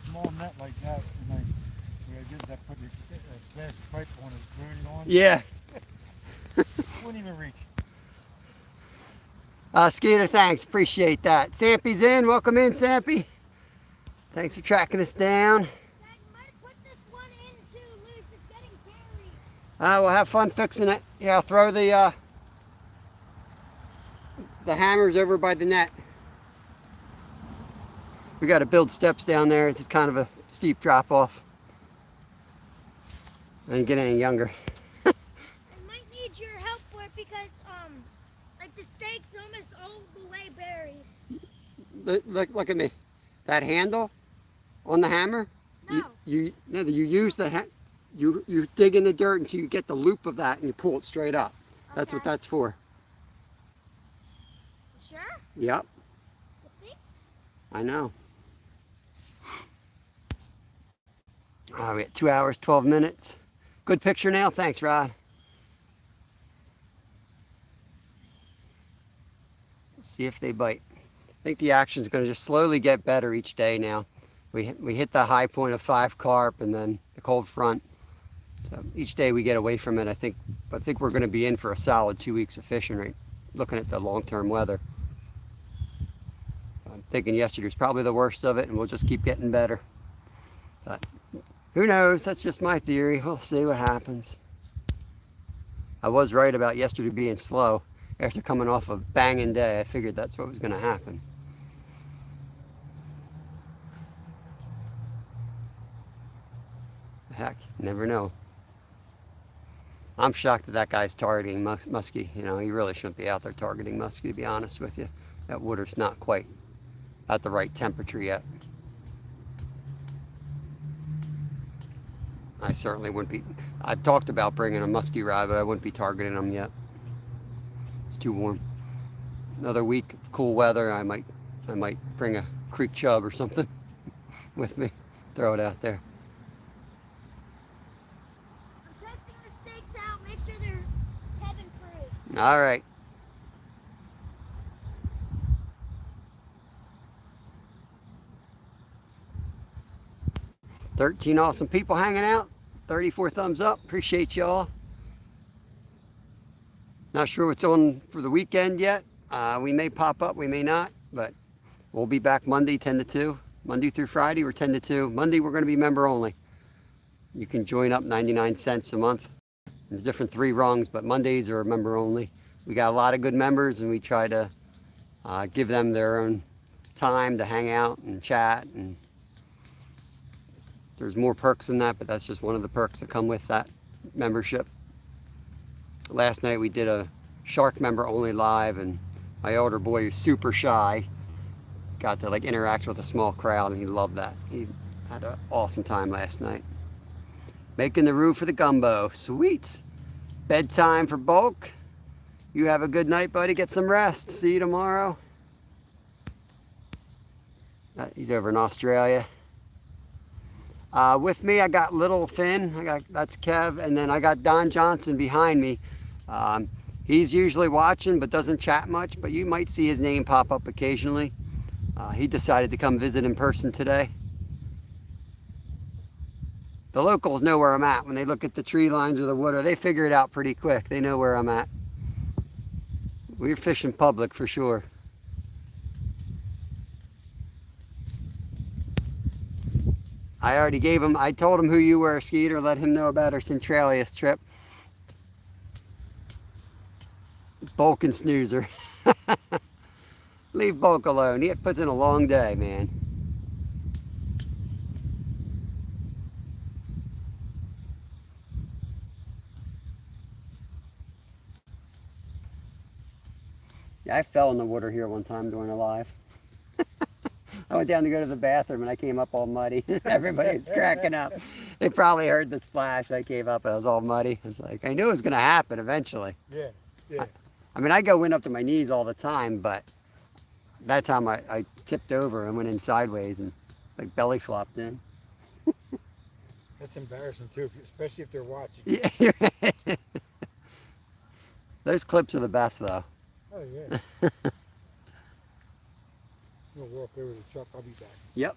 small net like that, and I did that, put the plastic pipe on it, glued it on. Yeah. Wouldn't even reach. Skeeter, thanks. Appreciate that. Sampy's in. Welcome in, Sampy. Thanks for tracking us down. Dad, you might have put this one in too loose. It's getting carried. We'll have fun fixing it. Yeah, I'll throw the hammers over by the net. We got to build steps down there. It's just kind of a steep drop off. I didn't get any younger. I might need your help for it because like the stakes almost all the way buried. Look at me. That handle on the hammer. No. You use the you dig in the dirt until you get the loop of that and you pull it straight up. That's what Okay. that's for. You sure? Yep. You think? I know. We got 2 hours, 12 minutes. Good picture now. Thanks, Rod. See if they bite. I think the action is going to just slowly get better each day now. We hit the high point of 5 carp and then the cold front. So each day we get away from it. I think we're going to be in for a solid 2 weeks of fishing, right? Looking at the long-term weather. I'm thinking yesterday was probably the worst of it, and we'll just keep getting better. But who knows? That's just my theory. We'll see what happens. I was right about yesterday being slow. After coming off a banging day, I figured that's what was going to happen. Heck, you never know. I'm shocked that that guy's targeting muskie. You know, he really shouldn't be out there targeting muskie, to be honest with you. That water's not quite at the right temperature yet. I certainly wouldn't be. I've talked about bringing a muskie rod, but I wouldn't be targeting them yet. It's too warm. Another week of cool weather, I might bring a creek chub or something with me. Throw it out there. I'm testing the stakes out. Make sure they're heaven proof. All right. "13 awesome people hanging out. 34 thumbs up. Appreciate y'all. Not sure what's on for the weekend yet. We may pop up, we may not, but we'll be back Monday 10 to 2. Monday through Friday, we're 10 to 2. Monday, we're going to be member only. You can join up 99 cents a month. There's different 3 rungs, but Mondays are member only. We got a lot of good members, and we try to give them their own time to hang out and chat. And there's more perks than that, but that's just one of the perks that come with that membership. Last night we did a shark member only live, and my older boy, who's super shy, got to like interact with a small crowd, and he loved that. He had an awesome time last night. Making the roux for the gumbo. Sweet. Bedtime for Bulk. You have a good night, buddy. Get some rest. See you tomorrow. He's over in Australia. With me, I got Little Finn. That's Kev, and then I got Don Johnson behind me. He's usually watching but doesn't chat much, but you might see his name pop up occasionally. He decided to come visit in person today. The locals know where I'm at. When they look at the tree lines or the water, they figure it out pretty quick. They know where I'm at. We're fishing public for sure. I already gave him, I told him who you were, Skeeter, let him know about our Centralius trip. Bulk and snoozer. Leave Bulk alone. He puts in a long day, man. Yeah, I fell in the water here one time doing a live. I went down to go to the bathroom and I came up all muddy. Everybody was cracking up. They probably heard the splash. I came up and I was all muddy. I was like, I knew it was going to happen eventually. Yeah, yeah. I mean, I go in up to my knees all the time, but that time I tipped over and went in sideways and like belly flopped in. That's embarrassing too, especially if they're watching. Yeah. Those clips are the best though. Oh yeah. I'm gonna walk over to the truck. I'll be back. Yep.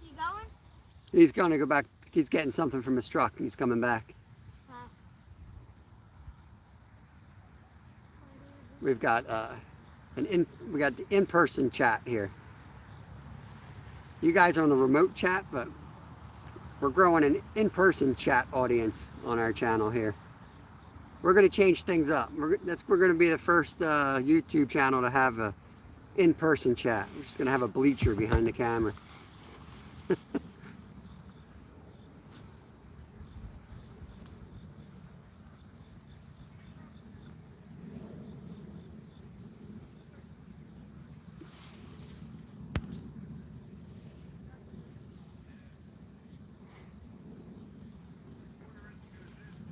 You going? He's going to go back. He's getting something from his truck. He's coming back. We've got we got the in-person chat here. You guys are on the remote chat, but we're growing an in-person chat audience on our channel here. We're going to change things up. We're going to be the first YouTube channel to have a in-person chat. We're just going to have a bleacher behind the camera.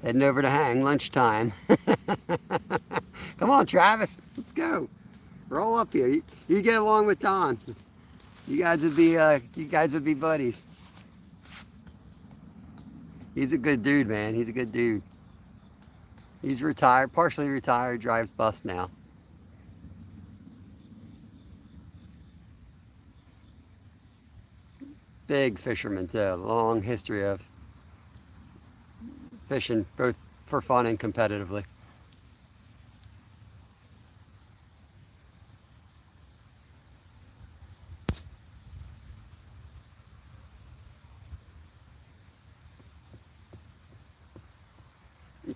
Heading over to Hang, lunchtime. Come on, Travis, let's go. Roll up here. You get along with Don. You guys would be buddies. He's a good dude, man. He's a good dude. He's retired, partially retired, drives bus now. Big fisherman too. Long history of fishing, both for fun and competitively.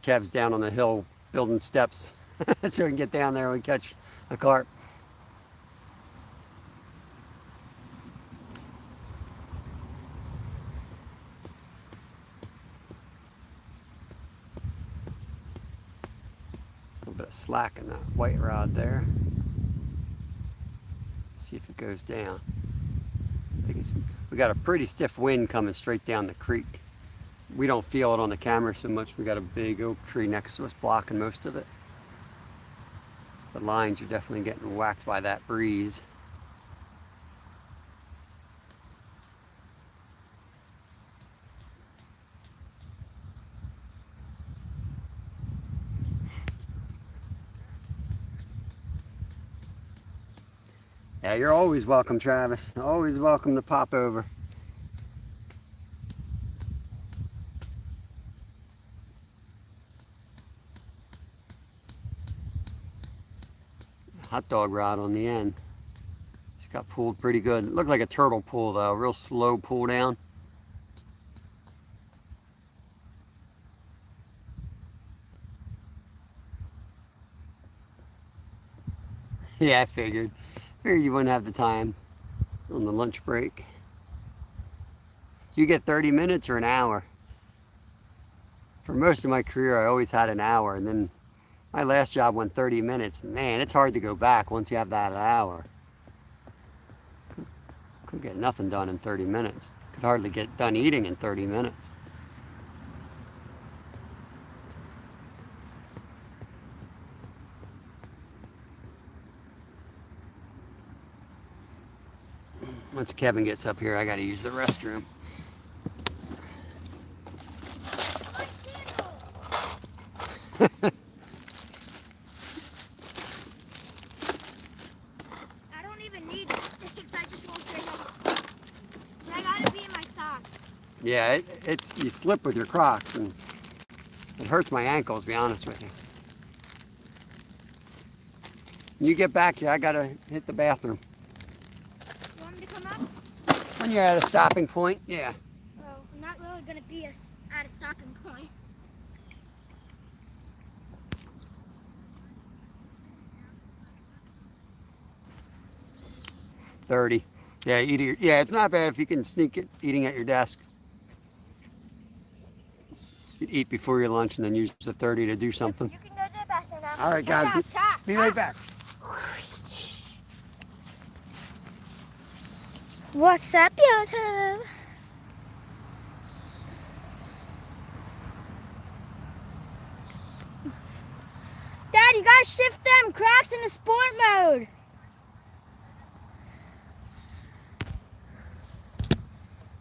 Kev's down on the hill building steps so we can get down there and catch a carp. A little bit of slack in that white rod there. See if it goes down. I think we got a pretty stiff wind coming straight down the creek. We don't feel it on the camera so much. We got a big oak tree next to us blocking most of it. The lines are definitely getting whacked by that breeze. Yeah, you're always welcome, Travis. Always welcome to pop over. Hot dog rod on the end. Just got pulled pretty good. It looked like a turtle pull though, real slow pull down. Yeah, I figured you wouldn't have the time on the lunch break. You get 30 minutes or an hour? For most of my career, I always had an hour, and then my last job went 30 minutes. Man, it's hard to go back once you have that hour. Could get nothing done in 30 minutes. Could hardly get done eating in 30 minutes. Once Kevin gets up here, I gotta use the restroom. I don't even need sticks. I just won't stay home. I gotta be in my socks. Yeah, it's you slip with your Crocs, and it hurts my ankles, to be honest with you. When you get back here, I gotta hit the bathroom. You want me to come up? When you're at a stopping point, yeah. Oh, I'm not really gonna be at a stopping point. $30. Yeah, yeah, it's not bad if you can sneak it eating at your desk. You'd eat before your lunch and then use the 30 to do something. You can go to the bathroom now. All right, guys. Be right back. What's up, YouTube? Dad, you gotta shift them Crocs into sport mode.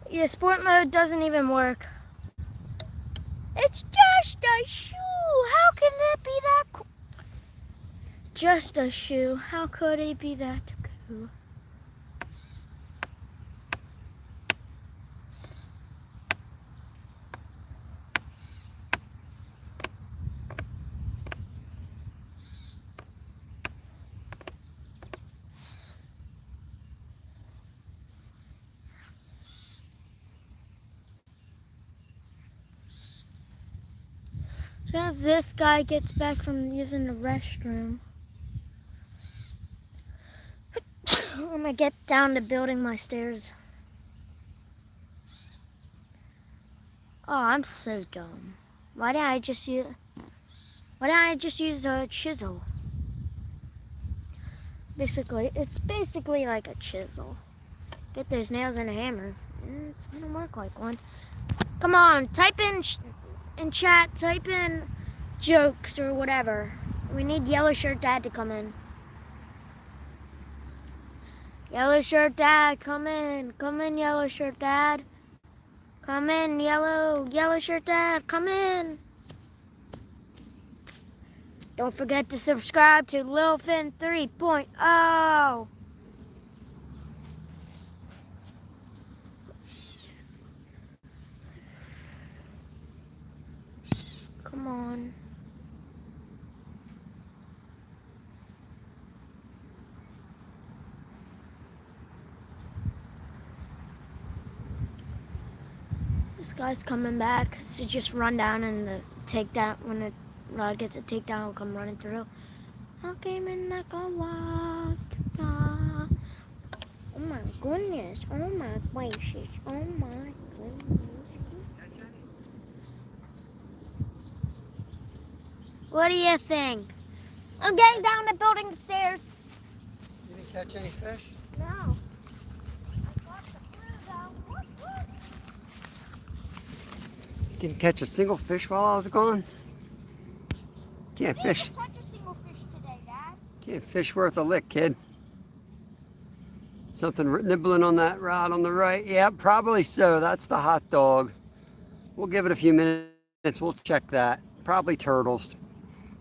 Yeah, sport mode doesn't even work. It's just a shoe. How can it be that cool? Just a shoe. How could it be that cool? As soon as this guy gets back from using the restroom, I'm gonna get down to building my stairs. Oh, I'm so dumb. Why didn't I just use a chisel? Basically, it's basically like a chisel. Get those nails and a hammer. It's gonna work like one. Come on, type in chat, type in jokes or whatever. We need Yellow Shirt Dad to come in. Yellow Shirt Dad, come in. Come in, Yellow Shirt Dad. Come in, Yellow Shirt Dad, come in. Don't forget to subscribe to Lilfin 3.0. Come on. This guy's coming back. So just run down and the takedown. When the rod gets a takedown, he'll come running through. I came in like a walk. Oh my goodness. Oh my gracious. Oh my goodness. What do you think? I'm getting down the building stairs. You didn't catch any fish? No. I got the blue though. Didn't catch a single fish while I was gone? Can't fish. Didn't catch a single fish today, Dad. Can't fish worth a lick, kid. Something nibbling on that rod on the right. Yeah, probably so. That's the hot dog. We'll give it a few minutes. We'll check that. Probably turtles.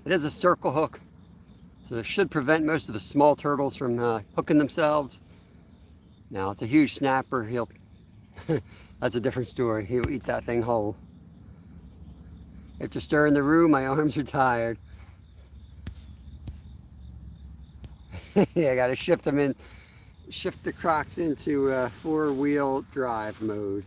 It is a circle hook, so it should prevent most of the small turtles from hooking themselves. Now, it's a huge snapper. That's a different story. He'll eat that thing whole. After stirring the roux, my arms are tired. Yeah, I gotta shift the Crocs into four-wheel drive mode.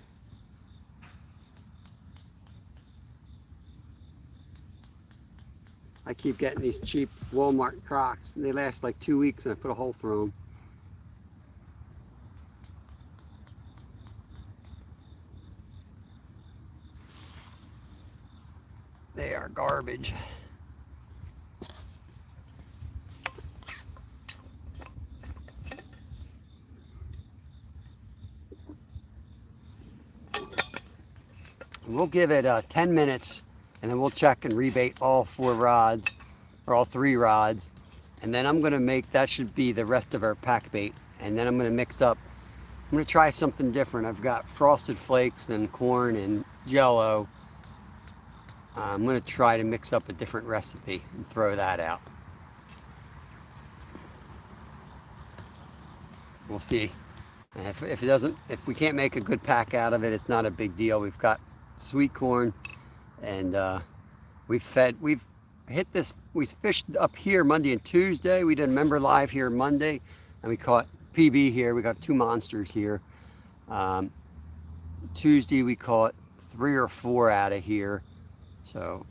I keep getting these cheap Walmart Crocs, and they last like 2 weeks, and I put a hole through them. They are garbage. We'll give it 10 minutes, and then we'll check and rebait all 4 rods, or all 3 rods. And then I'm gonna make, that should be the rest of our pack bait. And then I'm gonna mix up I'm going to try something different. I've got Frosted Flakes and corn and Jell-O. I'm going to try to mix up a different recipe and throw that out. We'll see. And if we can't make a good pack out of it, it's not a big deal. We've got sweet corn, and we fished up here Monday and Tuesday. We did a member live here Monday, and we caught PB here. We got 2 monsters here. Tuesday we caught 3 or 4 out of here. So,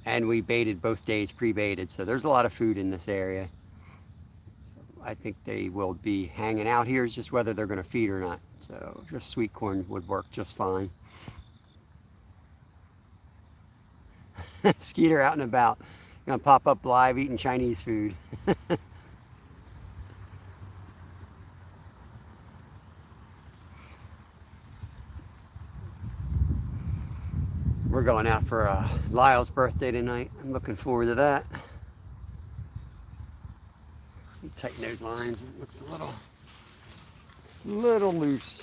and we baited both days, pre-baited. So there's a lot of food in this area. I think they will be hanging out here. It's just whether they're going to feed or not. So just sweet corn would work just fine. Skeeter out and about. Gonna pop up live eating Chinese food. We're going out for Lyle's birthday tonight. I'm looking forward to that. Tighten those lines. It looks a little loose.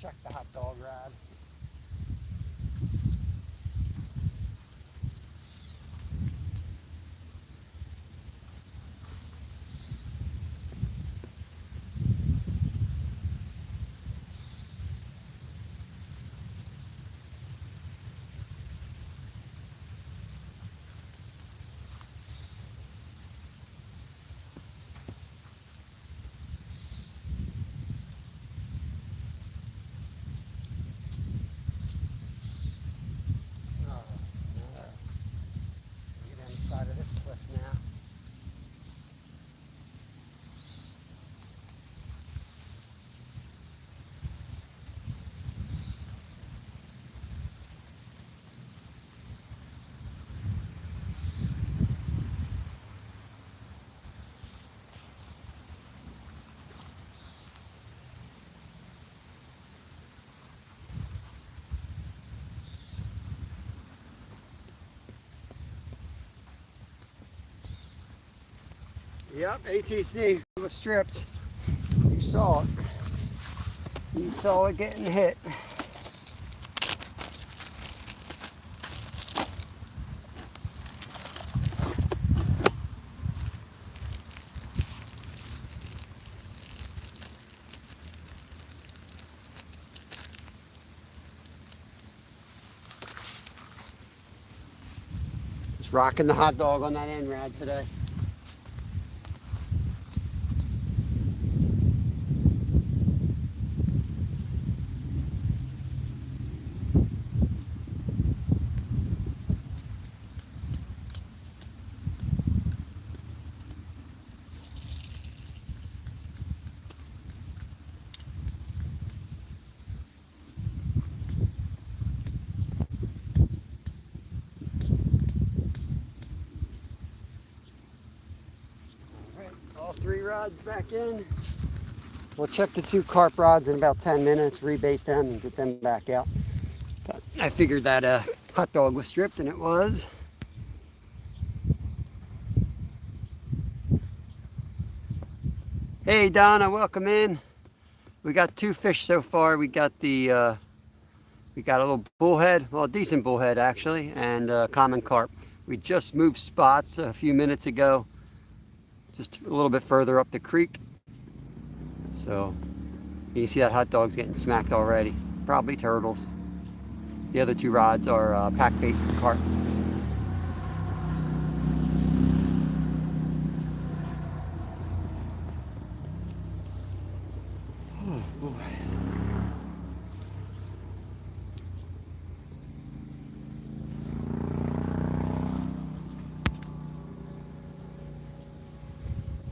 Check the hot dog rod. Side of this cliff now. Yep, ATC was stripped. You saw it. You saw it getting hit. Just rocking the hot dog on that end rod today. All 3 rods back in. We'll check the 2 carp rods in about 10 minutes, rebait them, and get them back out. But I figured that hot dog was stripped, and it was. Hey Donna, welcome in. We got 2 fish so far. We got a little bullhead, well, a decent bullhead actually, and common carp. We just moved spots a few minutes ago, just a little bit further up the creek. So you can see that hot dog's getting smacked already. Probably turtles. The other 2 rods are pack bait for carp. Oh boy.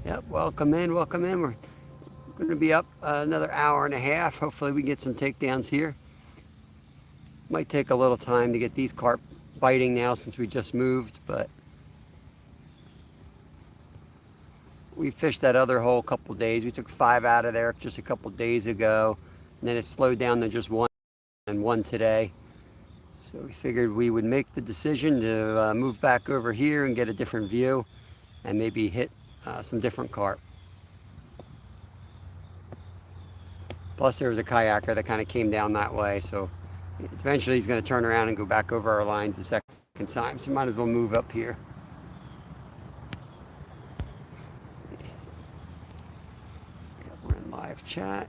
Yep, welcome in, welcome in. We're going to be up another hour and a half. Hopefully we can get some takedowns here. Might take a little time to get these carp biting now since we just moved, but we fished that other hole a couple days. We took 5 out of there just a couple days ago. And then it slowed down to just one and one today. So we figured we would make the decision to move back over here and get a different view and maybe hit some different carp. Plus there was a kayaker that kind of came down that way, so eventually he's going to turn around and go back over our lines the second time, so might as well move up here. Yeah, we're in live chat.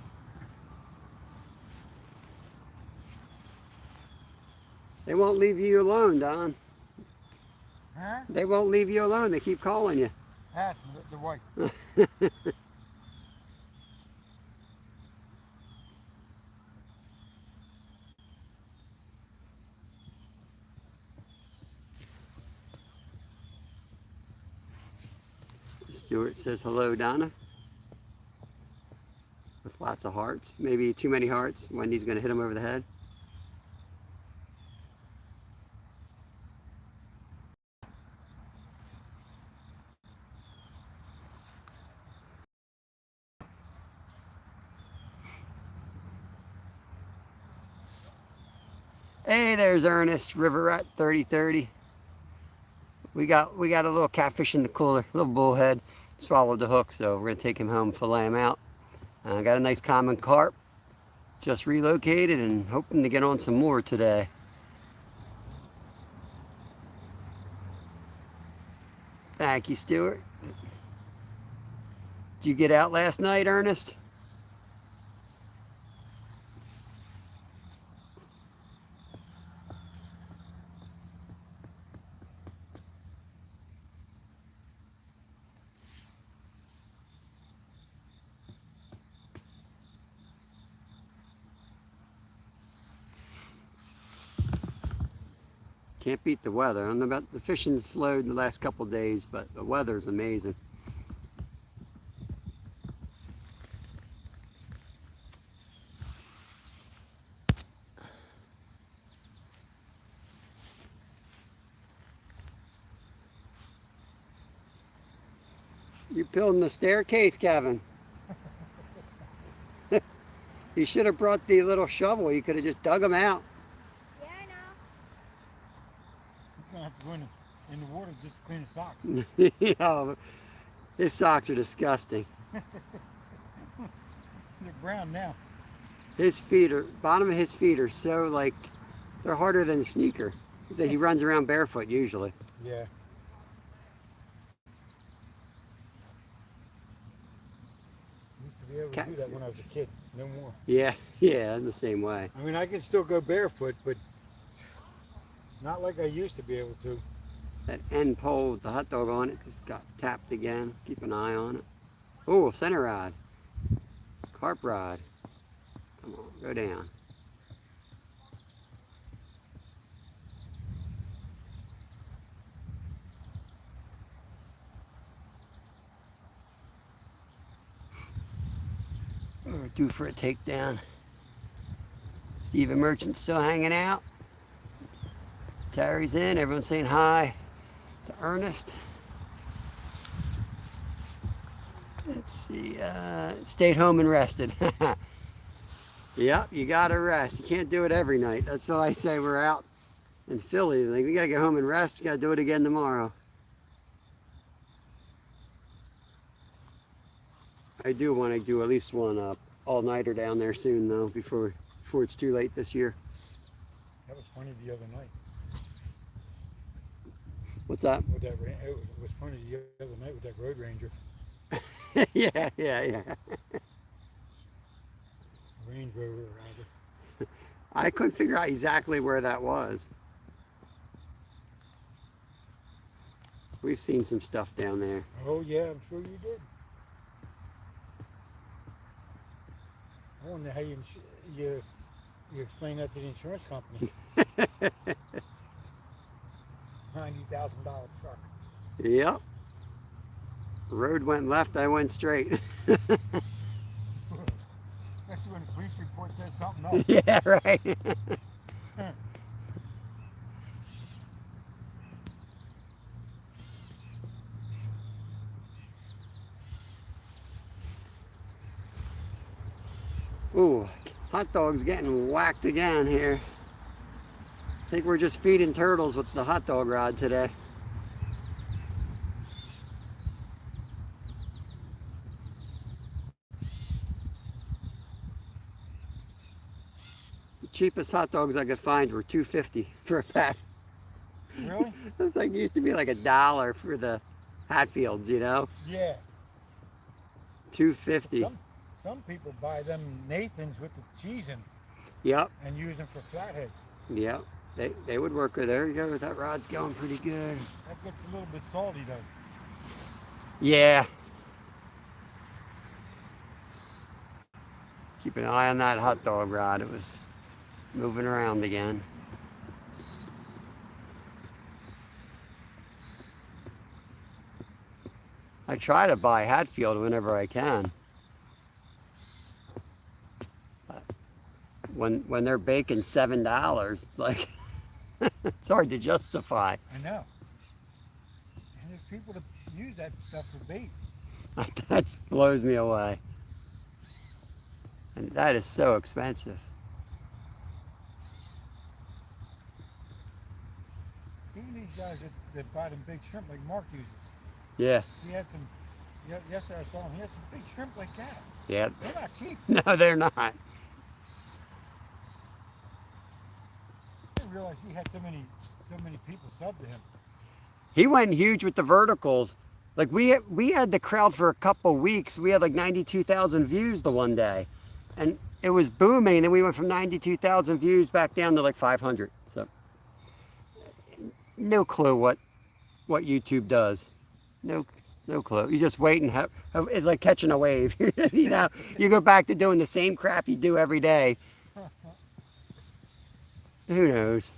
They won't leave you alone, Don. Huh? They won't leave you alone. They keep calling you. That's the wife. Stuart says hello, Donna. With lots of hearts. Maybe too many hearts. Wendy's going to hit him over the head. Hey, there's Ernest, River Rat 3030. We got a little catfish in the cooler, a little bullhead. Swallowed the hook, so we're gonna take him home, fillet him out. Got a nice common carp. Just relocated and hoping to get on some more today. Thank you, Stuart. Did you get out last night, Ernest? Can't beat the weather. I don't know about the fishing slowed the last couple days, but the weather's amazing. You building the staircase, Kevin. You should have brought the little shovel. You could have just dug them out. Yeah, I know. You're gonna have to go in the water just to clean the socks. Yeah, his socks are disgusting. They're brown now. His feet are, bottom of his feet are so like, they're harder than a sneaker. He runs around barefoot usually. Yeah. Used to be able to do that when I was a kid. No more. Yeah, yeah, in the same way. I mean, I can still go barefoot, but not like I used to be able to. That end pole with the hot dog on it just got tapped again. Keep an eye on it. Oh, center rod. Carp rod. Come on, go down. We're due for a takedown. Stephen Merchant's still hanging out. Terry's in. Everyone's saying hi to Ernest. Let's see. Stayed home and rested. Yep, you gotta rest. You can't do it every night. That's what I say. We're out in Philly. Like, we gotta get home and rest. We gotta do it again tomorrow. I do want to do at least one all-nighter down there soon, though, before it's too late this year. That was funny the other night. What's that? With that, it was funny the other night with that Road Ranger. Yeah. Range Rover, rather. I couldn't figure out exactly where that was. We've seen some stuff down there. Oh yeah, I'm sure you did. I wonder how you explain that to the insurance company. $90,000 truck. Yep. The road went left, I went straight. Especially when the police report says something else. Yeah, right. Ooh, hot dog's getting whacked again here. I think we're just feeding turtles with the hot dog rod today. The cheapest hot dogs I could find were $2.50 for a pack. Really? It was like, used to be like $1 for the Hatfields, you know? Yeah. $2.50. Some people buy them Nathans with the cheese in Yep, and use them for flatheads. yep. They would work with. There you go. That rod's going pretty good. That gets a little bit salty though. Yeah. Keep an eye on that hot dog rod. It was moving around again. I try to buy Hatfield whenever I can. But when they're baking $7, it's like it's hard to justify. I know. And there's people that use that stuff for bait. That blows me away. And that is so expensive. Even these guys that buy them big shrimp like Mark uses. Yeah. He had some, yesterday I saw him, he had some big shrimp like that. Yeah. They're not cheap. No, they're not. I didn't realize he had so many people sub to him. He went huge with the verticals. Like we had the crowd for a couple weeks. We had like 92,000 views the one day, and it was booming. And then we went from 92,000 views back down to like 500. So no clue what YouTube does. No clue. You just wait and have it's like catching a wave. You know, you go back to doing the same crap you do every day. Who knows?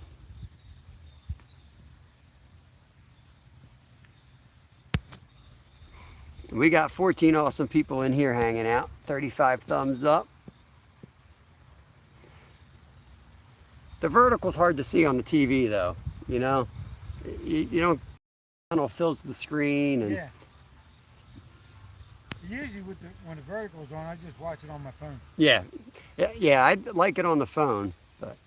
We got 14 awesome people in here hanging out. 35 thumbs up. The vertical's hard to see on the TV though, you know? You don't, it fills the screen and Yeah. Usually when the vertical's on, I just watch it on my phone. yeah, I like it on the phone, but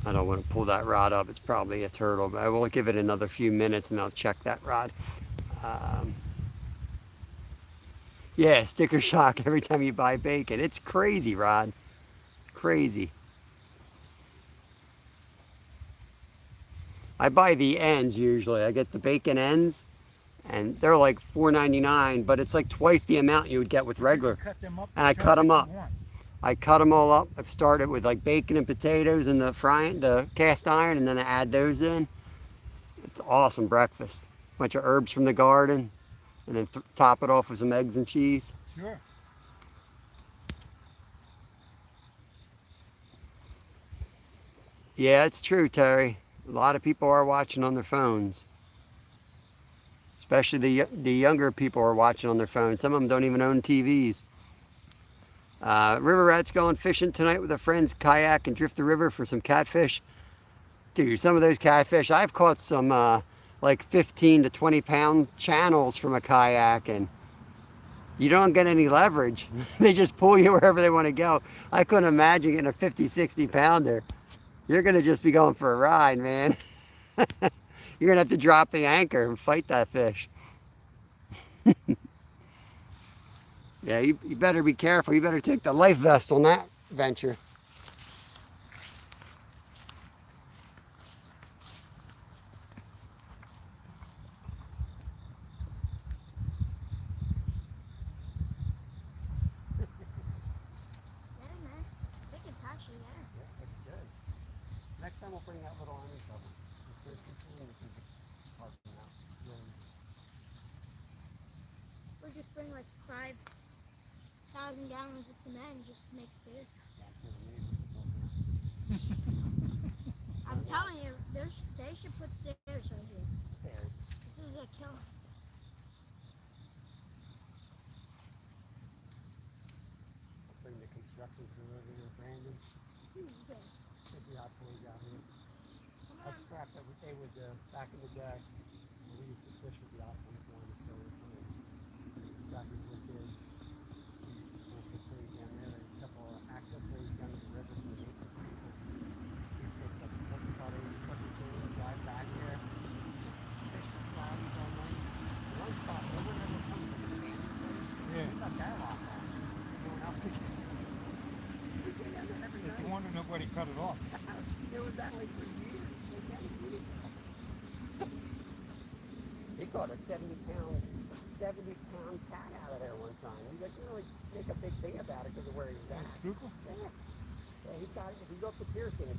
I don't want to pull that rod up. It's probably a turtle, but I will give it another few minutes and I'll check that rod. Yeah, sticker shock every time you buy bacon. It's crazy, Rod. Crazy. I buy the ends usually. I get the bacon ends, and they're like $4.99, but it's like twice the amount you would get with regular. Cut them up. And I cut them up. I cut them all up. I've started with like bacon and potatoes in the cast iron, and then I add those in. It's awesome breakfast. Bunch of herbs from the garden, and then top it off with some eggs and cheese. Sure. Yeah, it's true, Terry. A lot of people are watching on their phones. Especially the younger people are watching on their phones. Some of them don't even own TVs. River Rat's going fishing tonight with a friend's kayak and drift the river for some catfish. Dude, some of those catfish, I've caught some like 15 to 20 pound channels from a kayak, and you don't get any leverage. They just pull you wherever they want to go. I couldn't imagine getting a 50, 60 pounder. You're going to just be going for a ride, man. You're going to have to drop the anchor and fight that fish. Yeah, you better be careful. You better take the life vest on that venture. Next time we'll bring that little army shovel. Or just bring like 5,000 gallons of cement and just make stairs. I'm telling you, they should put stairs right here. This is a killer. Bring the construction crew over here, Brandon. Who's this? Take the hot boys out here. That's crap that they would back in the day. We used to fish with the hot boys wanted to go with them. got these wicked facilities down there. There's a couple of access ways down to the river for the maintenance people. You take like a porta potty, truck and trailer, drive back there, fish for cloudies all night. The one spot over and over comes from the abandoned place. Yeah. We got that locked off. No one else could. We go down there every It's a night. wonder nobody cut it off. It was that way for years. They never did it. He caught a 70-pound cat out of there one time. He didn't really make a big thing about it because of where he was at. Schuylkill? Yeah. Yeah, he got it. If you go up to Pearson,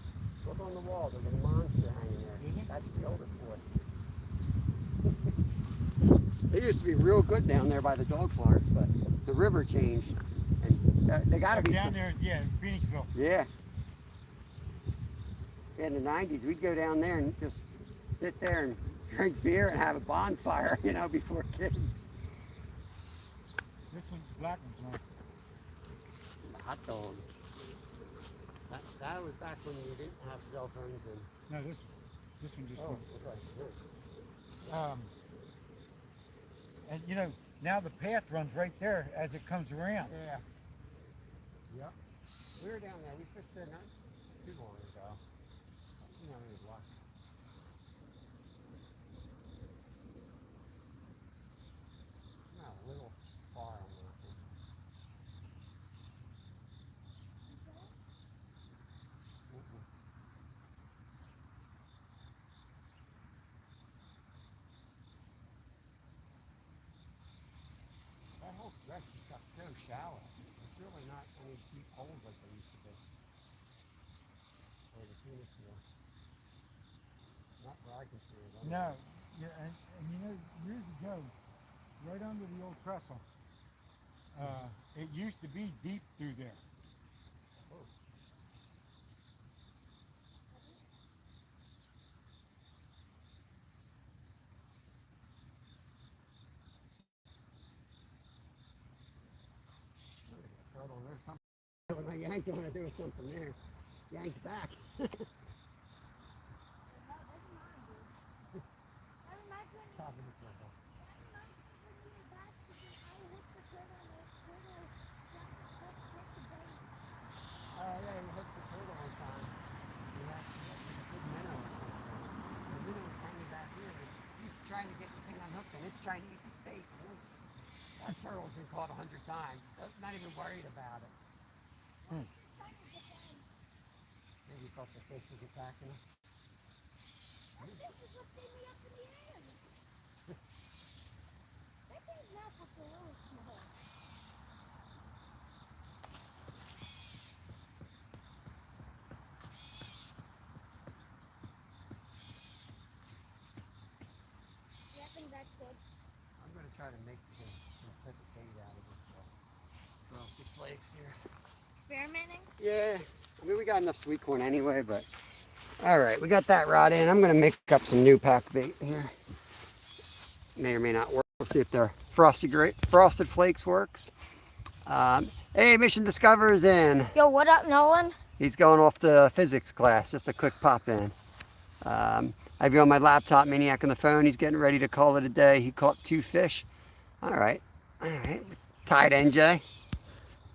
look on the wall, there's a monster hanging there. Mhm. That's the oldest boy. They used to be real good down there by the dog park, but the river changed. And they got to be down there, yeah, in Phoenixville. Yeah. In the 90s, we'd go down there and just sit there and drink beer and have a bonfire, you know, before kids. This one's the black one's on. The hot dog. That was back when you didn't have cell phones and... No, this one just went. okay. And you know, now the path runs right there as it comes around. Yeah. Yep. We were down there. We fished there not too long ago. You know, it was lucky. Not a little far on that one. That whole stretch just got so shallow. It's really not any deep holes like there used to be. Or the Phoenixville. Not where I can see it. No, yeah, and you know, years ago, right under the old trestle, it used to be deep through there. Turtle, there's something. When I yanked on it, there was something there. Yanked back. Top of the turtle. Oh yeah, he hooked the turtle one time. He had a big minnow or something. The minnow was hanging back here. And he's trying to get the thing unhooked and it's trying to eat the bait. That turtle's been caught 100 times. Not even worried about it. Maybe he thought the fish was attacking him. I'm going to try to make some type of bait out of this frosted flakes here. Experimenting? Yeah, I mean we got enough sweet corn anyway, but all right, we got that rod in. I'm going to make up some new pack bait here. May or may not work. We'll see if the frosted flakes works. Hey, Mission Discover's in. Yo, what up, Nolan? He's going off to physics class. Just a quick pop in. I have you on my laptop, Maniac on the phone. He's getting ready to call it a day. He caught 2 fish. All right. Tied NJ.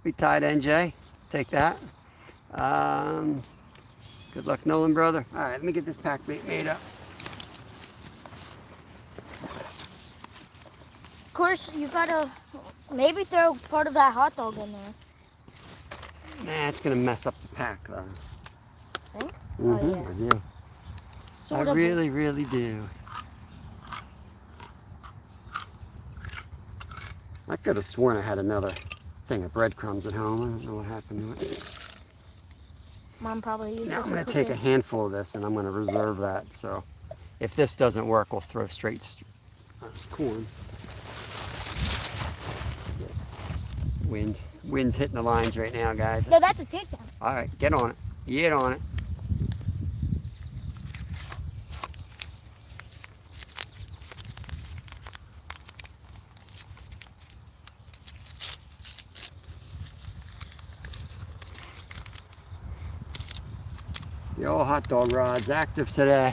We tied NJ. Take that. Good luck, Nolan, brother. All right, let me get this pack bait made up. Of course, you gotta maybe throw part of that hot dog in there. Nah, it's gonna mess up the pack, though. Think? Mm-hmm. Oh, I do. Sort I of. really, really do. I could have sworn I had another thing of breadcrumbs at home. I don't know what happened to it. Mom probably used it. Now I'm for going to take a cooking. handful of this and I'm going to reserve that. So if this doesn't work, we'll throw straight corn. Wind's hitting the lines right now, guys. No, that's a takedown. All right, get on it. Get on it. The old hot dog rod's active today.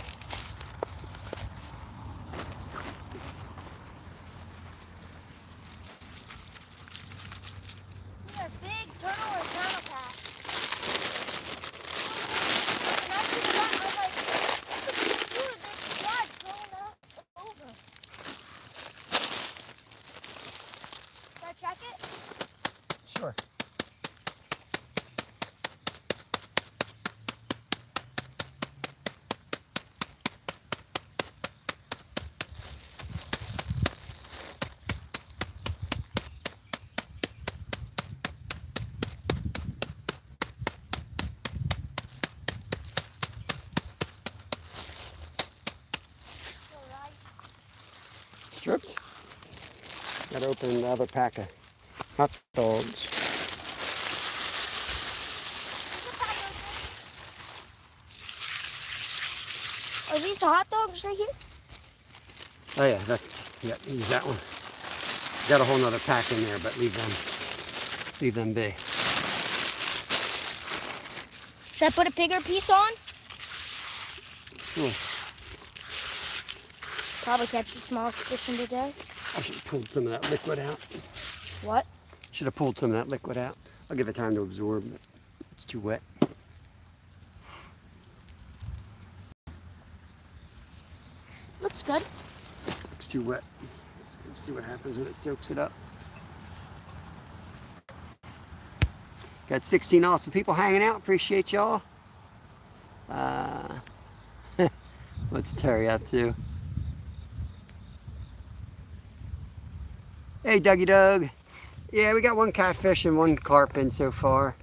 Gotta open the other pack of hot dogs. Are these the hot dogs right here? Oh yeah, use that one. Got a whole nother pack in there, but leave them be. Should I put a bigger piece on? Cool. Probably catch the smallest fish in the day. I should have pulled some of that liquid out. What? Should have pulled some of that liquid out. I'll give it time to absorb, but it's too wet. Looks good. It's too wet. Let's see what happens when it soaks it up. Got 16 awesome people hanging out. Appreciate y'all. What's Terry up to? Hey, Dougie Doug. Yeah, we got one catfish and one carp in so far.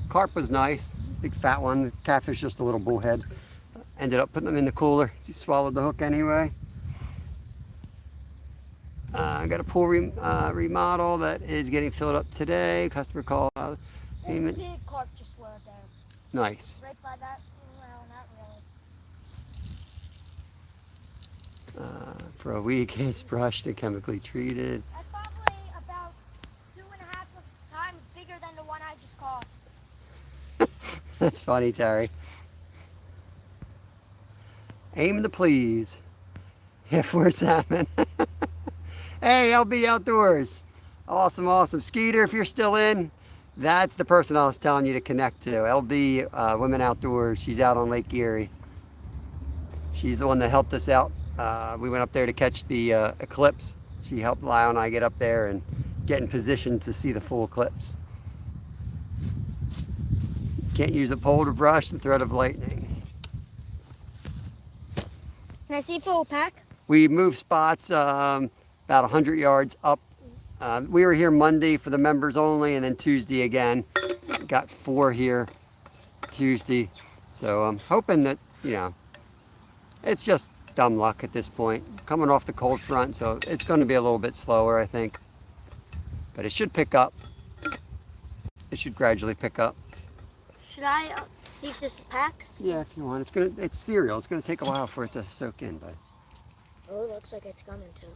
Carp was nice, big fat one. Catfish just a little bullhead. Ended up putting them in the cooler. He swallowed the hook anyway. I got a pool remodel that is getting filled up today. Customer call payment. Big carp just swallowed there. Nice. Right by that. Well, not really. For a week, it's brushed and chemically treated. That's probably about 2.5 times bigger than the one I just caught. That's funny, Terry. Aiming to please. If we're salmon. Hey, LB Outdoors. Awesome, awesome. Skeeter, if you're still in, that's the person I was telling you to connect to. LB Women Outdoors. She's out on Lake Erie. She's the one that helped us out. We went up there to catch the eclipse. She helped Lyle and I get up there and get in position to see the full eclipse. Can't use a pole to brush the thread of lightning. Can I see a full pack? We moved spots about 100 yards up. We were here Monday for the members only, and then Tuesday again. Got 4 here Tuesday. So I'm hoping that, you know, it's just dumb luck at this point. Coming off the cold front, so it's going to be a little bit slower, I think. But it should pick up. It should gradually pick up. Should I see if this packs? Yeah, if you want. It's cereal. It's going to take a while for it to soak in, but. Oh, it looks like it's coming too.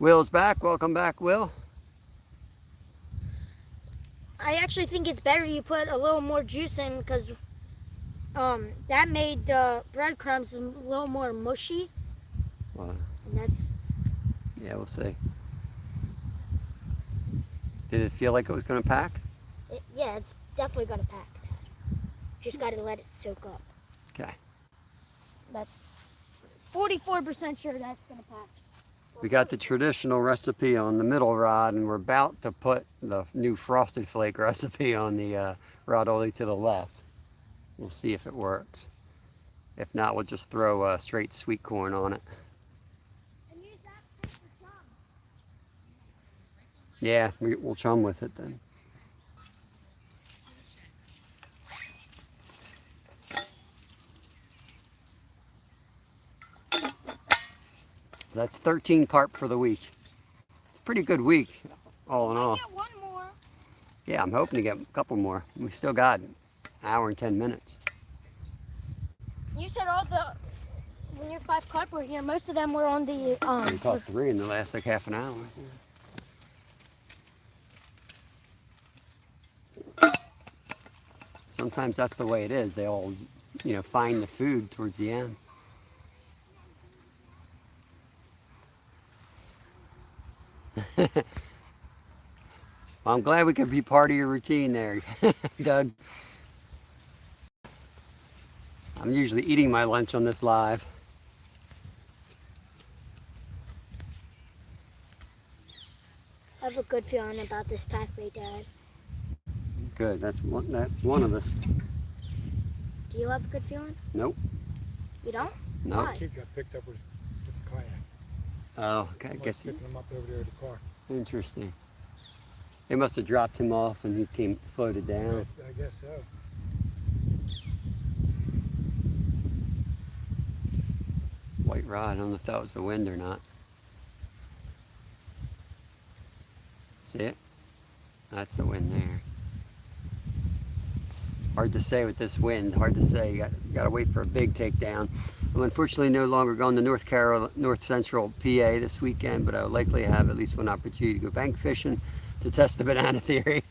Will's back. Welcome back, Will. I actually think it's better you put a little more juice in because that made the breadcrumbs a little more mushy. Well, And that's, yeah, we'll see. Did it feel like it was going to pack? yeah, it's definitely gonna pack. Just gotta let it soak up. Okay. That's 44% sure that's gonna pack. We got the traditional recipe on the middle rod, and we're about to put the new Frosted Flake recipe on the rod only to the left. We'll see if it works. If not, we'll just throw straight sweet corn on it. And use that fish for chum. Yeah, we'll chum with it then. That's 13 carp for the week. It's a pretty good week, all in all. Get one more. Yeah, I'm hoping to get a couple more. We still got an hour and 10 minutes. You said when your 5 carp were here, most of them were on the We caught 3 in the last like half an hour. Sometimes that's the way it is. They all, you know, find the food towards the end. Well, I'm glad we could be part of your routine there, Doug. I'm usually eating my lunch on this live. I have a good feeling about this pack bait, Dad. Good, that's one of us. Do you have a good feeling? Nope. You don't? Nope. Why? Kid got picked up with the kayak. Oh, okay, I guess Picking him up over there in the car. interesting. They must have dropped him off and he floated down. I guess so. white rod. I don't know if that was the wind or not. See it? That's the wind there. Hard to say with this wind. Hard to say. You got to wait for a big takedown. I'm unfortunately no longer going to North Central PA this weekend, but I will likely have at least one opportunity to go bank fishing to test the banana theory.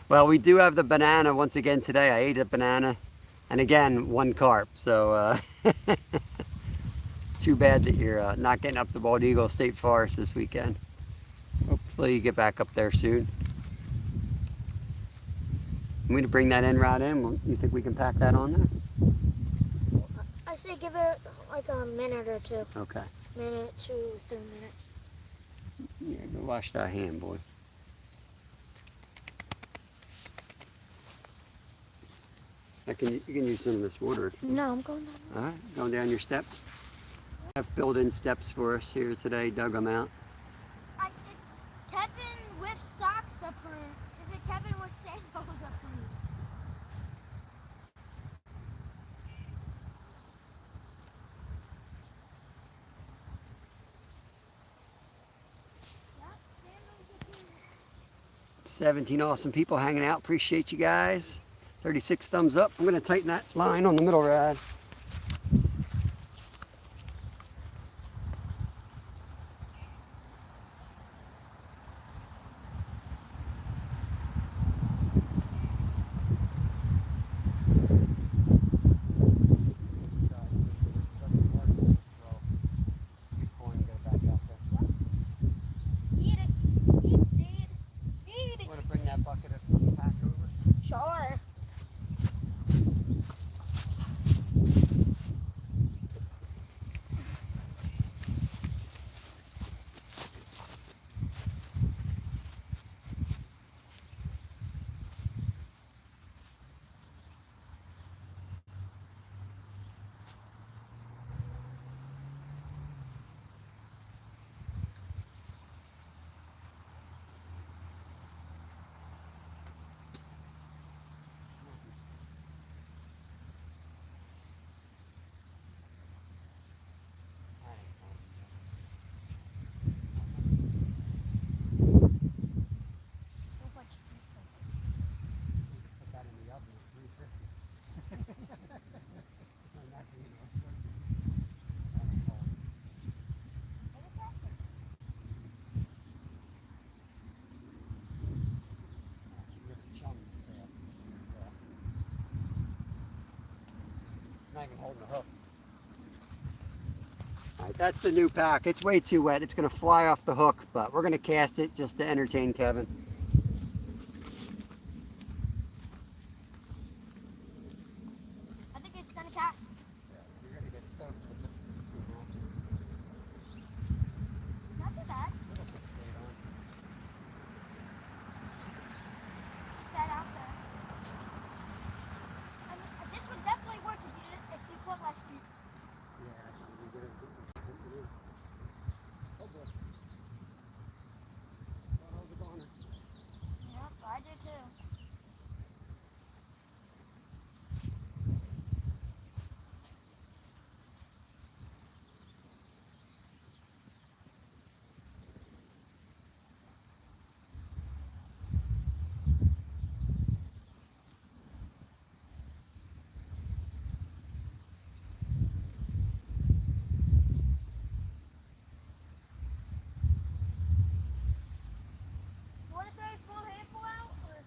Well, we do have the banana once again today. I ate a banana, and again, one carp. So too bad that you're not getting up to Bald Eagle State Forest this weekend. Hopefully you get back up there soon. I'm going to bring that end rod in. You think we can pack that on there? I say give it like a minute or two. Okay. Minute, 2, 3 minutes. Yeah, go wash that hand, boy. You can use some of this water. No, I'm going down. All right, going down your steps. I have built-in steps for us here today. Dug them out. It's Kevin with socks approved. Is it Kevin with sandals approved? Yep, sandals approved. 17 awesome people hanging out. Appreciate you guys. 36 thumbs up. I'm going to tighten that line on the middle rod. Sure. Alright, that's the new pack. It's way too wet. It's going to fly off the hook, but we're going to cast it just to entertain Kevin. I think it's gonna cast. You're going to get soaked with it. Not too bad. That out there. I mean, this would definitely work if you put less juice. Yep, I do too. You want to throw a full handful out? Or?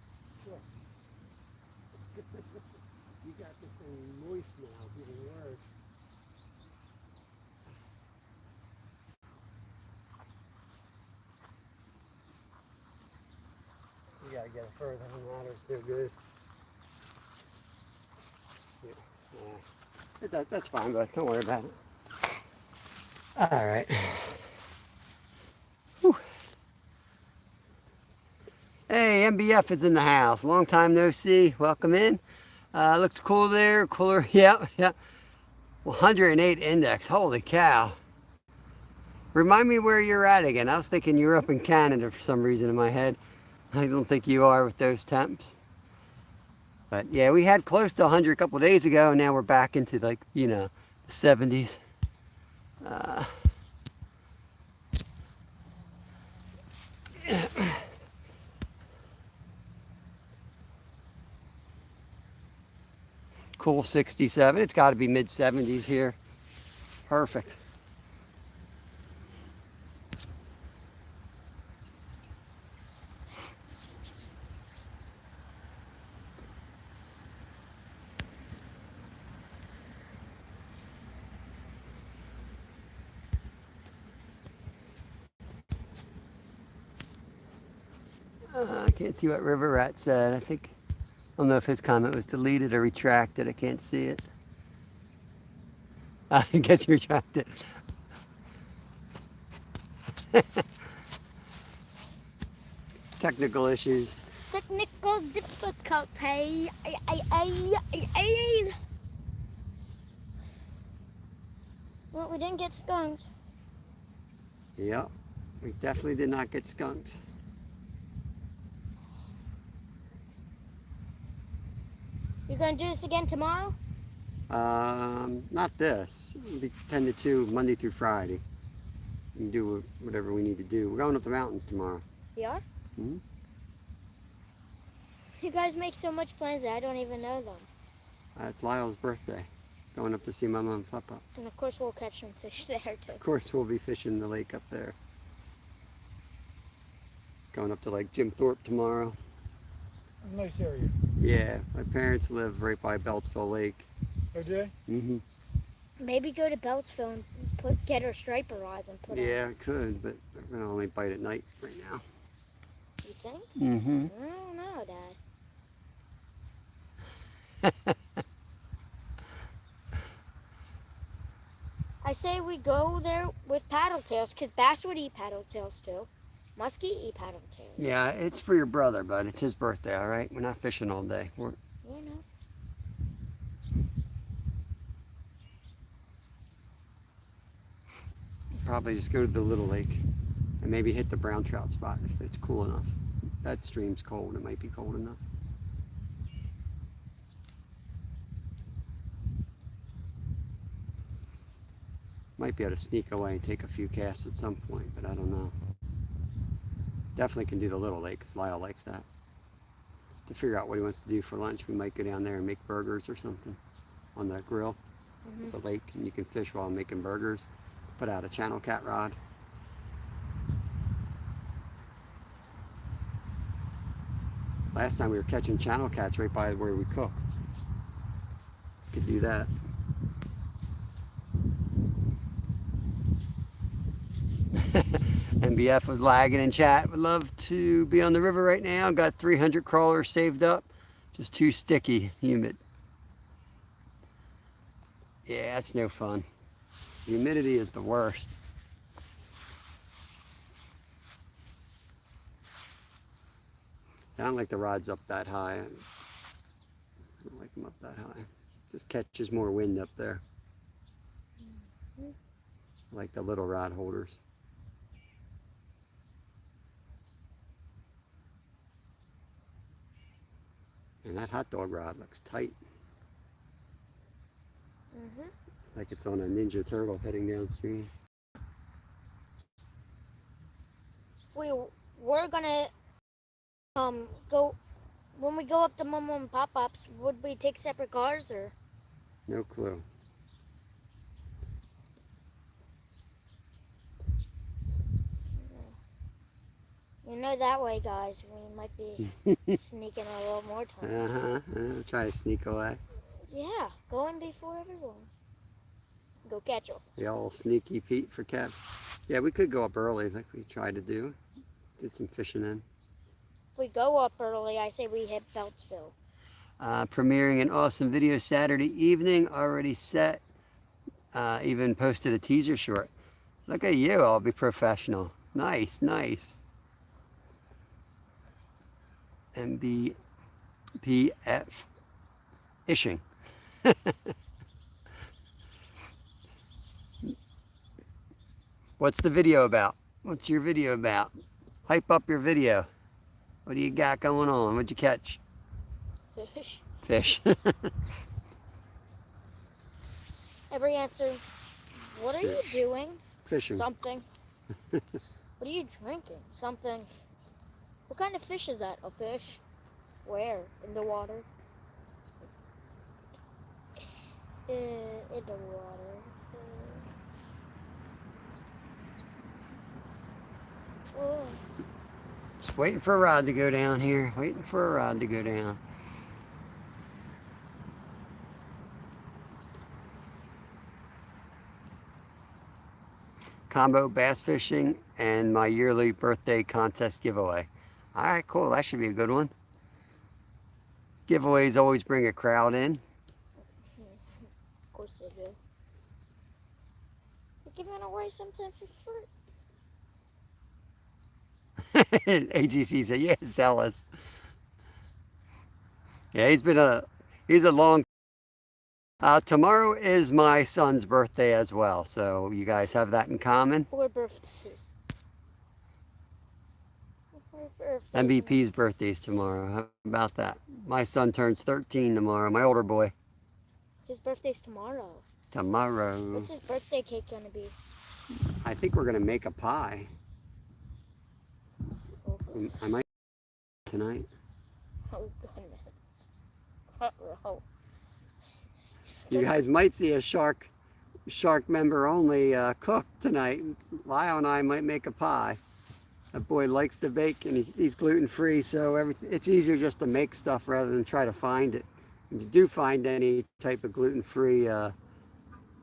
You got this thing moist now, even worse. You gotta get it further than that, it's still good. Yeah. That's fine, but don't worry about it. Alright. Hey, MBF is in the house. Long time no see. Welcome in. Looks cool there. Cooler. Yep. 108 index. Holy cow. Remind me where you're at again. I was thinking you were up in Canada for some reason in my head. I don't think you are with those temps. But yeah, we had close to 100 a couple days ago, and now we're back into, like, you know, the 70s. Uh, cool 67. It's got to be mid 70s here. Perfect. I can't see what River Rat said. I don't know if his comment was deleted or retracted. I can't see it. I guess he retracted. Technical issues. Technical difficulty. Well, we didn't get skunked. Yep, we definitely did not get skunked. You're gonna do this again tomorrow? Not this. It'll be 10 to 2, Monday through Friday. We can do whatever we need to do. We're going up the mountains tomorrow. You are? Hmm? You guys make so much plans that I don't even know them. It's Lyle's birthday. Going up to see Mama and Papa. And of course we'll catch some fish there too. Of course, we'll be fishing the lake up there. Going up to Lake Jim Thorpe tomorrow. Nice area. Yeah, my parents live right by Beltsville Lake. Oh, do they? Hmm. Maybe go to Beltsville and get our striper rods and put Yeah, I could, but we're gonna only bite at night right now. on. You think? Mm-hmm. I don't know, Dad. I say we go there with paddle tails, because bass would eat paddle tails too. Muskie eat paddle tails. Yeah, it's for your brother, bud. It's his birthday, all right? We're not fishing all day. You know. Probably just go to the little lake and maybe hit the brown trout spot if it's cool enough. That stream's cold. It might be cold enough. Might be able to sneak away and take a few casts at some point, but I don't know. Definitely can do the little lake because Lyle likes that. To figure out what he wants to do for lunch, we might go down there and make burgers or something on the grill at the lake, and you can fish while making burgers. Put out a channel cat rod. Last time we were catching channel cats right by where we cook. Could do that. MBF was lagging in chat. Would love to be on the river right now. Got 300 crawlers saved up. Just too sticky, humid. Yeah, that's no fun. The humidity is the worst. I don't like the rods up that high. I don't like them up that high. Just catches more wind up there. I like the little rod holders. And that hot dog rod looks tight. Like it's on a Ninja Turtle heading downstream. We're gonna go when we go up to Mama and Pop-Ups. Would we take separate cars or? No clue. You know that way, guys. We might be sneaking a little more time. Try to sneak away. Yeah, go in before everyone. Go catch them. The old sneaky Pete for Kev. Yeah, we could go up early like we tried to do. Did some fishing in. If we go up early, I say we hit Beltsville. Premiering an awesome video Saturday evening. Already set. Even posted a teaser short. Look at you, I'll be professional. Nice, nice. MBPF Ishing. What's the video about? What's your video about? Hype up your video. What do you got going on? What'd you catch? Fish. Fish. Every answer What are you Fish. doing? Fishing. Something. What are you drinking? Something. What kind of fish is that? A fish? Where? In the water? In the water. Oh. Just waiting for a rod to go down here. Waiting for a rod to go down. Combo bass fishing and my yearly birthday contest giveaway. All right, cool. That should be a good one. Giveaways always bring a crowd in. Of course they do. You're giving away something for free. ATC said, yeah, sell us. Yeah, he's a long. Tomorrow is my son's birthday as well, so you guys have that in common. 4 birthdays. 4 birthdays. MVP's birthday's tomorrow. How about that? My son turns 13 tomorrow, my older boy. His birthday's tomorrow. Tomorrow. What's his birthday cake gonna be? I think we're going to make a pie. Oh, goodness. I might tonight. Oh, goodness. Uh-oh. You guys might see a shark member only cook tonight. Lyle and I might make a pie. That boy likes to bake and he's gluten free, so it's easier just to make stuff rather than try to find it. If you do find any type of gluten free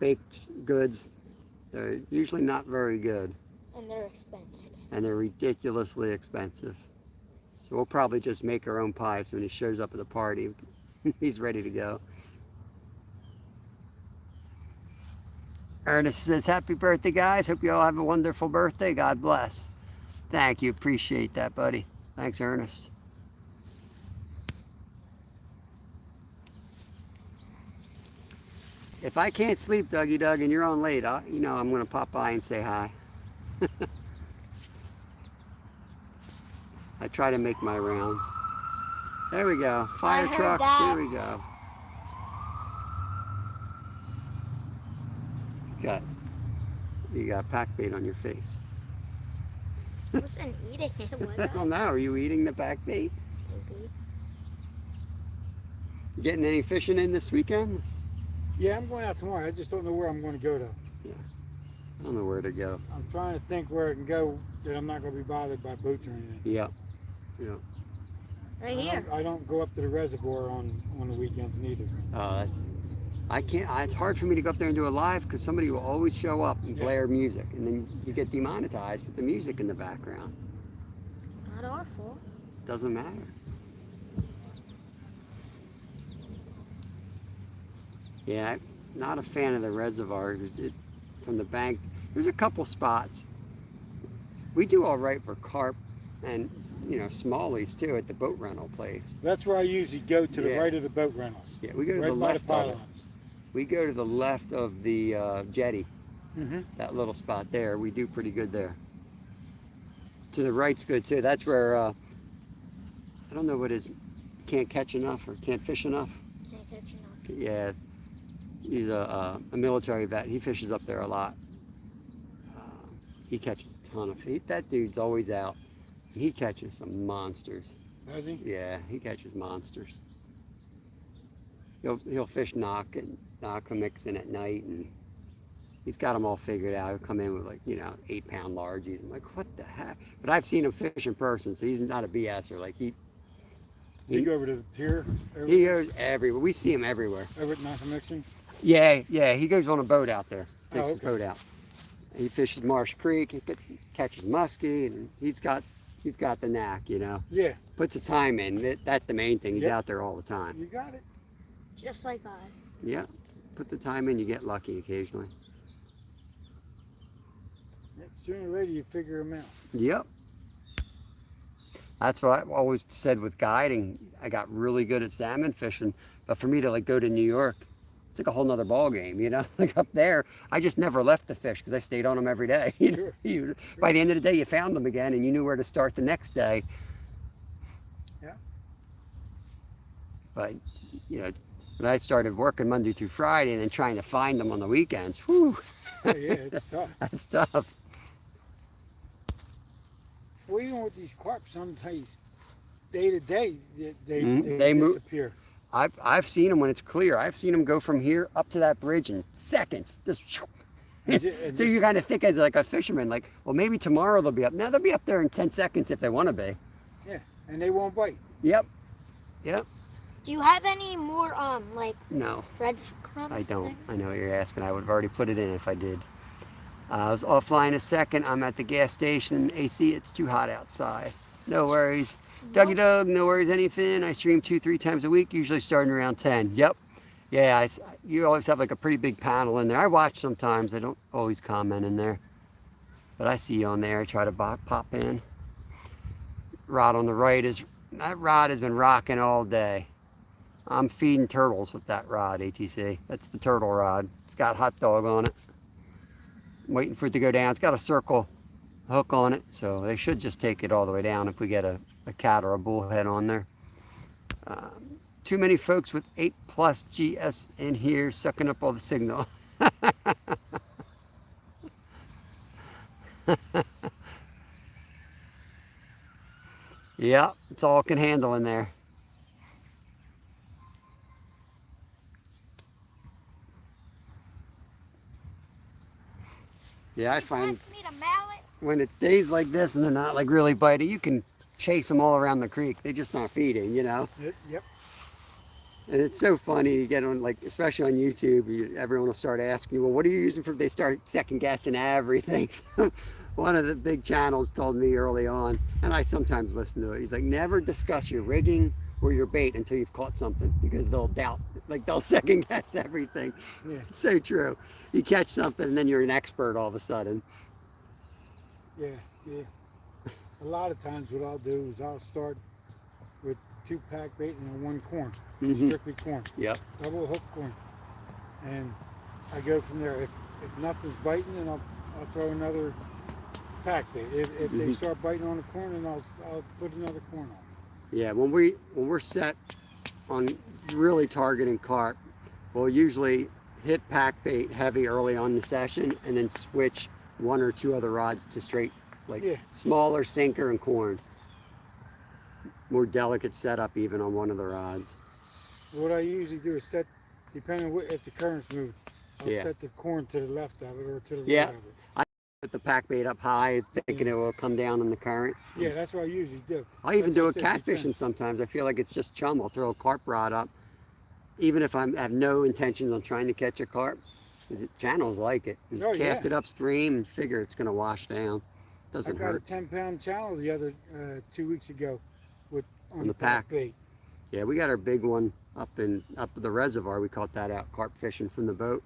baked goods, they're usually not very good. And they're expensive. And they're ridiculously expensive. So we'll probably just make our own pie so when he shows up at the party, he's ready to go. Ernest says, happy birthday, guys. Hope you all have a wonderful birthday. God bless. Thank you. Appreciate that, buddy. Thanks, Ernest. If I can't sleep, Dougie Doug, and you're on late, you know I'm going to pop by and say hi. I try to make my rounds. There we go. Fire heard trucks. that. Here we go. You got pack bait on your face. I wasn't eating it, was I I? don't know. Are you eating the back bait? Maybe. You getting any fishing in this weekend? Yeah, I'm going out tomorrow. I just don't know where I'm going to go, though. I don't know where to go. I'm trying to think where I can go that I'm not going to be bothered by boats or anything. Yeah. Yeah. Right here. I don't go up to the reservoir on the weekends neither. I can't. It's hard for me to go up there and do a live because somebody will always show up and blare music, and then you get demonetized with the music in the background. Not our fault. Doesn't matter. Yeah, I'm not a fan of the reservoir. From the bank, there's a couple spots. We do all right for carp and, you know, smallies too at the boat rental place. That's where I usually go to the Yeah. right of the boat rentals. Yeah, we go to the Right by the left of it. pylons. We go to the left of the jetty. Mm-hmm. That little spot there, we do pretty good there. To the right's good too. That's where, I don't know what is, can't catch enough or can't fish enough. Can't catch enough. Yeah, he's a military vet. He fishes up there a lot. He catches a ton of fish. That dude's always out. He catches some monsters. Does he? Yeah, he catches monsters. He'll fish knock and mix in at night, and he's got them all figured out. He'll come in with, like, you know, 8-pound largies. I'm like, what the heck? But I've seen him fish in person, so he's not a BSer. Like Does he go over to the pier? he goes everywhere. We see him everywhere. Over at Nackamixon? Yeah, he goes on a boat out there. Takes his okay. boat out. He fishes Marsh Creek. He catches muskie, and he's got the knack, you know. Yeah. Puts the time in. That's the main thing. He's Yep. out there all the time. You got it. Just like us. Yeah. Put the time in, you get lucky occasionally. Sooner or later you figure them out. Yep. That's what I've always said with guiding. I got really good at salmon fishing, but for me to, like, go to New York, it's like a whole nother ball game, you know. Like up there, I just never left the fish because I stayed on them every day. Sure. By the end of the day, you found them again, and you knew where to start the next day. Yeah. But, you know, when I started working Monday through Friday and then trying to find them on the weekends, whew, Oh, yeah, it's tough. That's tough. Well, even with these carp, sometimes day to day, they They move. disappear. I've seen them when it's clear. I've seen them go from here up to that bridge in seconds. Just. And So you kind of think as like a fisherman, like, well, maybe tomorrow they'll be up. Now they'll be up there in 10 seconds if they want to be. yeah, and they won't bite. Yep. Yep. Do you have any more like No, breadcrumbs? I don't. I know what you're asking. I would have already put it in if I did. I was offline a second. I'm at the gas station. AC, it's too hot outside. No worries. Dougie Doug, no worries anything. I stream 2-3 times a week, usually starting around 10. Yep. Yeah, you always have like a pretty big panel in there. I watch sometimes. I don't always comment in there. But I see you on there. I try to pop in. Rod on the right that rod has been rocking all day. I'm feeding turtles with that rod, ATC. That's the turtle rod. It's got hot dog on it. I'm waiting for it to go down. It's got a circle hook on it, so they should just take it all the way down if we get a cat or a bullhead on there. Too many folks with 8+ GS in here sucking up all the signal. Yeah, it's all it can handle in there. Yeah, I find when it's days like this and they're not like really biting, you can chase them all around the creek. They're just not feeding, you know? Yep. And it's so funny, you get on, like, especially on YouTube, everyone will start asking you, well, what are you using for, they start second guessing everything. One of the big channels told me early on, and I sometimes listen to it, he's like, never discuss your rigging or your bait until you've caught something, because they'll doubt, like they'll second guess everything. Yeah. It's so true. You catch something and then you're an expert all of a sudden. Yeah, yeah. A lot of times what I'll do is I'll start with 2 pack bait and then 1 corn. Strictly corn. Yep. Double hook corn. And I go from there. If nothing's biting, then I'll throw another pack bait. If they start biting on the corn, then I'll put another corn on. Yeah, when we're set on really targeting carp, we'll usually hit pack bait heavy early on the session and then switch 1 or 2 other rods to straight, like smaller sinker and corn. More delicate setup even on one of the rods. What I usually do is set, depending on if the current's moved, I'll Yeah. set the corn to the left of it or to the Yeah. right of it. I put the pack bait up high, thinking it will come down in the current. Yeah, that's what I usually do. I even do it That's just it, catfishing sometimes. I feel like it's just chum. I'll throw a carp rod up, even if I have no intentions on trying to catch a carp. Because channels like it. You Oh, cast yeah. it upstream and figure it's going to wash down. I Doesn't got hurt. a 10-pound channel the other 2 weeks ago with on the pack. bait. Yeah, we got our big one up the reservoir. We caught that out carp fishing from the boat.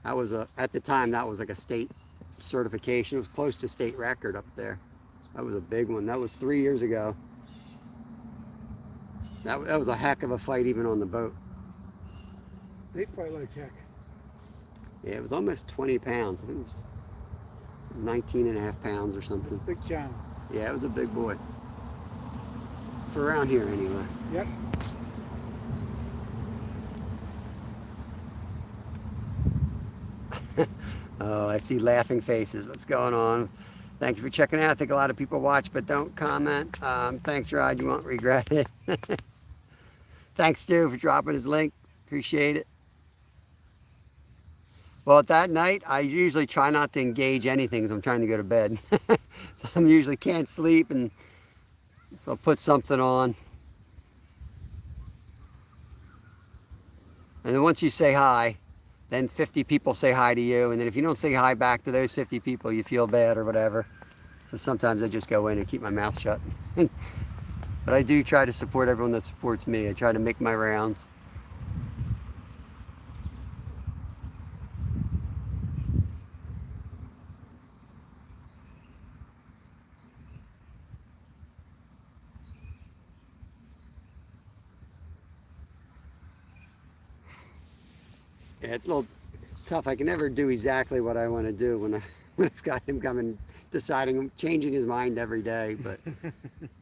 That was at the time that was like a state certification. It was close to state record up there. That was a big one. That was 3 years ago. That was a heck of a fight even on the boat. They fight like heck. Yeah, it was almost 20 pounds. I think it was 19 and a half pounds or something. Big channel. Yeah, it was a big boy. For around here anyway. Yep. Oh, I see laughing faces. What's going on? Thank you for checking out. I think a lot of people watch but don't comment. Thanks, Rod. You won't regret it. Thanks, Stu, for dropping his link. Appreciate it. Well, at that night, I usually try not to engage anything as I'm trying to go to bed. So I usually can't sleep, and so I'll put something on. And then once you say hi, then 50 people say hi to you, and then if you don't say hi back to those 50 people, you feel bad or whatever. So sometimes I just go in and keep my mouth shut. But I do try to support everyone that supports me. I try to make my rounds. Yeah, it's a little tough. I can never do exactly what I want to do when I've got him coming, deciding, changing his mind every day. But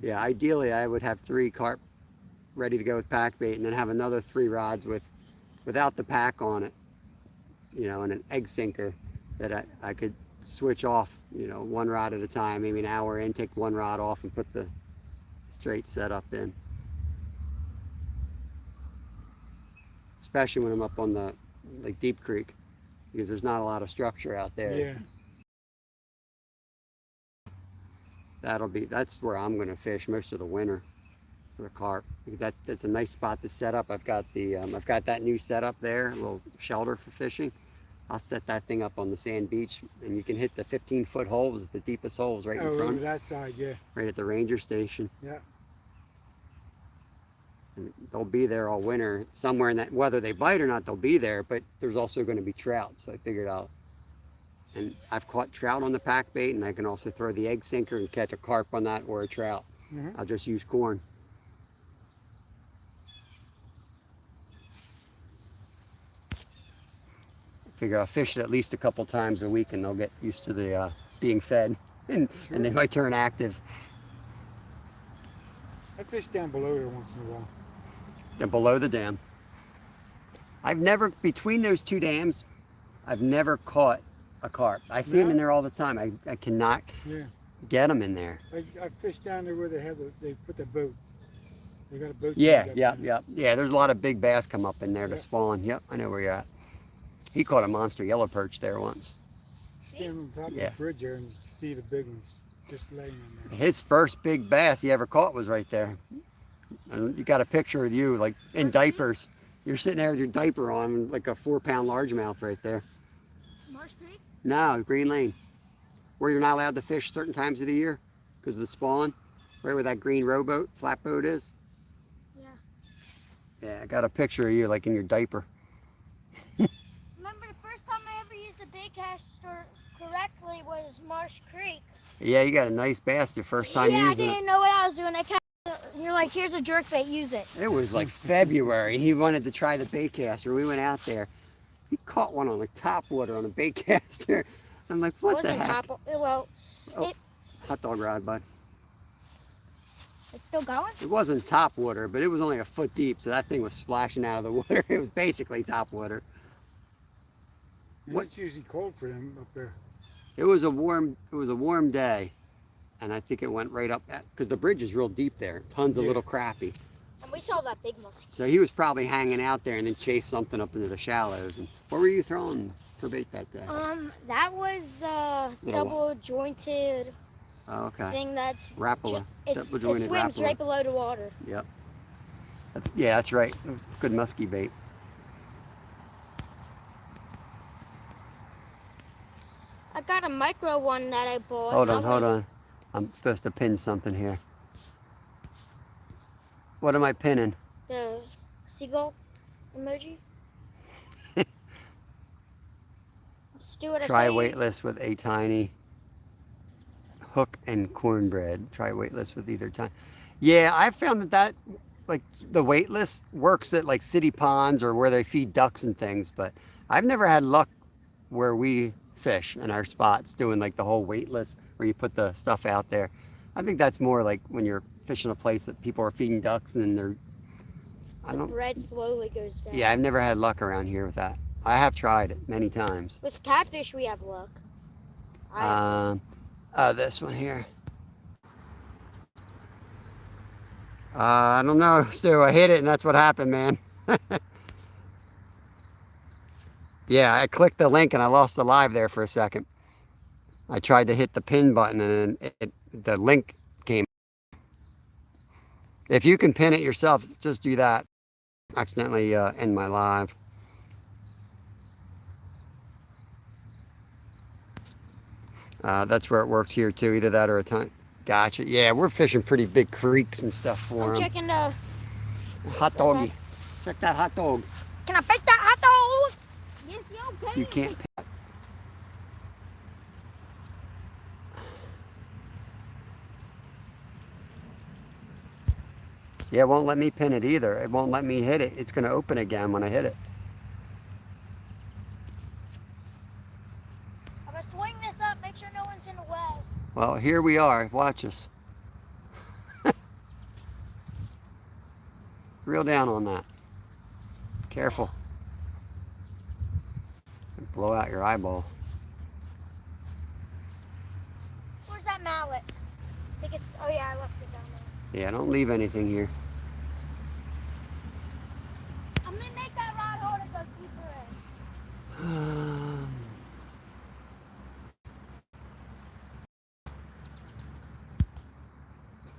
yeah, ideally I would have 3 carp ready to go with pack bait, and then have another 3 rods without the pack on it, you know, and an egg sinker that I could switch off, you know, one rod at a time, maybe an hour in, take one rod off and put the straight setup in. Especially when I'm up on the, like, Deep Creek, because there's not a lot of structure out there. Yeah. That's where I'm going to fish most of the winter for the carp, because that's a nice spot to set up. I've got that new setup there, a little shelter for fishing. I'll set that thing up on the sand beach, and you can hit the 15-foot holes, the deepest holes right in Oh, front, over that side, yeah. right at the ranger station. Yeah. And they'll be there all winter, somewhere in that, whether they bite or not, they'll be there, but there's also going to be trout, so I figured out. And I've caught trout on the pack bait, and I can also throw the egg sinker and catch a carp on that or a trout. Mhm. I'll just use corn. Figure I'll fish it at least a couple times a week, and they'll get used to the being fed, and they might turn active. I fish down below there once in a while. And below the dam. I've never, between those two dams, I've never caught a carp. I see them in there all the time. I cannot Yeah. get them in there. I fish down there where they put the boat. They got a boat. Yeah, set yep, up there. yep. Yeah, there's a lot of big bass come up in there to Yeah. spawn. Yep, I know where you're at. He caught a monster yellow perch there once. Stand on top Yeah. of the bridge there and see the big ones just laying in there. His first big bass he ever caught was right there. And you got a picture of you, like, in diapers. You're sitting there with your diaper on, like a 4-pound largemouth right there. Marsh Creek? No, Green Lane. Where you're not allowed to fish certain times of the year because of the spawn. Right where that green rowboat, flatboat is. Yeah. Yeah, I got a picture of you, like, in your diaper. Remember the first time I ever used the baitcaster correctly was Marsh Creek. Yeah, you got a nice bass the first time yeah, using I didn't know what I was doing. You're like, here's a jerk bait, use it. it. It was like February. He wanted to try the baitcaster. We went out there. He caught one on the top water on a baitcaster. I'm like, what the Wasn't heck? well, Hot dog rod, bud. it's still going? It wasn't top water, but it was only a foot deep, so that thing was splashing out of the water. It was basically top water. And What- it's usually cold for them up there. It was a warm day, and I think it went right up because the bridge is real deep there. Tons of Yeah. little crappie. And we saw that big muskie. So he was probably hanging out there and then chased something up into the shallows. And what were you throwing for bait that day? That was the Little double jointed Oh, okay. thing that's Rapala. it Double swims jointed Rapala. right below the water. Yep. Yeah, that's right. Good musky bait. I got a micro one that I bought. Hold on. I'm supposed to pin something here. What am I pinning? The seagull emoji. Stuart, I Try saw you- weightless with a tiny hook and cornbread. Try weightless with either time. Yeah, I found that like the weightless works at like city ponds or where they feed ducks and things, but I've never had luck where we fish in our spots doing like the whole weightless where you put the stuff out there. I think that's more like when you're fishing a place that people are feeding ducks and then they're, I The don't, bread slowly goes down. yeah, I've never had luck around here with that. I have tried it many times. With catfish, we have luck. This one here. I don't know, Stu. I hit it and that's what happened, man. Yeah, I clicked the link and I lost the live there for a second. I tried to hit the pin button and the link came. If you can pin it yourself, just do that. Accidentally end my live. That's where it works here too, either that or a time. Gotcha. Yeah, we're fishing pretty big creeks and stuff for I'm them. checking the. Hot doggy. Check that hot dog. Can I pick that hot dog? Yes, you can. You can't. Yeah, it won't let me pin it either. It won't let me hit it. It's going to open again when I hit it. I'm gonna swing this up. Make sure no one's in the way. Well, here we are. Watch us. Reel down on that. Careful. Blow out your eyeball. think it's. Oh yeah, I left it down there. Yeah, don't leave anything here. I'm gonna make that rod holder go deeper in.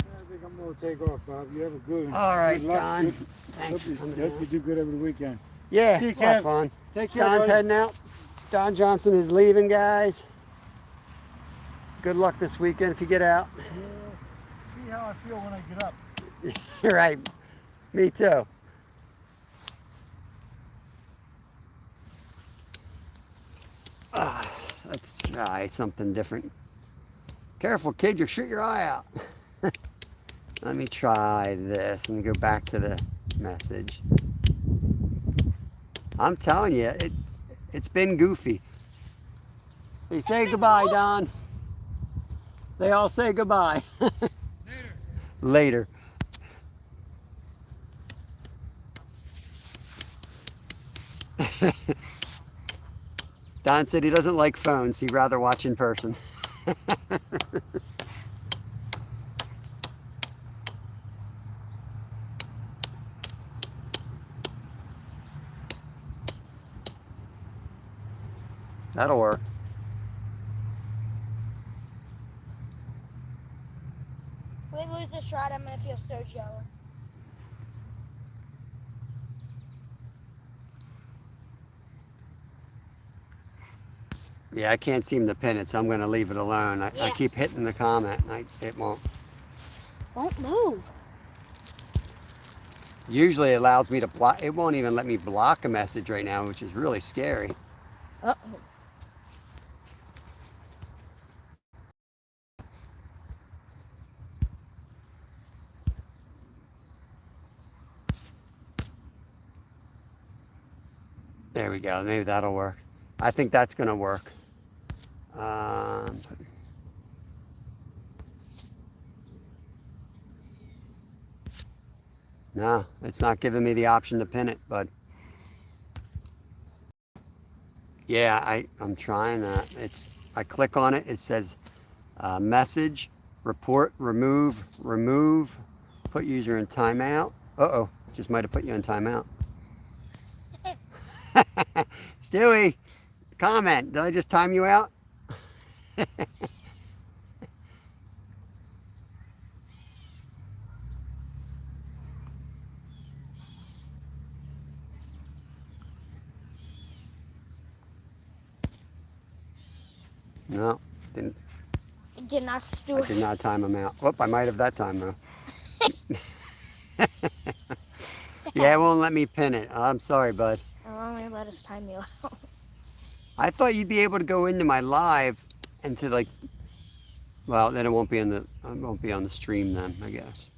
I think I'm gonna take off, Bob. You have a good one. All right, Good luck. Don. Good- Thanks for Hope coming you out. do good over the weekend. Yeah, See you, a lot of Kev. fun. Take care, Don's buddy. heading out. Don Johnson is leaving, guys. Good luck this weekend if you get out. Yeah. See how I feel when I get up. You're right. Me too. Let's try something different. Careful, kid, you'll shoot your eye out. Let me try this. Let me go back to the message. I'm telling you, it's been goofy. They say goodbye, Don. They all say goodbye. Later. Don said he doesn't like phones. He'd rather watch in person. That'll work. If we lose this rod, I'm gonna feel so jealous. Yeah, I can't seem to pin it, so I'm going to leave it alone. I Yeah. keep hitting the comment, and it won't. Won't move. Usually it allows me to block. It won't even let me block a message right now, which is really scary. Uh-oh. There we go. Maybe that'll work. I think that's going to work. No, it's not giving me the option to pin it, but yeah, I'm trying that. I click on it. It says message, report, remove, put user in timeout. Uh-oh, just might have put you in timeout. Stewie, comment. Did I just time you out? No, didn't. Did not do I it. did not time him out. Whoop, I might have that time though. Yeah, it won't let me pin it. I'm sorry, bud. I'm only let us time you out. I thought you'd be able to go into my live and to like, well, then it won't be on the stream then, I guess.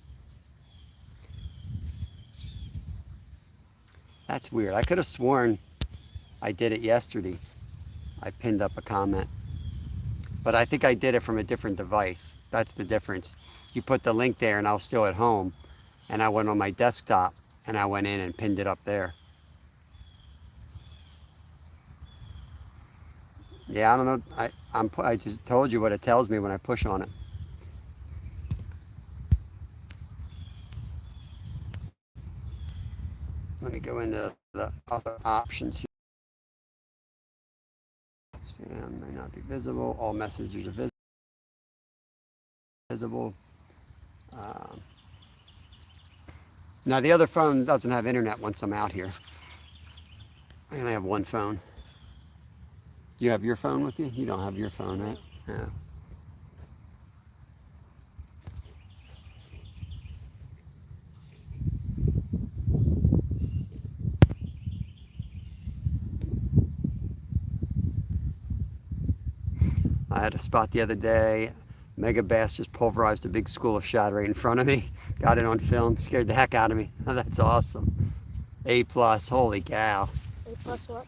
That's weird. I could have sworn I did it yesterday. I pinned up a comment. But I think I did it from a different device. That's the difference. You put the link there and I was still at home, and I went on my desktop and I went in and pinned it up there. Yeah, I don't know. I just told you what it tells me when I push on it. Let me go into the other options here. Spam may not be visible. All messages are visible. Now the other phone doesn't have internet once I'm out here. I only have one phone. You have your phone with you? You don't have your phone, right? No. I had a spot the other day. Mega Bass just pulverized a big school of shad right in front of me. Got it on film. Scared the heck out of me. Oh, that's awesome. A+. Holy cow. A plus what?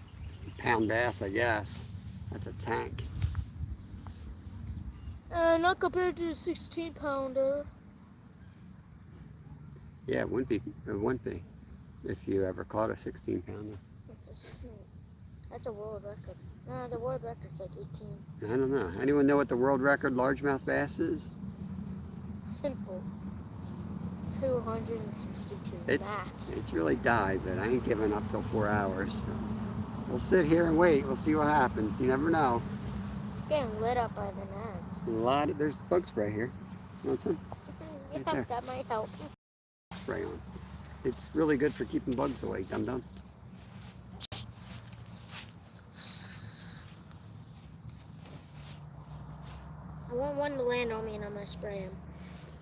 Pound bass, I guess. That's a tank. Not compared to a 16 pounder. Yeah, it wouldn't be. It wouldn't be. If you ever caught a 16 pounder. That's a world record. The world record's like 18. I don't know. Anyone know what the world record largemouth bass is? Simple. 262. It's Math. it's really died, but I ain't giving up till 4 hours. So we'll sit here and wait. We'll see what happens. You never know. Getting lit up by the gnats. There's bug spray here. You want some? Yeah, there. that might help. Spray on. It's really good for keeping bugs away, dum-dum. I want one to land on me and I'm going to spray him.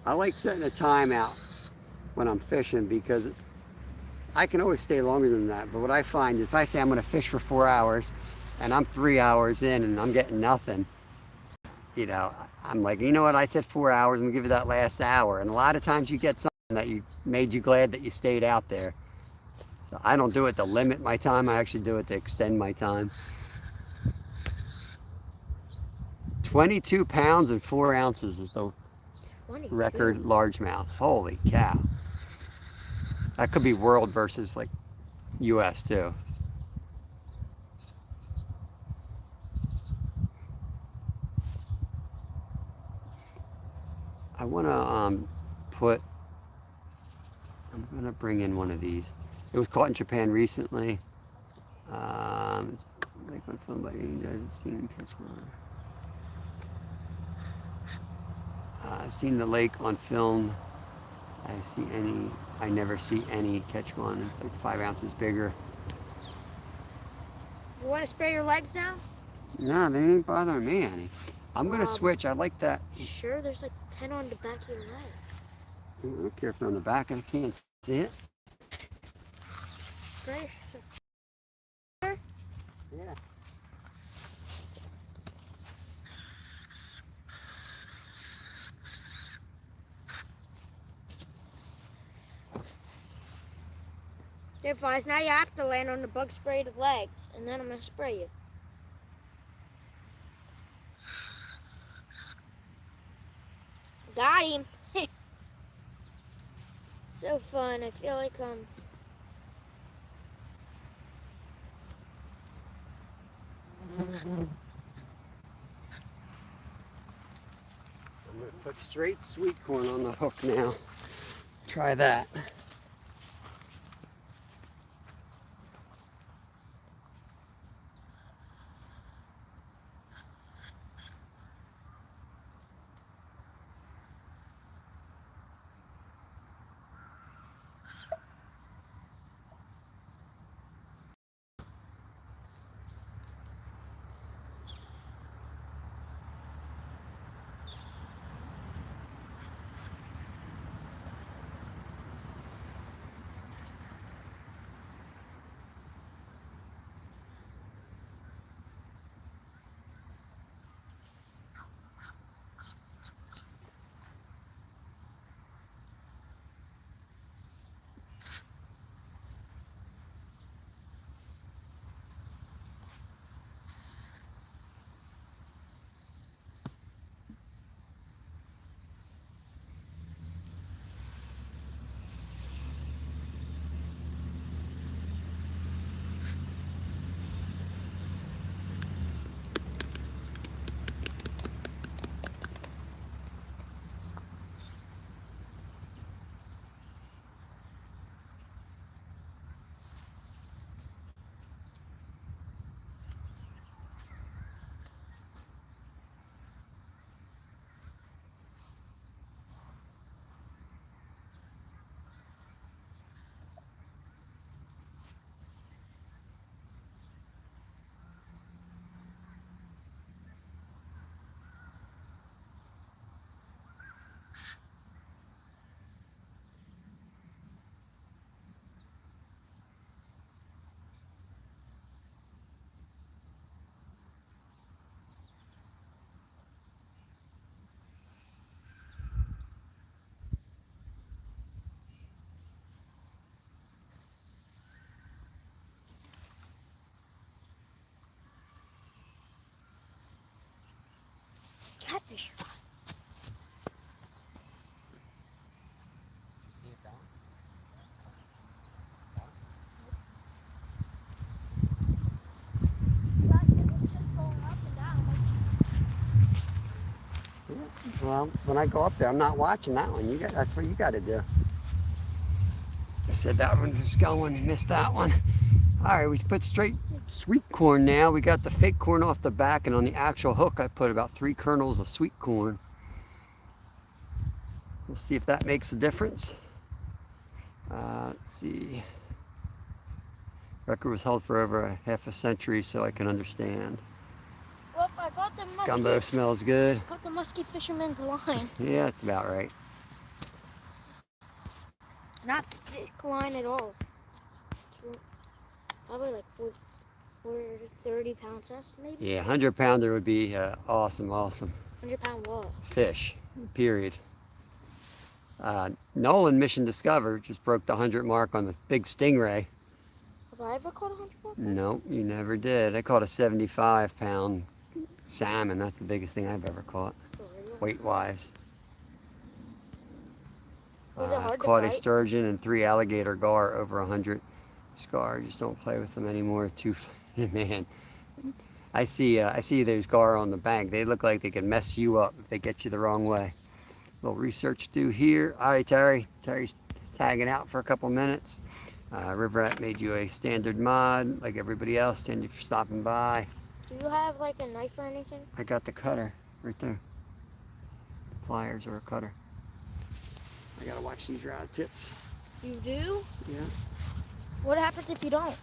I like setting a time out when I'm fishing because I can always stay longer than that. But what I find, if I say I'm going to fish for 4 hours and I'm 3 hours in and I'm getting nothing, you know, I'm like, you know what, I said 4 hours, I'm going to give you that last hour. And a lot of times you get something that made you glad that you stayed out there. So I don't do it to limit my time, I actually do it to extend my time. 22 pounds and 4 ounces is the 22. record largemouth. Holy cow. That could be world versus like US too. I want to I'm going to bring in one of these. It was caught in Japan recently. It's like on film, but you guys seen catch one. I've seen the lake on film. I never see any catch one. It's like 5 ounces bigger. You want to spray your legs now? No, they ain't bothering me any. I'm going to Wow. switch. I like that. Sure, there's like 10 on the back of your leg. I don't care if they're on the back. I can't see it. Right? Yeah. There, Flies, now you have to land on the bug sprayed legs, and then I'm going to spray you. Got him. So fun. I feel like I'm going to put straight sweet corn on the hook now. Try that. when I go up there, I'm not watching that one. That's what you got to do. I said that one was going, missed that one. All right, we put straight sweet corn now. We got the fake corn off the back, and on the actual hook, I put about 3 kernels of sweet corn. We'll see if that makes a difference. Let's see. Record was held for over a half a century, so I can understand. Well, I got the musky. Gumbo smells good. Got the musky fisherman's line. Yeah, that's about right. It's not thick line at all. Probably like 30 pound test, maybe. Yeah, 100-pounder would be awesome. 100-pound what? Fish, period. Nolan Mission Discover just broke the 100 mark on the big stingray. Have I ever caught a 100-pound? No, you never did. I caught a 75-pound salmon. That's the biggest thing I've ever caught, weight-wise. Was it hard to Caught a bite? sturgeon and 3 alligator gar over 100. Scar, just don't play with them anymore. Man, I see those gar on the bank. They look like they can mess you up if they get you the wrong way. Little research to do here. All right, Terry. Terry's tagging out for a couple minutes. River Rat made you a standard mod, like everybody else. Thank you for stopping by. Do you have like a knife or anything? I got the cutter right there. Pliers or a cutter. I gotta watch these rod tips. You do? Yeah. What happens if you don't?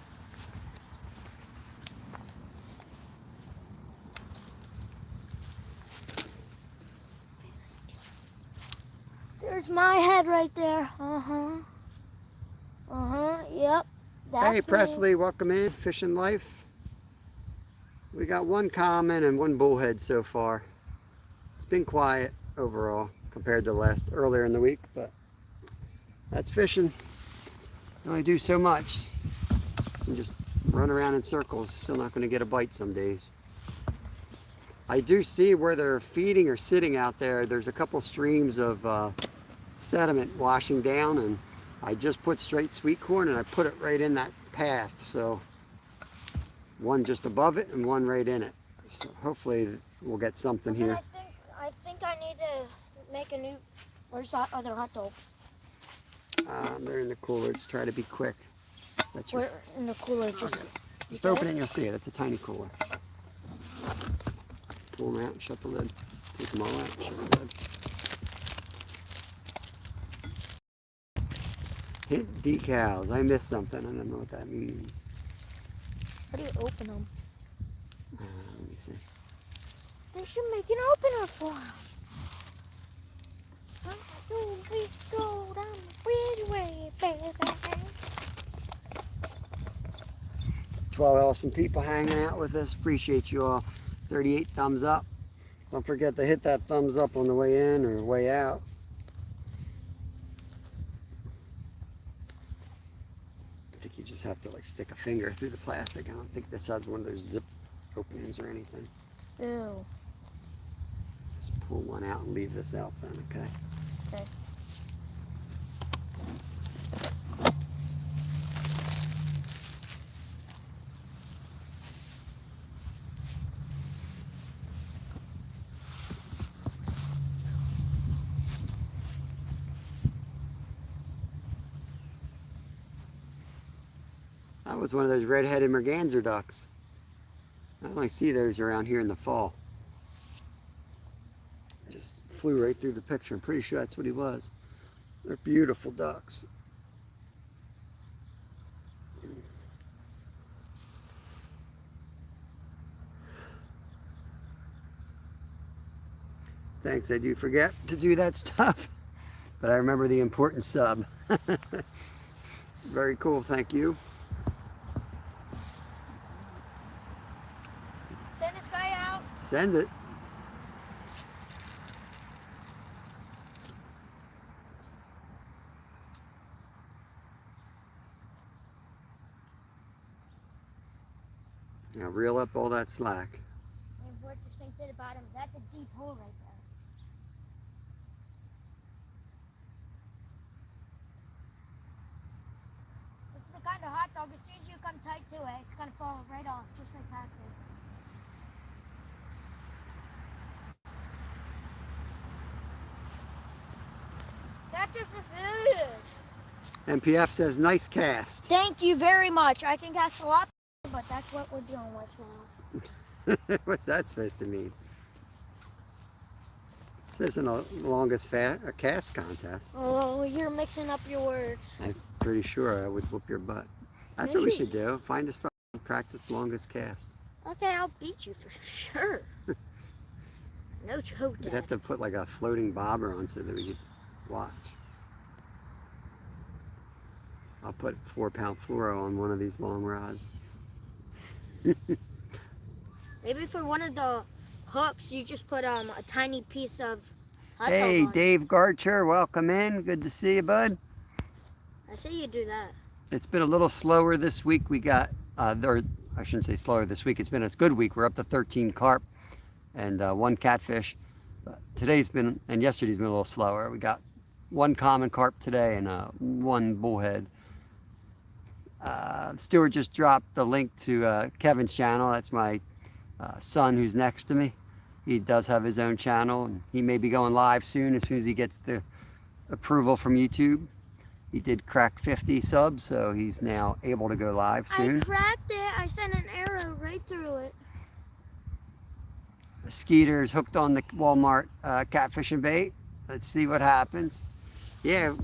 There's my head right there. Yep. That's Hey, me. Presley, welcome in. Fishing Life. We got 1 common and 1 bullhead so far. It's been quiet overall compared to earlier in the week, but that's fishing. You only do so much. You can just run around in circles. Still not going to get a bite some days. I do see where they're feeding or sitting out there. There's a couple streams of sediment washing down, and I just put straight sweet corn and I put it right in that path. So 1 just above it and 1 right in it. So hopefully we'll get something here. I think I need to make a new. Where's that other hot dogs? They're in the cooler. Just try to be quick. That's your, Where in the cooler? Just. just open it and you'll see it. It's a tiny cooler. Pull them out and shut the lid. Take them all out and shut the lid. Hint decals. I missed something. I don't know what that means. How do you open them? Let me see. They should make an opener for them. We go down the freeway, baby. 12 awesome people hanging out with us. Appreciate you all. 38 thumbs up. Don't forget to hit that thumbs up on the way in or way out. I think you just have to like stick a finger through the plastic. I don't think this has one of those zip openings or anything. Ew. Just pull one out and leave this out then, okay? Okay. That was one of those red-headed merganser ducks. I only see those around here in the fall. Just flew right through the picture. I'm pretty sure that's what he was. They're beautiful ducks. Thanks, I do forget to do that stuff, but I remember the important sub. Very cool, thank you. Send this guy out. Send it. Now reel up all that slack. And what the thing to the bottom, that's a deep hole right there. This is the kind of hot dog, as soon as you come tight to it, it's going to fall right off, just like that did. get the food. MPF says nice cast. Thank you very much. I can cast a lot, but that's what we're dealing with now. What's that supposed to mean? This isn't a longest cast contest. Oh, you're mixing up your words. I'm pretty sure I would whoop your butt. That's what we should do. Find a spot and practice longest cast. Okay, I'll beat you for sure. No joke, We'd Dad. have to put like a floating bobber on so that we could watch. I'll put 4-pound fluoro on one of these long rods. Maybe for one of the hooks, you just put a tiny piece of hot dog Hey, on it. Dave Garcher, welcome in. Good to see you, bud. I say you do that. It's been a little slower this week. We got, or I shouldn't say slower this week. It's been a good week. We're up to 13 carp and 1 catfish. But today's been, and yesterday's been a little slower. We got 1 common carp today and 1 bullhead. Stuart just dropped the link to Kevin's channel. That's my son who's next to me. He does have his own channel, and he may be going live soon as he gets the approval from YouTube. He did crack 50 subs, so he's now able to go live soon. I cracked it. I sent an arrow right through it. Skeeter's hooked on the Walmart catfishing bait. Let's see what happens. Yeah,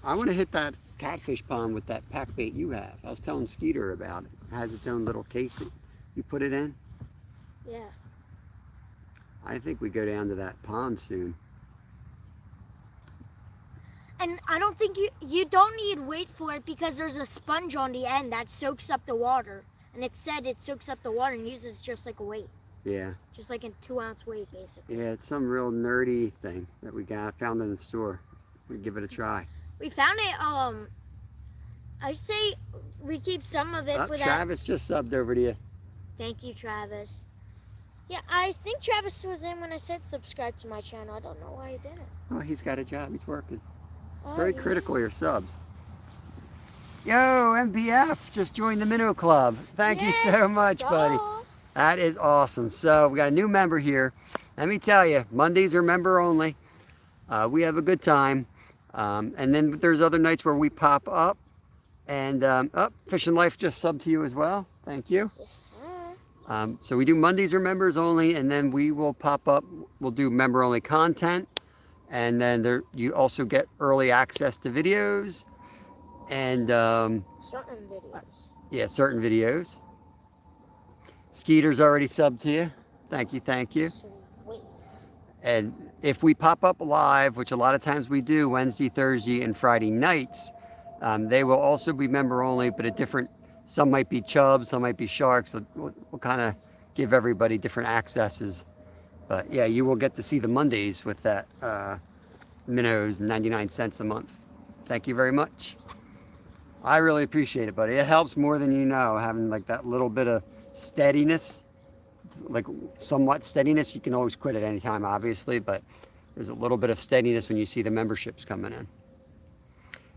I want to hit that catfish pond with that pack bait you have. I was telling Skeeter about it. It has its own little case that you put it in. Yeah. I think we go down to that pond soon. And I don't think you don't need weight for it because there's a sponge on the end that soaks up the water. And it said it soaks up the water and uses just like a weight. Yeah. Just like a 2-ounce weight, basically. Yeah, it's some real nerdy thing that we found in the store. We give it a try. We found it, I say we keep some of it for that. Travis just subbed over to you. Thank you, Travis. Yeah, I think Travis was in when I said subscribe to my channel. I don't know why he didn't. Oh, he's got a job. He's working. Oh, Very yeah. critical of your subs. Yo, MPF just joined the Minnow Club. Thank you so much, buddy. Oh. That is awesome. So we got a new member here. Let me tell you, Mondays are member only. We have a good time. And then there's other nights where we pop up. And Fishing Life just subbed to you as well. Thank you. Yes, sir. So we do Mondays are members only, and then we will pop up. We'll do member only content. And then you also get early access to videos. And Certain videos. yeah, certain videos. Skeeter's already subbed to you. Thank you, thank you. Sweet. And if we pop up live, which a lot of times we do, Wednesday, Thursday, and Friday nights, they will also be member only, but some might be chubs, some might be sharks. We'll kind of give everybody different accesses. But yeah, you will get to see the Mondays with that minnows, 99 cents a month. Thank you very much. I really appreciate it, buddy. It helps more than you know, having like that little bit of steadiness, like somewhat steadiness. You can always quit at any time, obviously, but there's a little bit of steadiness when you see the memberships coming in.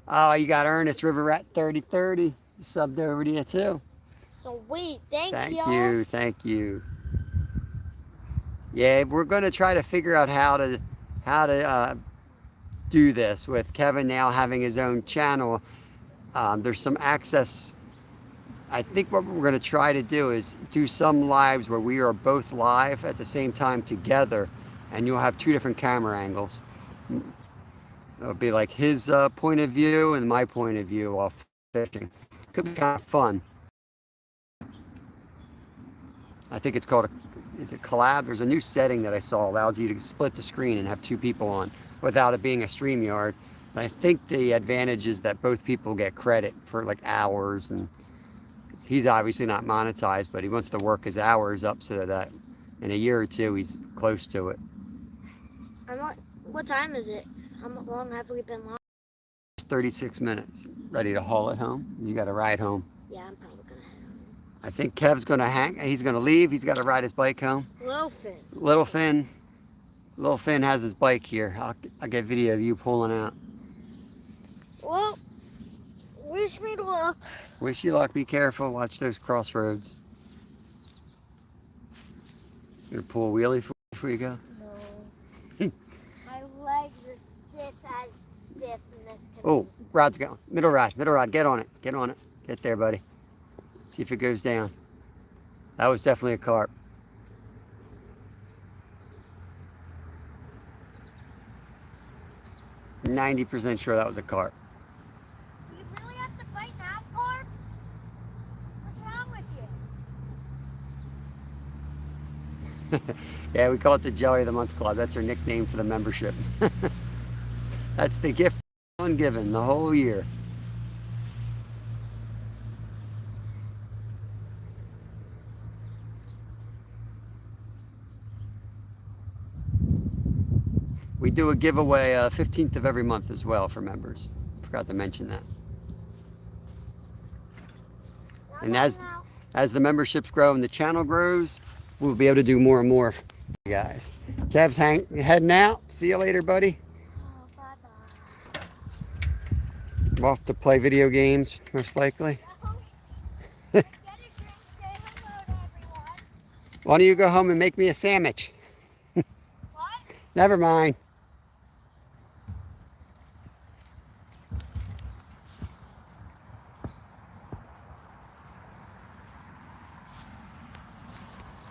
Oh, you got Ernest River Rat 3030 subbed over to you too. Sweet. Thank Thank y'all. you, thank you. Yeah, we're going to try to figure out how to do this with Kevin now having his own channel. There's some access. I think what we're going to try to do is do some lives where we are both live at the same time together, and you'll have 2 different camera angles. It'll be like his point of view and my point of view while fishing. Could be kind of fun. I think it's called is it collab? There's a new setting that I saw allows you to split the screen and have 2 people on without it being a StreamYard. And I think the advantage is that both people get credit for like hours, and he's obviously not monetized, but he wants to work his hours up so that in a year or 2 he's close to it. What time is it? How long have we been live? 36 minutes. Ready to haul it home? You got to ride home. Yeah, I'm probably gonna head home. I think Kev's going to he's going to leave. He's got to ride his bike home. Little Finn. Little Finn has his bike here. I'll get video of you pulling out. Well, wish me luck. Wish you luck. Be careful. Watch those crossroads. You gonna pull a wheelie before you go? No. My legs are stiff as stiff. get in this Oh, canoe. rod's going. Middle rod, get on it. Get on it. Get there, buddy. See if it goes down. That was definitely a carp. I'm 90% sure that was a carp. You really have to fight now, Carp? What's wrong with you? Yeah, we call it the Jelly of the Month Club. That's our nickname for the membership. That's the gift ungiven the whole year. We do a giveaway 15th of every month as well for members. Forgot to mention that. And as the memberships grow and the channel grows, we'll be able to do more and more for you guys. Kev's heading out. See you later, buddy. Oh, bye-bye. I'm off to play video games, most likely. Get a drink, say hello to everyone. Why don't you go home and make me a sandwich? What? Never mind.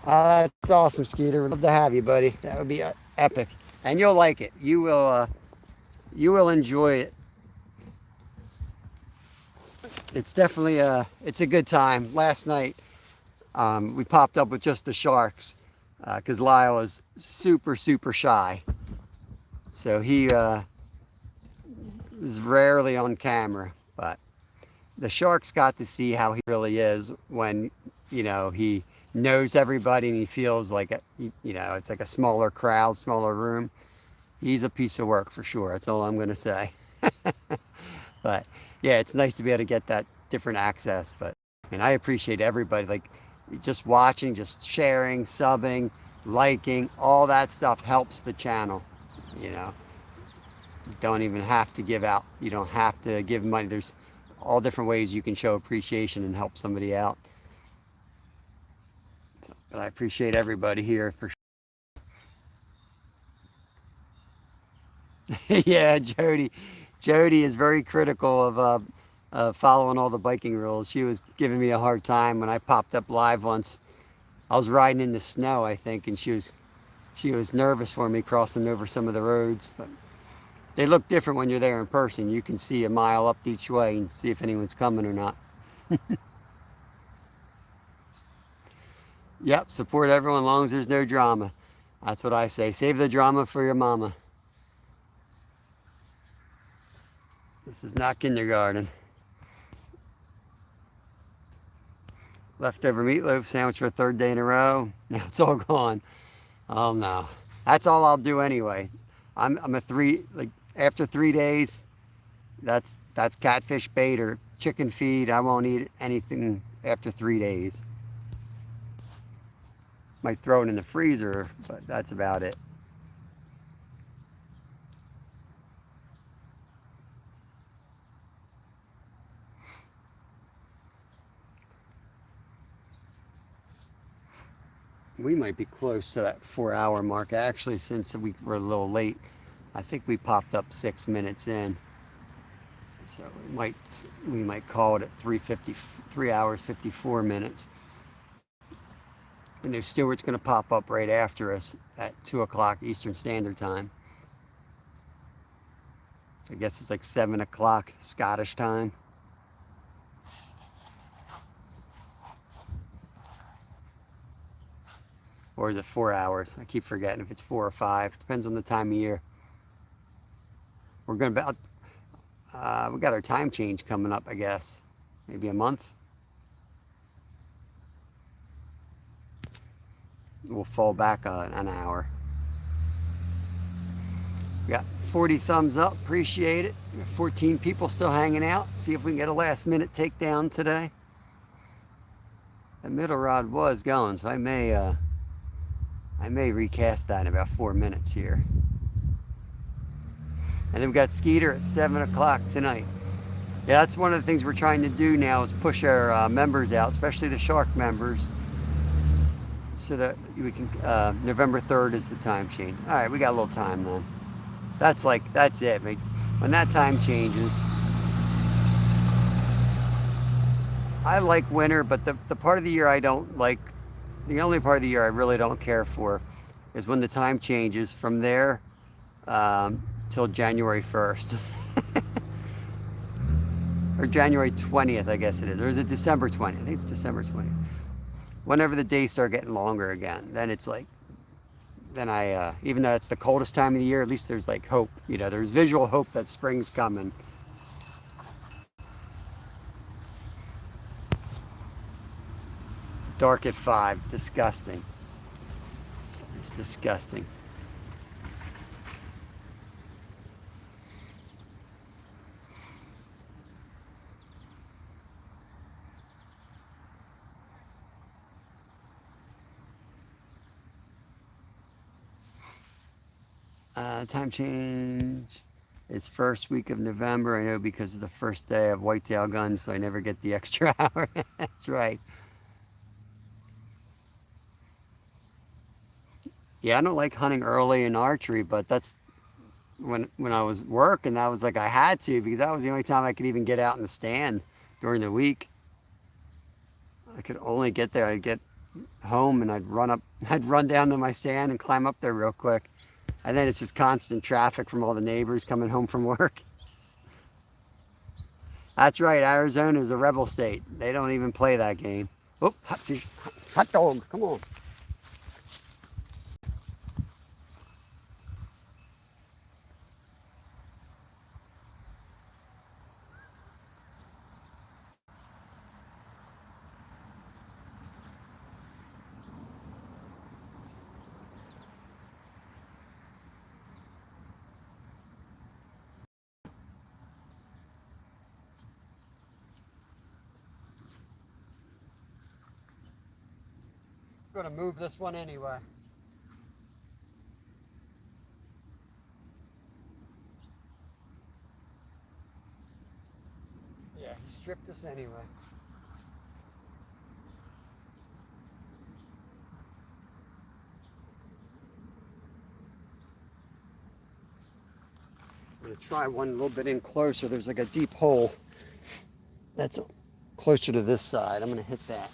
Oh, that's awesome, Skeeter. We'd love to have you, buddy. That would be epic, and you'll like it. You will enjoy it. It's definitely it's a good time. Last night, we popped up with just the sharks because Lyle is super shy, so he is rarely on camera. But the sharks got to see how he really is when, you know, he knows everybody and he feels like it's like a smaller crowd, smaller room. He's a piece of work for sure. That's all I'm gonna say. But yeah, it's nice to be able to get that different access. And I appreciate everybody, like, just watching, just sharing, subbing, liking, all that stuff helps the channel. You know, you don't even have to give out. You don't have to give money. There's all different ways you can show appreciation and help somebody out. But I appreciate everybody here for sure. Yeah, Jody is very critical of following all the biking rules. She was giving me a hard time when I popped up live once. I was riding in the snow, I think, and she was nervous for me crossing over some of the roads. But they look different when you're there in person. You can see a mile up each way and see if anyone's coming or not. Yep, support everyone as long as there's no drama. That's what I say. Save the drama for your mama. This is not kindergarten. Leftover meatloaf sandwich for a third day in a row. Now it's all gone. Oh no. That's all I'll do anyway. After 3 days, that's catfish bait or chicken feed. I won't eat anything after 3 days. Might throw it in the freezer, but that's about it. We might be close to that 4-hour mark. Actually, since we were a little late, I think we popped up 6 minutes in. So we might call it at 3 hours, 54 minutes. I know Stuart's going to pop up right after us at 2 o'clock Eastern Standard Time. I guess it's like 7 o'clock Scottish time. Or is it 4 hours? I keep forgetting if it's 4 or 5. Depends on the time of year. We're going to we got our time change coming up, I guess. Maybe a month. We'll fall back an hour. We got 40 thumbs up. Appreciate it. We got 14 people still hanging out. See if we can get a last minute takedown today. The middle rod was going, so I may recast that in about 4 minutes here. And then we got Skeeter at 7 o'clock tonight. Yeah, that's one of the things we're trying to do now is push our members out, especially the shark members, so that we can, November 3rd is the time change. All right, we got a little time then. That's it. when that time changes. I like winter, but the part of the year I don't like, the only part of the year I really don't care for is when the time changes from there till January 1st. Or January 20th, I guess it is. Or is it December 20th? I think it's December 20th. Whenever the days start getting longer again, then it's like, then even though it's the coldest time of the year, at least there's like hope. You know, there's visual hope that spring's coming. Dark at 5, disgusting. It's disgusting. Time change is first week of November. I know because of the first day of whitetail guns, so I never get the extra hour. That's right. Yeah, I don't like hunting early in archery, but that's when I was working, that was like I had to, because that was the only time I could even get out in the stand during the week. I could only get there. I'd get home and I'd run down to my stand and climb up there real quick. And then it's just constant traffic from all the neighbors coming home from work. That's right, Arizona is a rebel state. They don't even play that game. Oh, hot fish, hot dog, come on. I'm gonna move this one anyway. Yeah, he stripped us anyway. I'm gonna try one a little bit in closer. There's like a deep hole that's closer to this side. I'm gonna hit that.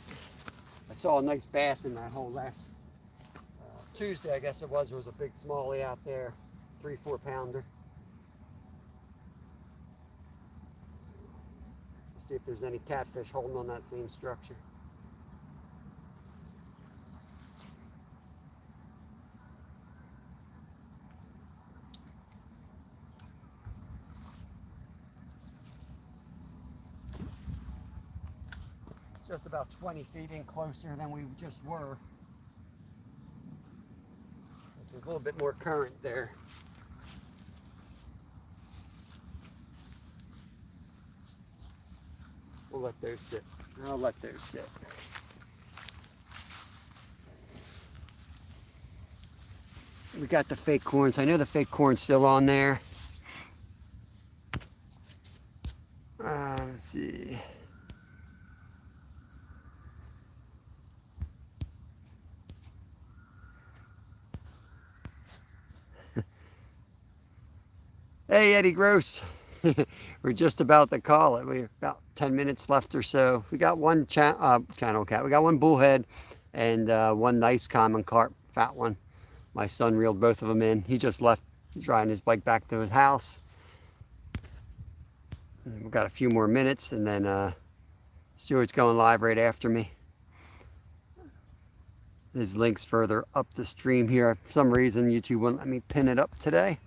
I saw a nice bass in that hole last Tuesday, I guess it was. There was a big smallie out there, 3-4 pounder. See if there's any catfish holding on that same structure. Just about 20 feet in closer than we just were. There's a little bit more current there. We'll let those sit. I'll let those sit. We got the fake corns. I know the fake corn's still on there. Let's see. Hey, Eddie Gross. We're just about to call it. We're about 10 minutes left or so. We got one channel cat. We got one bullhead and one nice common carp, fat one. My son reeled both of them in. He just left. He's riding his bike back to his house. And we've got a few more minutes, and then Stuart's going live right after me. His link's further up the stream here. For some reason, YouTube wouldn't let me pin it up today.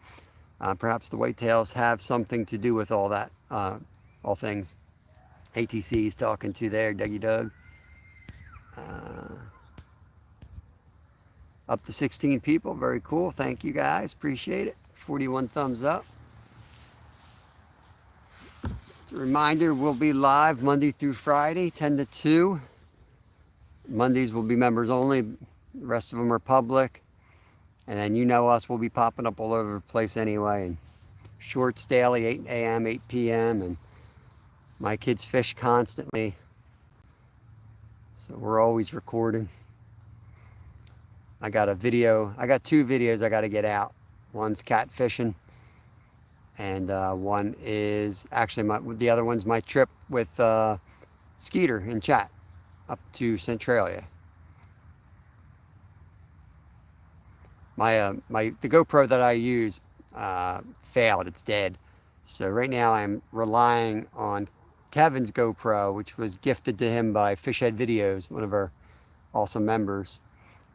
Perhaps the whitetails have something to do with all that, all things. ATC's talking to there, Dougie Doug. Up to 16 people, very cool. Thank you guys, appreciate it. 41 thumbs up. Just a reminder, we'll be live Monday through Friday, 10 to 2. Mondays will be members only, the rest of them are public. And then you know us, we'll be popping up all over the place anyway. And shorts daily, 8 a.m., 8 p.m. And my kids fish constantly. So we're always recording. I got a video, I got 2 videos I got to get out. One's cat fishing. and one is actually the other one's my trip with Skeeter and Chat up to Centralia. The GoPro that I use failed. It's dead. So right now I'm relying on Kevin's GoPro, which was gifted to him by Fishhead Videos, one of our awesome members.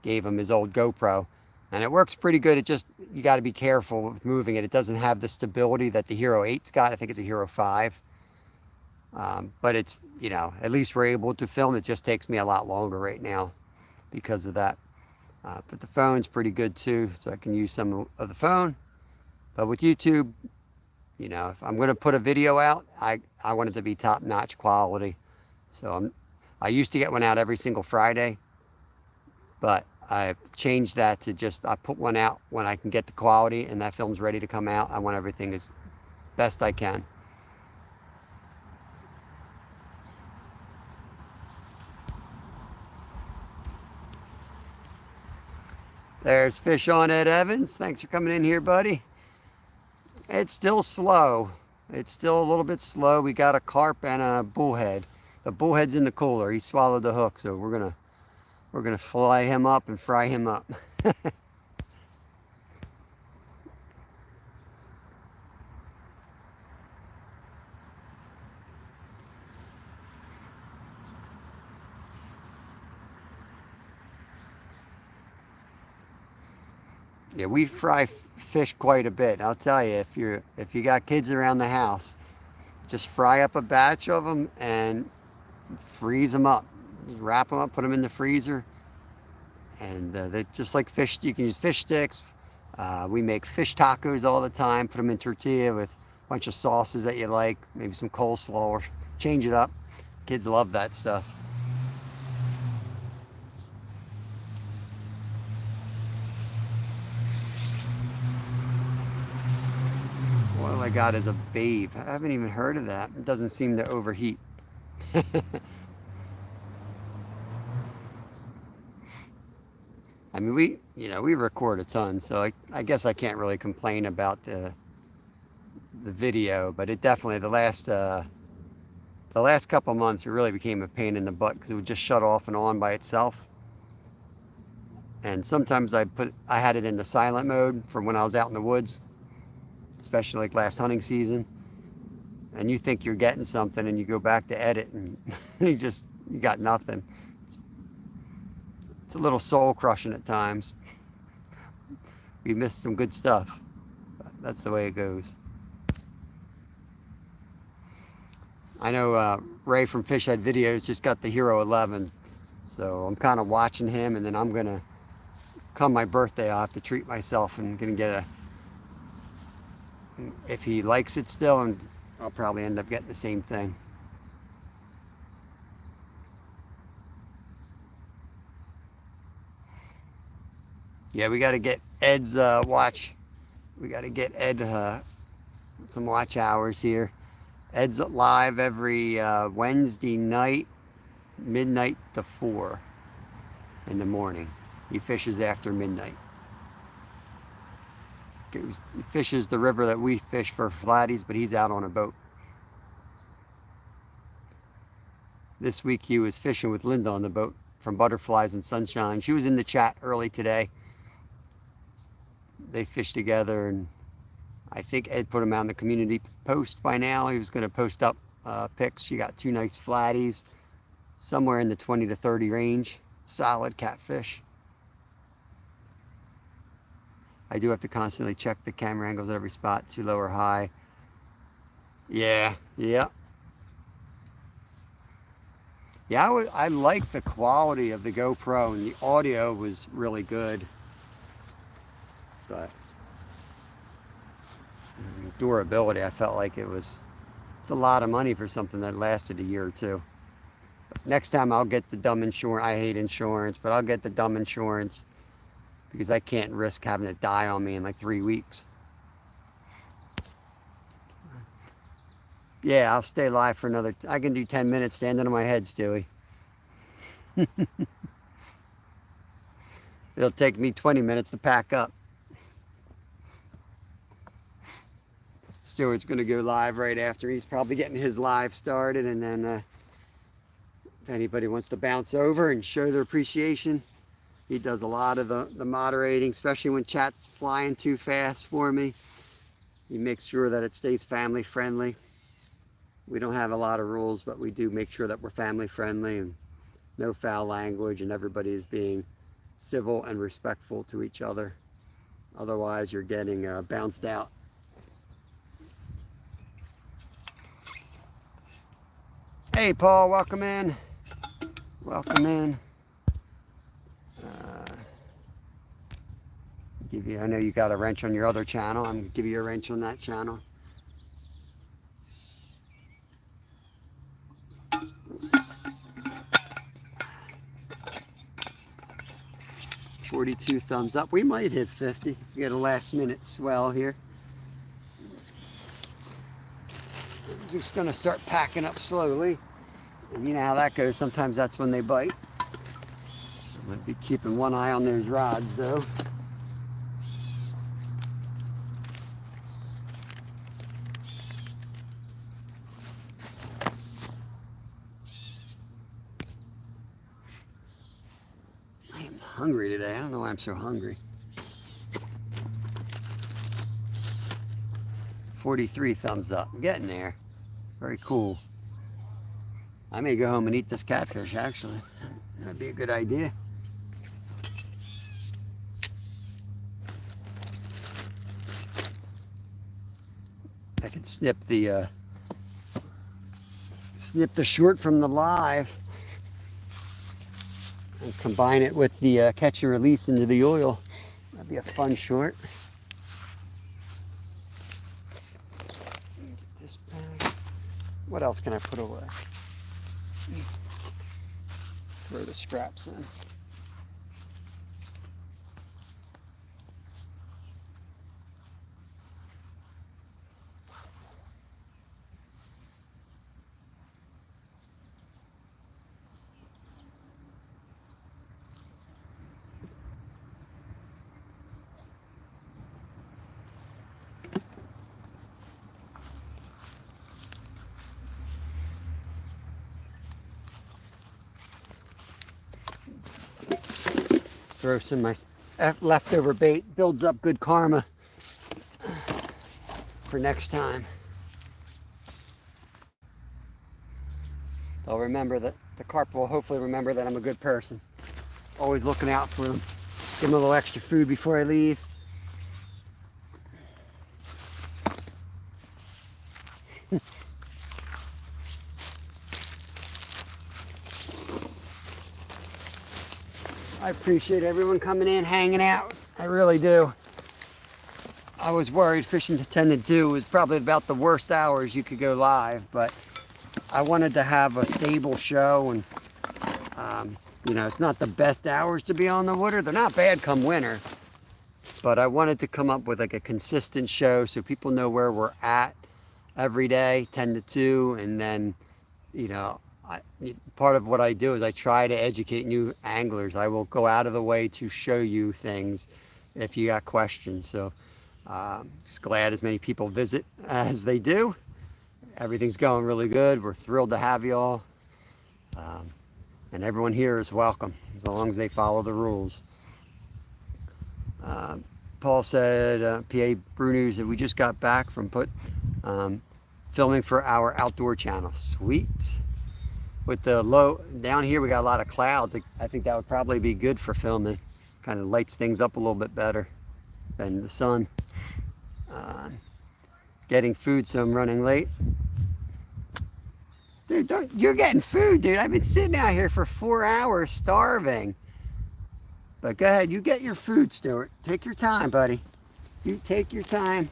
Gave him his old GoPro, and it works pretty good. It just, you got to be careful with moving it. It doesn't have the stability that the Hero 8's got. I think it's a Hero 5. But it's, you know, at least we're able to film. It just takes me a lot longer right now because of that. But the phone's pretty good too, so I can use some of the phone. But with YouTube, you know, if I'm going to put a video out, I want it to be top-notch quality. So I used to get one out every single Friday, but I've changed that to just, I put one out when I can get the quality and that film's ready to come out. I want everything as best I can. There's fish on Ed Evans. Thanks for coming in here, buddy. It's still slow. It's still a little bit slow. We got a carp and a bullhead. The bullhead's in the cooler. He swallowed the hook, so we're gonna fly him up and fry him up. Yeah, we fry fish quite a bit. I'll tell you, if you got kids around the house, just fry up a batch of them and freeze them up. Just wrap them up, put them in the freezer, and they're just like fish. You can use fish sticks. We make fish tacos all the time. Put them in tortilla with a bunch of sauces that you like, maybe some coleslaw, or change it up. Kids love that stuff. What I got is a Babe. I haven't even heard of that. It doesn't seem to overheat. I mean, we record a ton, so I guess I can't really complain about the video, but it definitely, the last couple months, it really became a pain in the butt because it would just shut off and on by itself. And sometimes I had it in the silent mode from when I was out in the woods, especially like last hunting season. And you think you're getting something and you go back to edit and you got nothing. It's a little soul crushing at times. We missed some good stuff, but that's the way it goes. I know Ray from Fishhead Videos just got the Hero 11, so I'm kind of watching him, and then I'm gonna, come my birthday, I'll have to treat myself and gonna get if he likes it still, and I'll probably end up getting the same thing. Yeah, we got to get Ed's watch. We got to get Ed some watch hours here. Ed's live every Wednesday night, midnight to 4 in the morning. He fishes after midnight. He fishes the river that we fish for flatties, but he's out on a boat. This week he was fishing with Linda on the boat from Butterflies and Sunshine. She was in the chat early today. They fished together, and I think Ed put them out in the community post by now. He was going to post up pics. She got 2 nice flatties, somewhere in the 20 to 30 range. Solid catfish. I do have to constantly check the camera angles at every spot, too low or high. Yeah. Yeah, I like the quality of the GoPro, and the audio was really good. But durability, I felt like it's a lot of money for something that lasted a year or two. But next time I'll get the dumb insurance. I hate insurance, but I'll get the dumb insurance because I can't risk having it die on me in like 3 weeks. Yeah, I'll stay live for another, I can do 10 minutes standing on my head, Stewie. It'll take me 20 minutes to pack up. Stuart's going to go live right after. He's probably getting his live started, and then if anybody wants to bounce over and show their appreciation, he does a lot of the moderating, especially when chat's flying too fast for me. He makes sure that it stays family friendly. We don't have a lot of rules, but we do make sure that we're family friendly and no foul language, and everybody is being civil and respectful to each other. Otherwise, you're getting bounced out. Hey, Paul, welcome in. Welcome in. I know you got a wrench on your other channel. I'm going to give you a wrench on that channel. $42 thumbs up. We might hit 50. We got a last minute swell here. I'm just going to start packing up slowly. And you know how that goes. Sometimes that's when they bite. I'm going to be keeping one eye on those rods though. Hungry today. I don't know why I'm so hungry. 43 thumbs up. I'm getting there. Very cool. I may go home and eat this catfish, actually. That'd be a good idea. I could snip the short from the live and combine it with the catch and release into the oil. That'd be a fun short. This bag. What else can I put away? Throw the scraps in. Throw some of my leftover bait, builds up good karma for next time. They'll remember that, the carp will hopefully remember that I'm a good person. Always looking out for them. Give them a little extra food before I leave. I appreciate everyone coming in, hanging out. I really do. I was worried fishing to 10 to 2 was probably about the worst hours you could go live, but I wanted to have a stable show, and you know, it's not the best hours to be on the water. They're not bad come winter, but I wanted to come up with like a consistent show so people know where we're at every day, 10 to 2, and then, you know, part of what I do is I try to educate new anglers. I will go out of the way to show you things if you got questions. So just glad as many people visit as they do. Everything's going really good. We're thrilled to have you all. And everyone here is welcome as long as they follow the rules. Paul said, PA Brew News, that we just got back from filming for our outdoor channel. Sweet. With the low, down here we got a lot of clouds. I think that would probably be good for filming. Kind of lights things up a little bit better than the sun. Getting food, so I'm running late. Dude, you're getting food, dude. I've been sitting out here for 4 hours starving. But go ahead, you get your food, Stuart. Take your time, buddy. You take your time.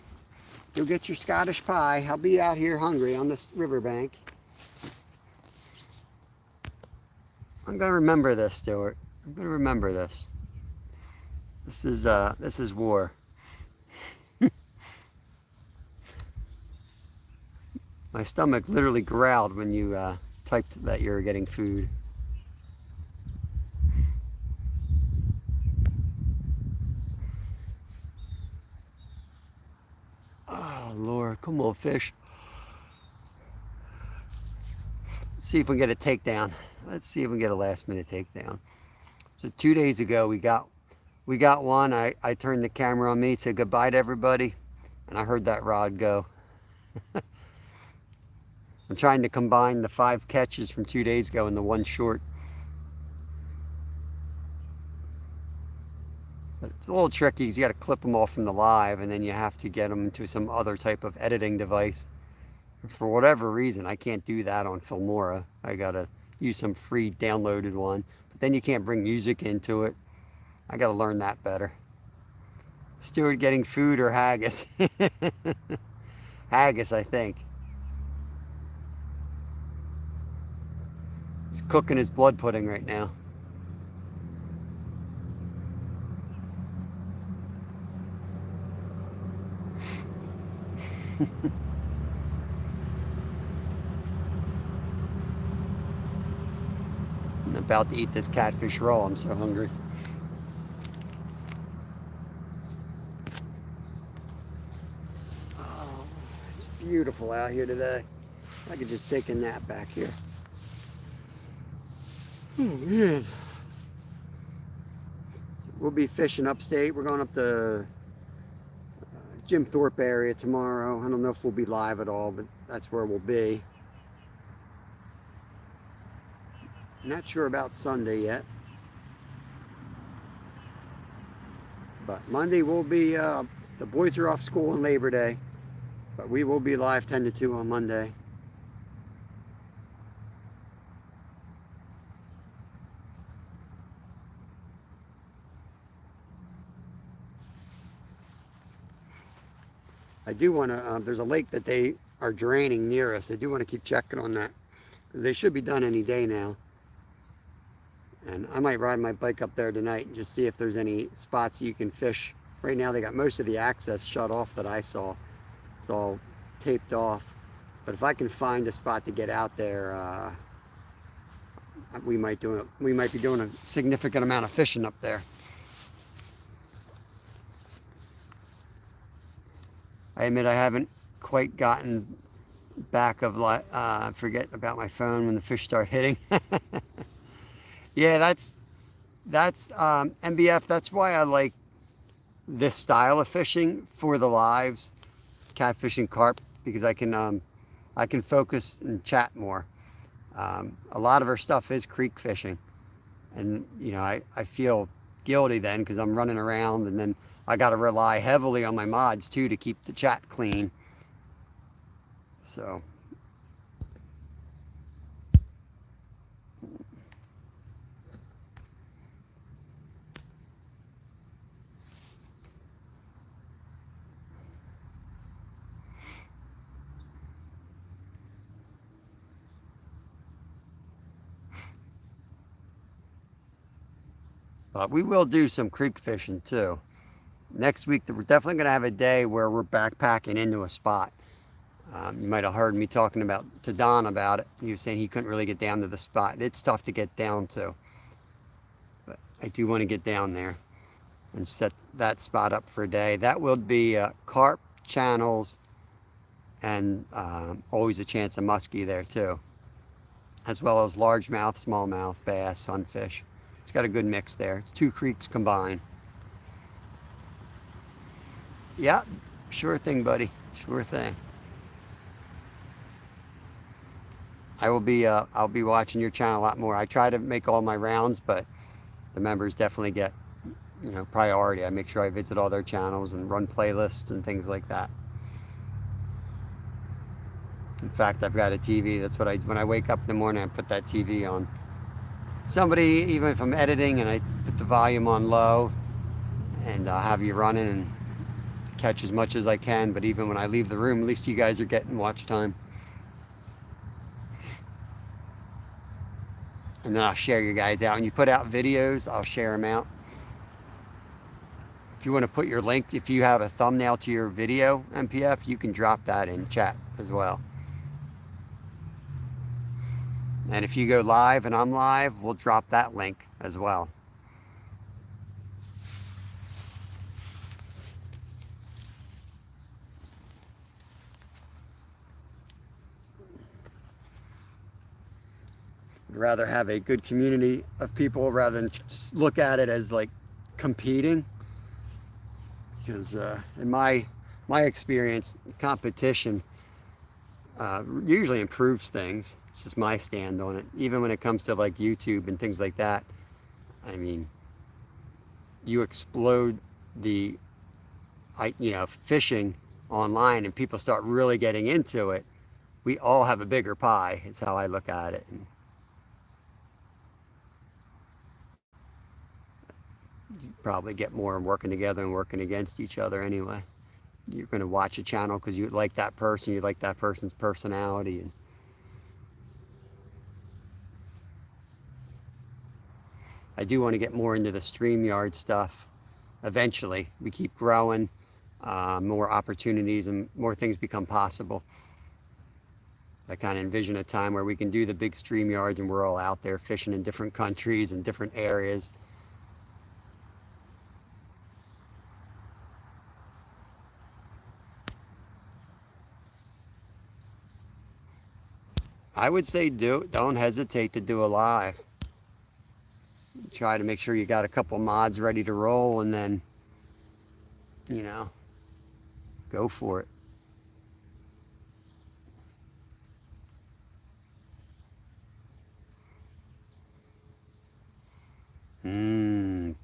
Go get your Scottish pie. I'll be out here hungry on this riverbank. I'm gonna remember this, Stuart. I'm gonna remember this. This is war. My stomach literally growled when you typed that you're getting food. Oh Lord, come on, fish. Let's see if we can get a takedown. Let's see if we can get a last minute takedown. So 2 days ago we got one. I turned the camera on me, said goodbye to everybody, and I heard that rod go. I'm trying to combine the 5 catches from 2 days ago into one short. But it's a little tricky because you got to clip them off from the live, and then you have to get them into some other type of editing device. For whatever reason, I can't do that on Filmora. I gotta use some free downloaded one. But then you can't bring music into it. I gotta learn that better. Stuart getting food or haggis? Haggis, I think. He's cooking his blood pudding right now. I'm about to eat this catfish raw. I'm so hungry. Oh, it's beautiful out here today. I could just take a nap back here. Oh man. We'll be fishing upstate. We're going up the Jim Thorpe area tomorrow. I don't know if we'll be live at all, but that's where we'll be. Not sure about Sunday yet. But Monday will be, the boys are off school on Labor Day. But we will be live 10 to 2 on Monday. I do want to, there's a lake that they are draining near us. I do want to keep checking on that. They should be done any day now. And I might ride my bike up there tonight and just see if there's any spots you can fish. Right now they got most of the access shut off that I saw. It's all taped off. But if I can find a spot to get out there, we might be doing a significant amount of fishing up there. I admit I haven't quite gotten back of forget about my phone when the fish start hitting. Yeah, that's MBF. That's why I like this style of fishing for the lives, catfish and carp, because I can focus and chat more. A lot of our stuff is creek fishing, and you know I feel guilty then because I'm running around, and then I got to rely heavily on my mods too to keep the chat clean. So. But we will do some creek fishing too. Next week, we're definitely going to have a day where we're backpacking into a spot. You might have heard me talking to Don about it. He was saying he couldn't really get down to the spot. It's tough to get down to. But I do want to get down there and set that spot up for a day. That will be carp, channels, and always a chance of muskie there too. As well as largemouth, smallmouth, bass, sunfish. It's got a good mix there. 2 creeks combined. Yeah, sure thing, buddy. Sure thing. I'll be watching your channel a lot more. I try to make all my rounds, but the members definitely get, you know, priority. I make sure I visit all their channels and run playlists and things like that. In fact, I've got a TV. That's what when I wake up in the morning, I put that TV on. Somebody, even if I'm editing and I put the volume on low, and I'll have you running and catch as much as I can, but even when I leave the room, at least you guys are getting watch time. And then I'll share you guys out. When you put out videos, I'll share them out. If you want to put your link, if you have a thumbnail to your video, MPF, you can drop that in chat as well. And if you go live and I'm live, we'll drop that link as well. I'd rather have a good community of people rather than just look at it as like competing. Because in my experience, competition usually improves things. It's just my stand on it. Even when it comes to like YouTube and things like that, I mean, you explode the, fishing online and people start really getting into it. We all have a bigger pie, is how I look at it. And you probably get more working together and working against each other anyway. You're going to watch a channel because you like that person, you like that person's personality. And I do want to get more into the StreamYard stuff eventually. We keep growing, more opportunities and more things become possible. I kind of envision a time where we can do the big StreamYards and we're all out there fishing in different countries and different areas. I would say don't hesitate to do a live. Try to make sure you got a couple mods ready to roll and then, go for it.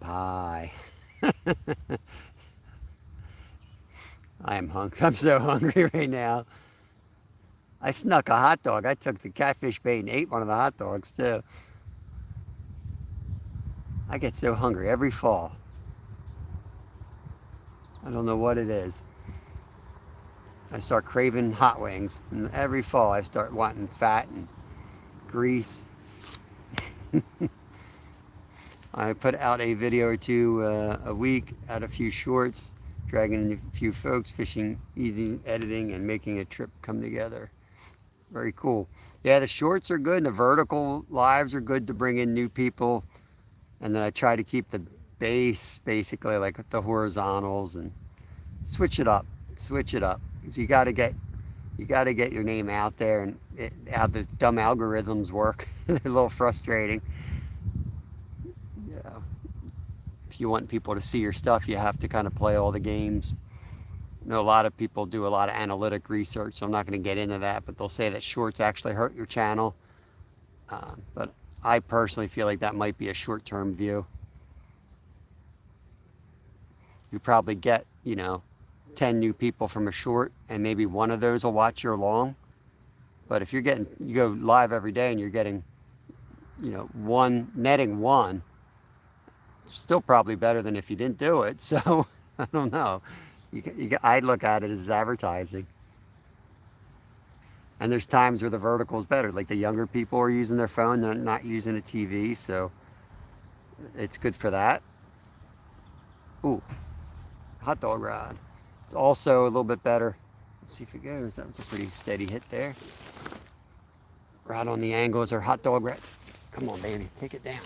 Pie. I am hungry. I'm so hungry right now. I snuck a hot dog. I took the catfish bait and ate one of the hot dogs too. I get so hungry every fall. I don't know what it is. I start craving hot wings, and every fall I start wanting fat and grease. I put out a video or two a week, add a few shorts, dragging in a few folks, fishing, easy editing, and making a trip come together. Very cool. Yeah, the shorts are good, and the vertical lives are good to bring in new people. And then I try to keep the base basically like the horizontals and switch it up. Because you got to get your name out there, and how the dumb algorithms work. They're a little frustrating. If you want people to see your stuff, you have to kind of play all the games. I know a lot of people do a lot of analytic research, so I'm not going to get into that, but they'll say that shorts actually hurt your channel. But I personally feel like that might be a short-term view. You probably get, 10 new people from a short, and maybe one of those will watch your long. But if you go live every day and you're getting, netting one, it's still probably better than if you didn't do it. So I don't know. I look at it as advertising. And there's times where the vertical is better. Like the younger people are using their phone, they're not using a TV, so it's good for that. Ooh, hot dog rod. It's also a little bit better. Let's see if it goes. That was a pretty steady hit there. Right on the angle is our hot dog rod. Come on, baby, take it down.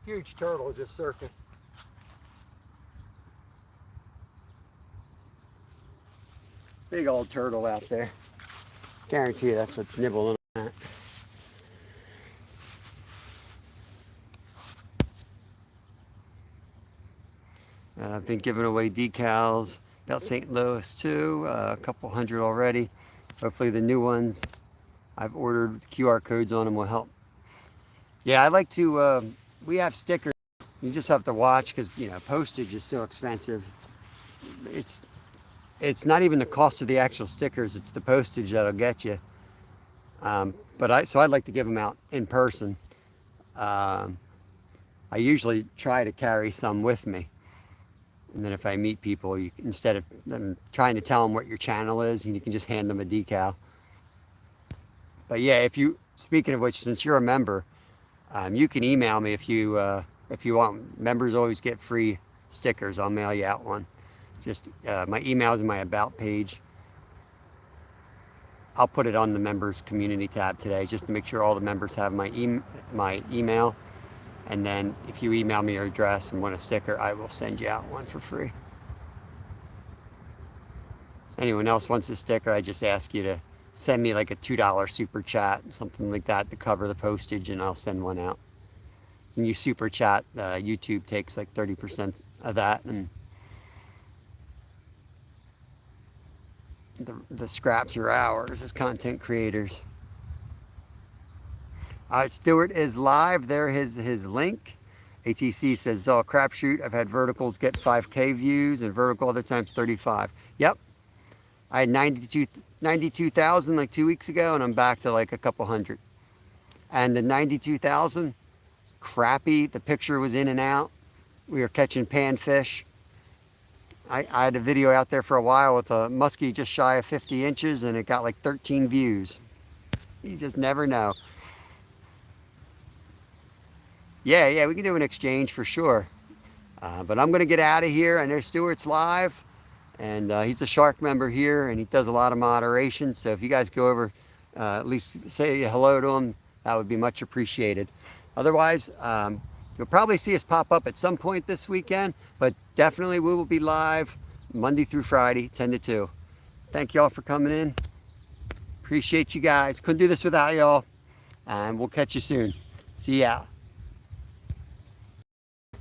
Huge turtle just surfing. Big old turtle out there. Guarantee you that's what's nibbling on that. I've been giving away decals about St. Louis too, a couple hundred already. Hopefully the new ones I've ordered, QR codes on them will help. Yeah, I like to, we have stickers. You just have to watch because, postage is so expensive. It's not even the cost of the actual stickers, it's the postage that'll get you. So I'd like to give them out in person. I usually try to carry some with me. And then if I meet people, instead of them trying to tell them what your channel is, and you can just hand them a decal. But yeah, speaking of which, since you're a member, you can email me if you want. Members always get free stickers. I'll mail you out one. Just my email is in my about page. I'll put it on the members community tab today just to make sure all the members have my email. And then if you email me your address and want a sticker, I will send you out one for free. Anyone else wants a sticker, I just ask you to send me like a $2 super chat, something like that, to cover the postage, and I'll send one out. When you super chat, YouTube takes like 30% of that, and the scraps are ours as content creators. Stuart is live. There his link. ATC says, oh, crapshoot. I've had verticals get 5K views and vertical other times 35. Yep. I had 92,000 like 2 weeks ago, and I'm back to like a couple hundred. And the 92,000, crappy. The picture was in and out. We were catching panfish. I had a video out there for a while with a muskie just shy of 50 inches, and it got like 13 views. You just never know. Yeah, we can do an exchange for sure. But I'm going to get out of here. I know Stuart's live, and he's a Shark member here, and he does a lot of moderation. So if you guys go over, at least say hello to him, that would be much appreciated. Otherwise, you'll probably see us pop up at some point this weekend, but definitely we will be live Monday through Friday, 10 to 2. Thank y'all for coming in. Appreciate you guys. Couldn't do this without y'all. And we'll catch you soon. See ya.